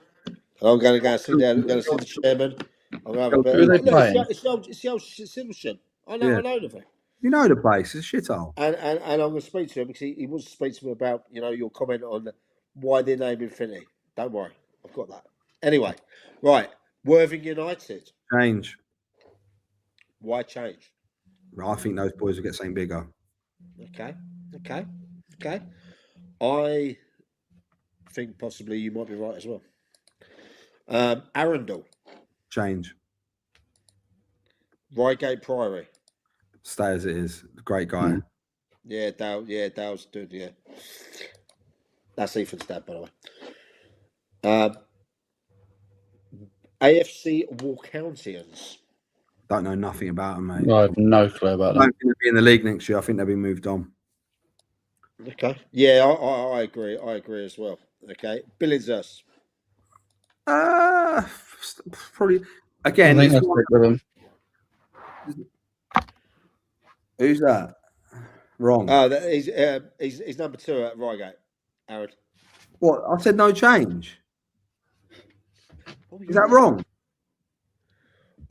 I'm going to go and sit down. I'm going to see the chairman. I'm going to have a bit. Who are they Look, playing? it's the old Simpson. I know the thing. You know the place. It's a shithole. And I'm going to speak to him because he wants to speak to me about, your comment on why they name Infinity. Don't worry. I've got that. Anyway, right. Worthing United. Change. Why change? I think those boys will get something bigger. Okay. I think possibly you might be right as well. Arundel. Change. Reigate Priory. Stay as it is. Great guy. Yeah, Dale's good, yeah. That's Ethan's dad, by the way. AFC Walcountians. Don't know nothing about them, mate. I have no clue about I don't that. think they'll be in the league next year. I think they'll be moved on. Okay. Yeah, I agree. I agree as well. Okay. Billingshurst. Probably again. I think that's big with them. Who's that? Wrong. He's number 2 at Reigate. Aaron. What? I said no change. Oh, Is that wrong?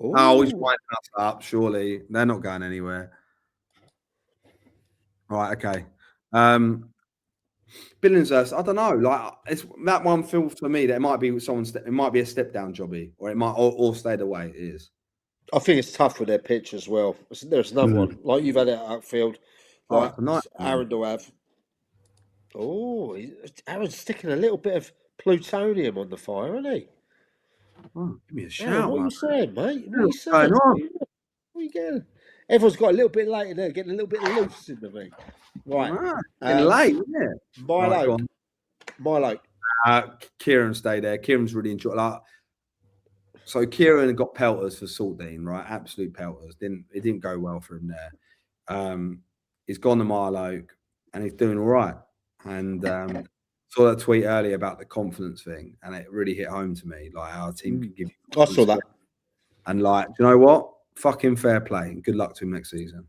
Ooh. Oh, he's winding us up. Surely they're not going anywhere. Right. Okay. Billingshurst. I don't know. Like it's that one feels for me that it might be someone's. It might be a step down jobby, or it might all stay the way it is. I think it's tough with their pitch as well. There's another one. Like you've had it at Outfield. Like Arundel have. Oh, Aaron's sticking a little bit of plutonium on the fire, isn't he? Oh, give me a shout. Aaron, what are you saying, mate? What are you What's saying? going on? What are you getting? Everyone's got a little bit late in there, getting a little bit loose in the ring. Right. Getting late, isn't it? Milo. Milo. Kieran stayed there. Kieran's really enjoyed. So Kieran got pelters for Saltine, right? Absolute pelters. It didn't go well for him there. He's gone to Milo and he's doing all right. And saw that tweet earlier about the confidence thing, and it really hit home to me. Like our team can give you. I saw that. And like, do you know what? Fucking fair play. And good luck to him next season.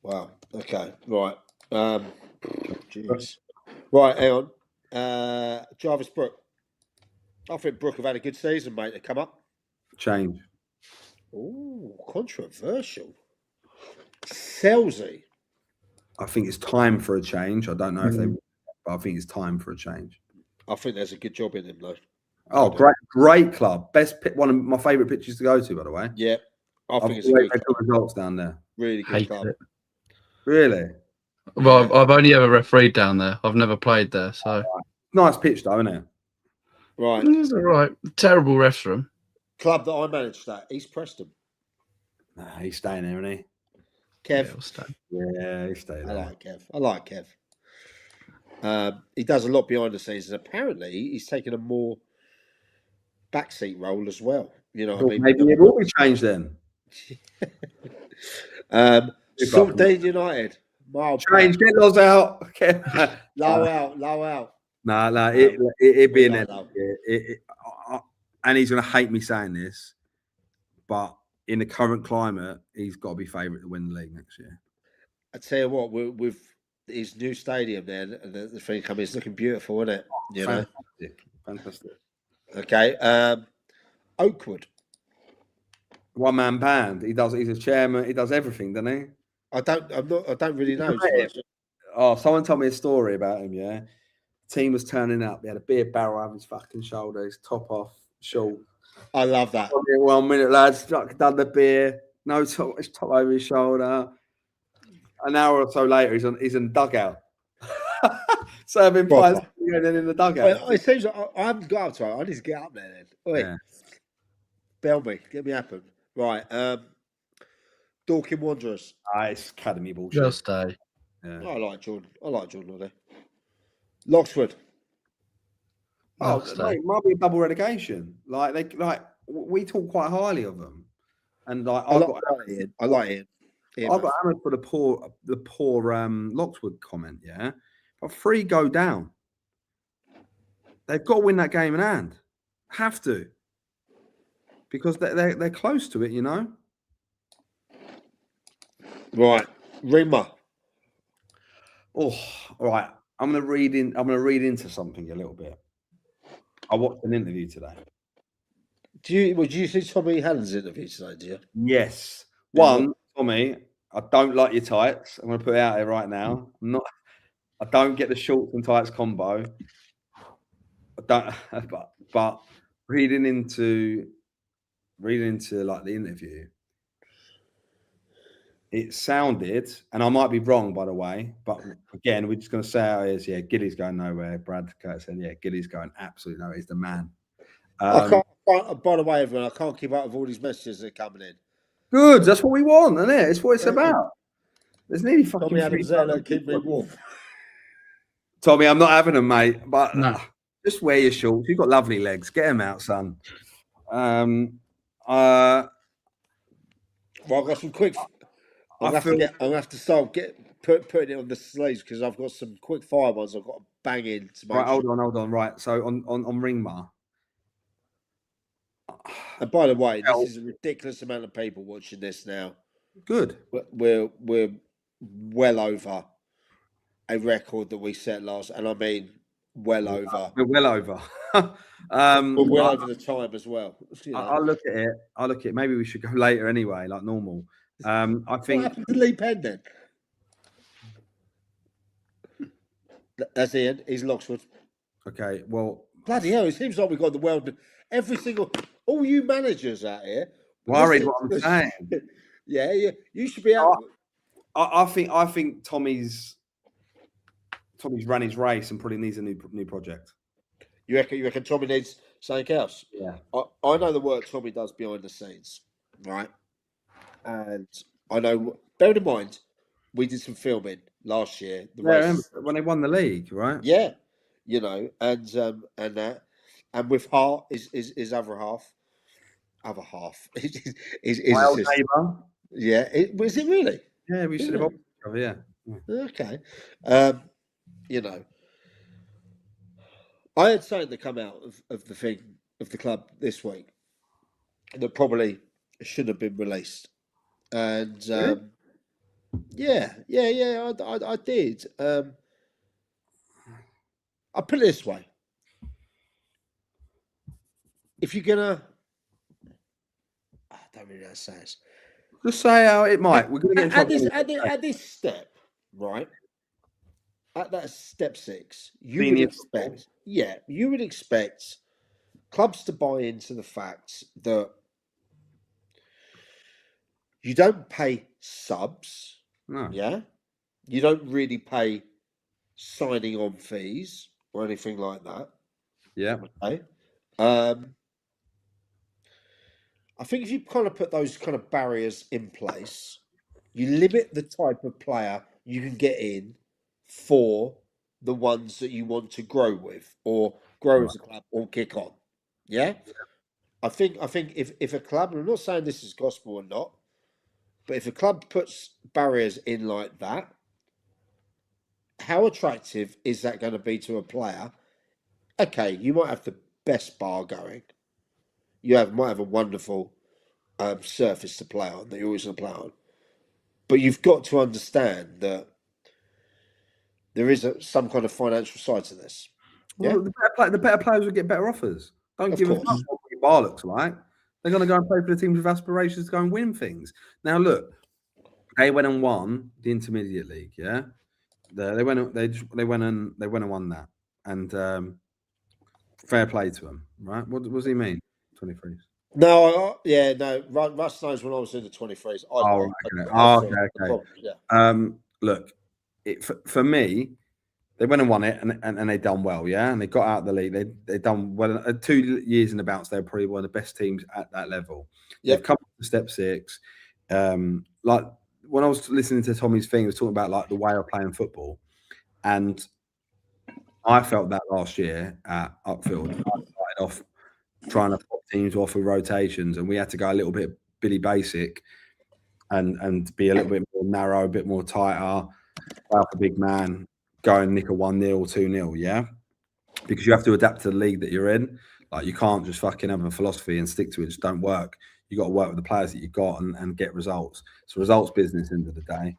Wow. Okay. Right. Jeez. Right. Hang on. Jarvis Brook. I think Brook have had a good season, mate. To come up. Change. Ooh, controversial. Selzy. I think it's time for a change. I don't know if they, but I think it's time for a change. I think there's a good job in him, though. Oh, great club. One of my favourite pitches to go to, by the way. Yeah, I think it's a good results down there. Really good club. It. Really? Well, I've only ever refereed down there. I've never played there, so nice pitch, though, isn't it? Right. It's all right. Terrible refs room. Club that I managed at East Preston. Nah, he's staying there, isn't he? Kev. Yeah, he's staying there. I like Kev. He does a lot behind the scenes, and apparently he's taken a more backseat role as well. You know what I mean? Maybe it will be changed then. Saltine United. Change, get Loz out. Low out. Nah, it'd be an end. And he's going to hate me saying this, but in the current climate, he's got to be favourite to win the league next year. I tell you what, with his new stadium there, the thing coming, it's looking beautiful, isn't it? You know? Fantastic. Okay. Oakwood. One man band. He's a chairman. He does everything, doesn't he? I don't really know. Oh, someone told me a story about him. Yeah, team was turning up. He had a beer barrel over his fucking shoulder, his top off, short. I love that. 1 minute, lads. Done the beer. No top, his top over his shoulder. An hour or so later, he's in the dugout, serving pints and then in the dugout. It seems like I haven't got up to it. I need to get up there then. Wait, Yeah. bell me, get me happen. Right, Dorking Wanderers. It's academy bullshit. Just stay. Yeah. I like Jordan. There. Lockswood. Oh, Just mate, might be a double relegation. We talk quite highly of them, and I like it. I got hammered for the poor Lockswood comment. Yeah, but 3 go down. They've got to win that game in hand. Have to, because they're close to it. You know. Right, Rimmer. Oh, all right. I'm gonna read into something a little bit. I watched an interview today. Did you see Tommy Hallen's interview today? Do you? Yes. One, Tommy, I don't like your tights. I'm gonna put it out there right now. I don't get the shorts and tights combo. I don't. But reading into like the interview, it sounded, and I might be wrong, by the way, but again, we're just going to say how it is. Yeah, Gilly's going nowhere. Brad Kurt said, yeah, Gilly's going absolutely nowhere. He's the man. I can't, by the way, everyone, I can't keep up with all these messages that are coming in. Good. That's what we want, isn't it? It's what it's about. There's nearly fucking Tommy Adams there, that keep me warm. Tommy, I'm not having them, mate, but No. Just wear your shorts. You've got lovely legs. Get them out, son. Well, I've got some quick... I'm going to have to start putting it on the sleeves because I've got some quick fire ones I've got to bang in. To right, hold on. Right, so on Ringmar. And by the way, this is a ridiculous amount of people watching this now. Good. We're well over a record that we set last, and I mean well over. We're well over. We're well over the time as well. You know. I'll look at it. Maybe we should go later anyway, like normal. I think. What happened to Lee Penn then? That's Ian. He's Lockswood. Okay, well. Bloody hell! It seems like we've got the world. All you managers out here. Worried what I'm saying. Yeah, you should be out. I think Tommy's run his race and probably needs a new project. You reckon Tommy needs something else? Yeah. I know the work Tommy does behind the scenes, right? And I know. Bear in mind, we did some filming last year. When they won the league, right? Yeah, you know, and that, and with Hart is other half is my old neighbour. Yeah, was it really? Yeah, we should have. Yeah. Okay. You know, I had something to come out of the thing of the club this week that probably should have been released, and yeah, I did. I'll put it this way: if you're gonna, I don't really know how to say this. Just say how it might. We're going to get in trouble. At this step, right? At that step 6, you would expect clubs to buy into the fact that you don't pay subs. No. Yeah, you don't really pay signing on fees or anything like that. Yeah. Okay. I think if you kind of put those kind of barriers in place, you limit the type of player you can get in for the ones that you want to grow with or grow as a club or kick on. Yeah? I think if a club, and I'm not saying this is gospel or not, but if a club puts barriers in like that, how attractive is that going to be to a player? Okay, you might have the best bar going. You might have a wonderful surface to play on that you're always going to play on. But you've got to understand that there is some kind of financial side to this. Well, Yeah? the better players will get better offers. Don't Of give a course. fuck what your bar looks like. They're going to go and play for the teams with aspirations to go and win things. Now, look, they went and won the Intermediate League. Yeah, they went and won that, and fair play to them, right? What does he mean? 23s. No, Russ knows when I was in the 23s. Okay. Look, for me, they went and won it, and they done well, yeah, and they got out of the league. They done well. 2 years in the bounce, they're probably one of the best teams at that level. Yep. They've come up to step 6. Like when I was listening to Tommy's thing, he was talking about like the way of playing football, and I felt that last year at Upfield. I started off trying to pop teams off with rotations, and we had to go a little bit Billy Basic and be a little bit more narrow, a bit more tighter, play up a big man, go and nick a 1-0, 2-0, yeah? Because you have to adapt to the league that you're in. Like, you can't just fucking have a philosophy and stick to it. It just don't work. You got to work with the players that you've got and get results. It's a results business end of the day.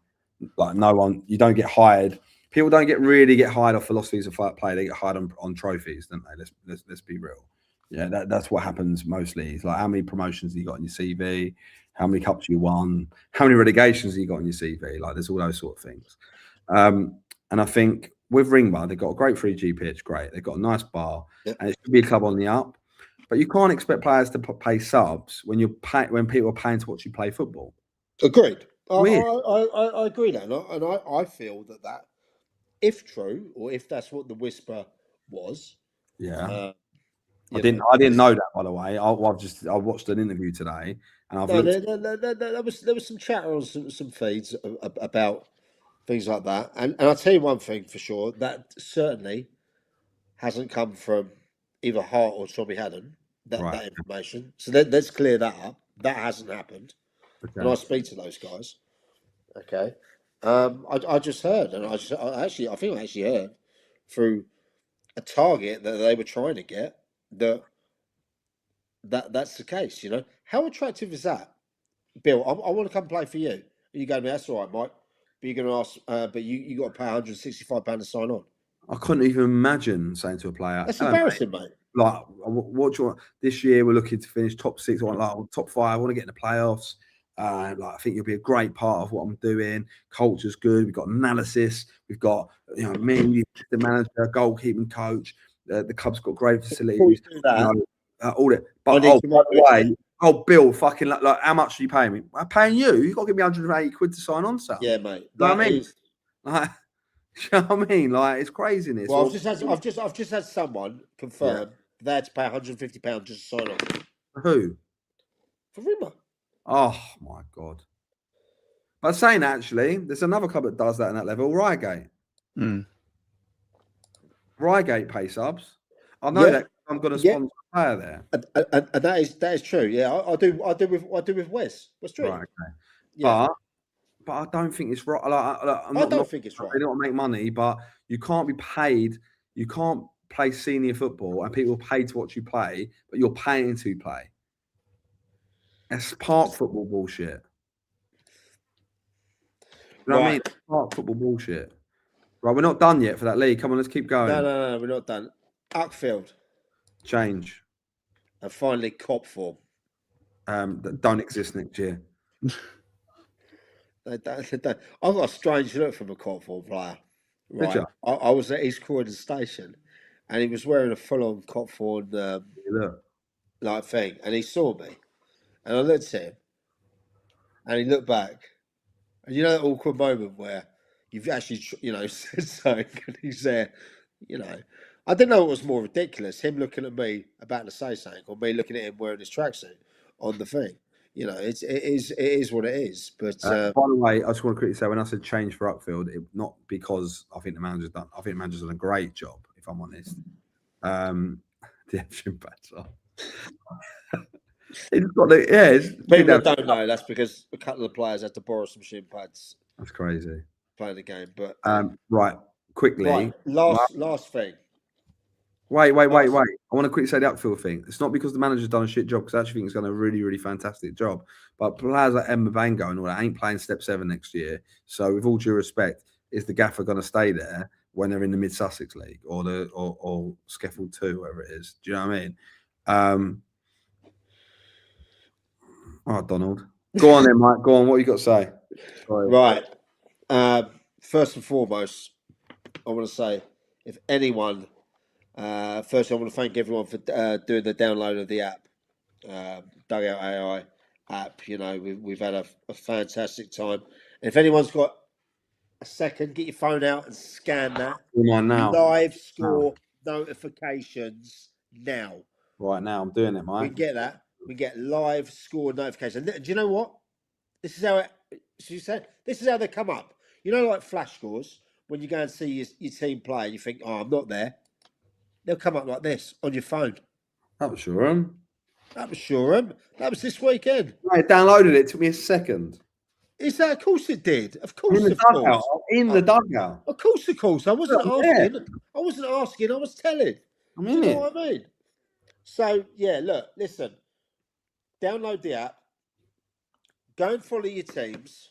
Like, you don't get hired. People don't really get hired off philosophies of play. They get hired on trophies, don't they? Let's be real. Yeah, that's what happens mostly. It's like, how many promotions have you got on your CV? How many cups you won? How many relegations have you got on your CV? Like, there's all those sort of things. And I think with Ringbar, they've got a great 3G pitch, great. They've got a nice bar, and it should be a club on the up. But you can't expect players to pay subs when people are paying to watch you play football. Agreed. I agree that, and I feel that if true, or if that's what the whisper was, yeah. I didn't know that, by the way. I watched an interview today, and there was some chatter on some feeds about things like that, and I'll tell you one thing for sure, that certainly hasn't come from either Hart or Tommy Haddon, that information. So let's clear that up. That hasn't happened. Okay. And I speak to those guys. Okay. I just heard, and I think I actually heard through a target that they were trying to get that's the case. You know, how attractive is that, Bill? I want to come play for you. You go to me, that's all right, Mike. But you're going to ask, but you got to pay £165 to sign on. I couldn't even imagine saying to a player, that's embarrassing, mate. Like, what do you want? This year we're looking to finish top 6. I want like top 5. I want to get in the playoffs. Like, I think you'll be a great part of what I'm doing. Culture's good. We've got analysis. We've got me, the manager, goalkeeping coach. The club's got great facilities. All that. But by the way, Bill, fucking like, how much are you paying me? I'm paying you. You got to give me 180 quid to sign on, sir. Yeah, mate. You know what I mean? Like, you know what I mean? Like, it's craziness. Well, I've just had someone confirm they had to pay £150 just to sign on. Who? For Rimmer. Oh my God. But saying actually, there's another club that does that in that level, Reigate. Reigate pay subs. I know that I'm going to sponsor a player there. And that is true. Yeah, I do with Wes. What's true? Right, okay. Yeah. But I don't think it's right. I don't think it's right. They don't make money, but you can't be paid. You can't play senior football and people pay to watch you play, but you're paying to play. It's park football bullshit. You know what I mean? It's park football bullshit. Right, we're not done yet for that league. Come on, let's keep going. No, we're not done. Uckfield. Change. And finally, Cop form. That don't exist next year. I've got a strange look from a Cop form player. Right. I was at East Croydon Station, and he was wearing a full-on Cop form like thing, and he saw me. And I looked at him, and he looked back, and you know that awkward moment where you've actually, said something, and he's there, I didn't know what was more ridiculous, him looking at me about to say something, or me looking at him wearing his tracksuit on the thing. It is what it is. But by the way, I just want to quickly say, when I said change for Uckfield, not because I think the manager's done. I think the manager's done a great job, if I'm honest. The shin pads are. It's got people don't know that's because a couple of the players had to borrow some shin pads. That's crazy. Playing the game, but right, quickly. Right, last thing. Wait. I want to quickly say the Uckfield thing. It's not because the manager's done a shit job, because I actually think he's done a really, really fantastic job. But players like Mbango and all that ain't playing Step 7 next year. So, with all due respect, is the gaffer going to stay there when they're in the Mid Sussex League or Skeffel 2, whatever it is? Do you know what I mean? Oh, Donald. Go on then, Mike. Go on. What you got to say? Sorry. Right. First and foremost, I want to say, if anyone, first I want to thank everyone for doing the download of the app, Dugout AI app. You know, we've had a fantastic time. And if anyone's got a second, get your phone out and scan that. Come on now. Live score notifications now. Right now, I'm doing it, We Mike. get that. We get live score notifications. And do you know what? This is how it. She said, "This is how they come up." You know, like flash scores when you go and see your team play, and you think, "Oh, I'm not there." They'll come up like this on your phone. That was sure. That was Shoreham. That was this weekend. I downloaded it. It took me a second. Is that? Of course it did. Of I'm in course, the of dugout. course. I'm in the dugout. Of course, of course. I wasn't Look, I'm asking. I wasn't asking. I was telling. I'm Do you in know it. what I mean? So yeah, look, listen. Download the app. Go and follow your teams.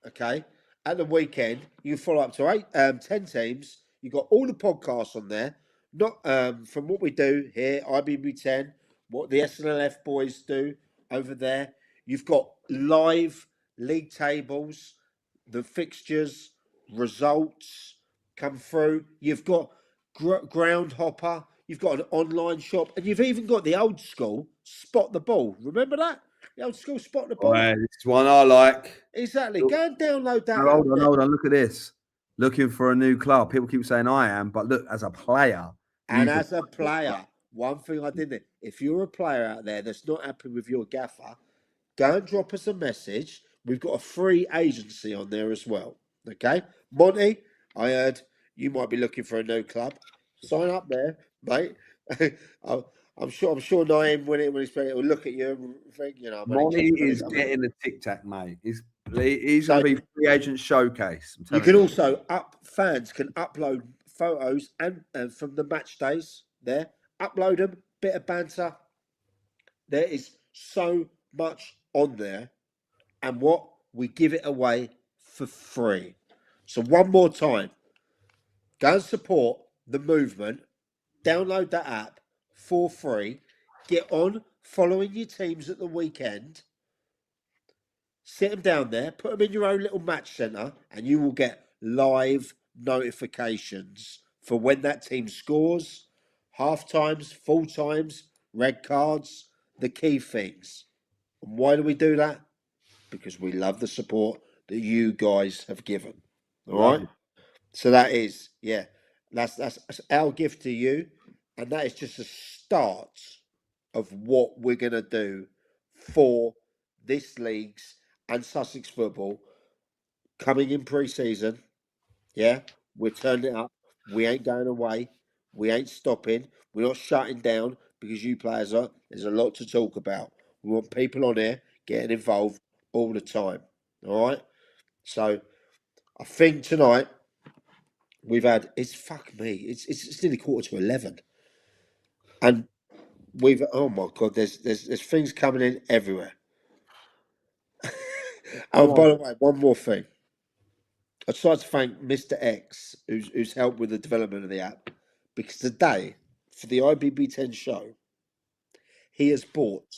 Okay. At the weekend, you follow up to 10 teams. You got all the podcasts on there. Not from what we do here, IBB10, what the SNLF boys do over there. You've got live league tables, the fixtures, results come through. You've got ground hopper. You've got an online shop, and you've even got the old school spot the ball. Remember that? The old school spot the ball. Right, this is one I like. Exactly. Go and download that. Hold on. Look at this. Looking for a new club. People keep saying I am, but look, as a player. And you as a player, one thing I didn't. If you're a player out there that's not happy with your gaffer, go and drop us a message. We've got a free agency on there as well. Okay, Monty, I heard you might be looking for a new club. Sign up there, mate. I'm sure Naeem when he's playing, will look at you and think, you know, Monty is getting the tic tac, mate. He's going to be free agent showcase. You can also fans can upload photos and from the match days there. Upload them, bit of banter. There is so much on there, and what we give it away for free. So one more time, go and support the movement. Download that app for free. Get on following your teams at the weekend. Sit them down there, put them in your own little match centre, and you will get live notifications for when that team scores, half times, full times, red cards, the key things. And why do we do that? Because we love the support that you guys have given. All right. So that is, yeah, that's our gift to you, and that is just a start of what we're gonna do for this league's and Sussex football coming in pre-season. Yeah, we're turning it up. We ain't going away. We ain't stopping. We're not shutting down because you players are. There's a lot to talk about. We want people on here getting involved all the time. All right. So I think tonight we've had. It's fuck me. It's nearly 11:15, and we've. Oh my god. There's things coming in everywhere. Oh, by the way, one more thing. I'd just like to thank Mr. X, who's helped with the development of the app, because today, for the IBB10 show, he has bought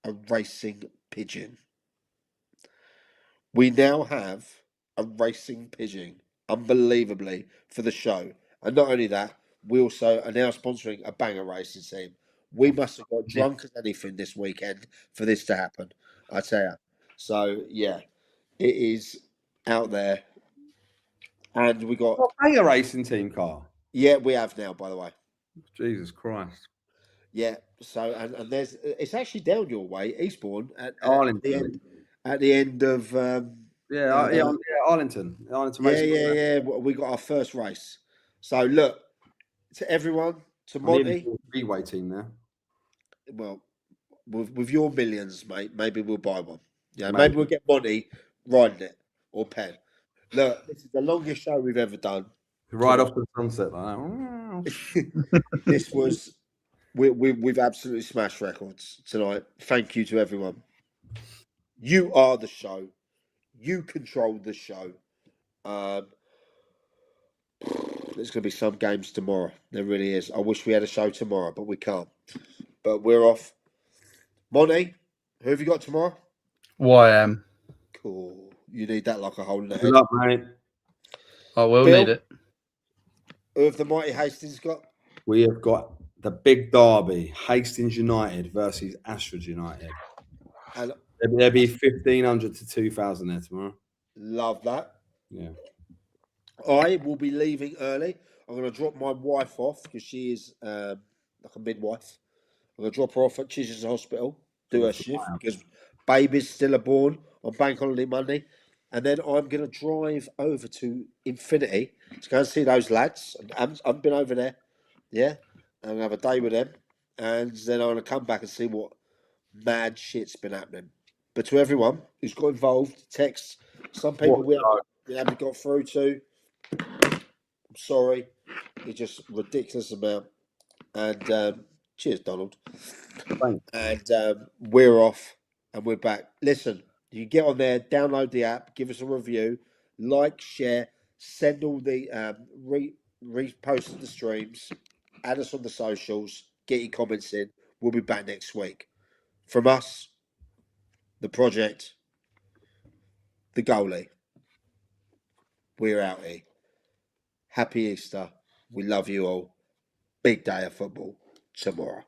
a racing pigeon. We now have a racing pigeon, unbelievably, for the show. And not only that, we also are now sponsoring a banger racing team. We must have got drunk as anything this weekend for this to happen, I tell you. So, yeah, it is out there. And we got a racing team car. Yeah, we have now, by the way. Jesus Christ. Yeah, so and there's it's actually down your way, Eastbourne at Arlington. the end of Arlington. Yeah. We got our first race. So look to everyone, to Monty. Speedway team there. Well, with your millions, mate, maybe we'll buy one. Yeah, maybe we'll get Monty riding it or Penn. Look, this is the longest show we've ever done. Right off the sunset like that. This was we've absolutely smashed records tonight. Thank you to everyone. You are the show. You control the show. There's going to be some games tomorrow. There really is. I wish we had a show tomorrow, but we can't. But we're off. Monty, who have you got tomorrow? YM. Cool. You need that like a hole in the Good head. luck, mate. I will Bill? need it. Who have the mighty Hastings got? We have got the big derby, Hastings United versus Ashford United. And There'll be 1,500 to 2,000 there tomorrow. love that. Yeah. I will be leaving early. I'm going to drop my wife off because she is like a midwife. I'm going to drop her off at Chisholm's Hospital, do her shift because babies still are born on Bank Holiday Monday. And then I'm going to drive over to Infinity to go and see those lads. I've been over there, yeah, and have a day with them. And then I'm going to come back and see what mad shit's been happening. But to everyone who's got involved, texts, some people we haven't got through to, I'm sorry. It's just ridiculous amount. And cheers, Donald. Thanks. And we're off and we're back. Listen, you get on there, download the app, give us a review, like, share, send all the repost the streams, add us on the socials, get your comments in. We'll be back next week. From us, the project, the goalie. We're out here. Happy Easter. We love you all. Big day of football tomorrow.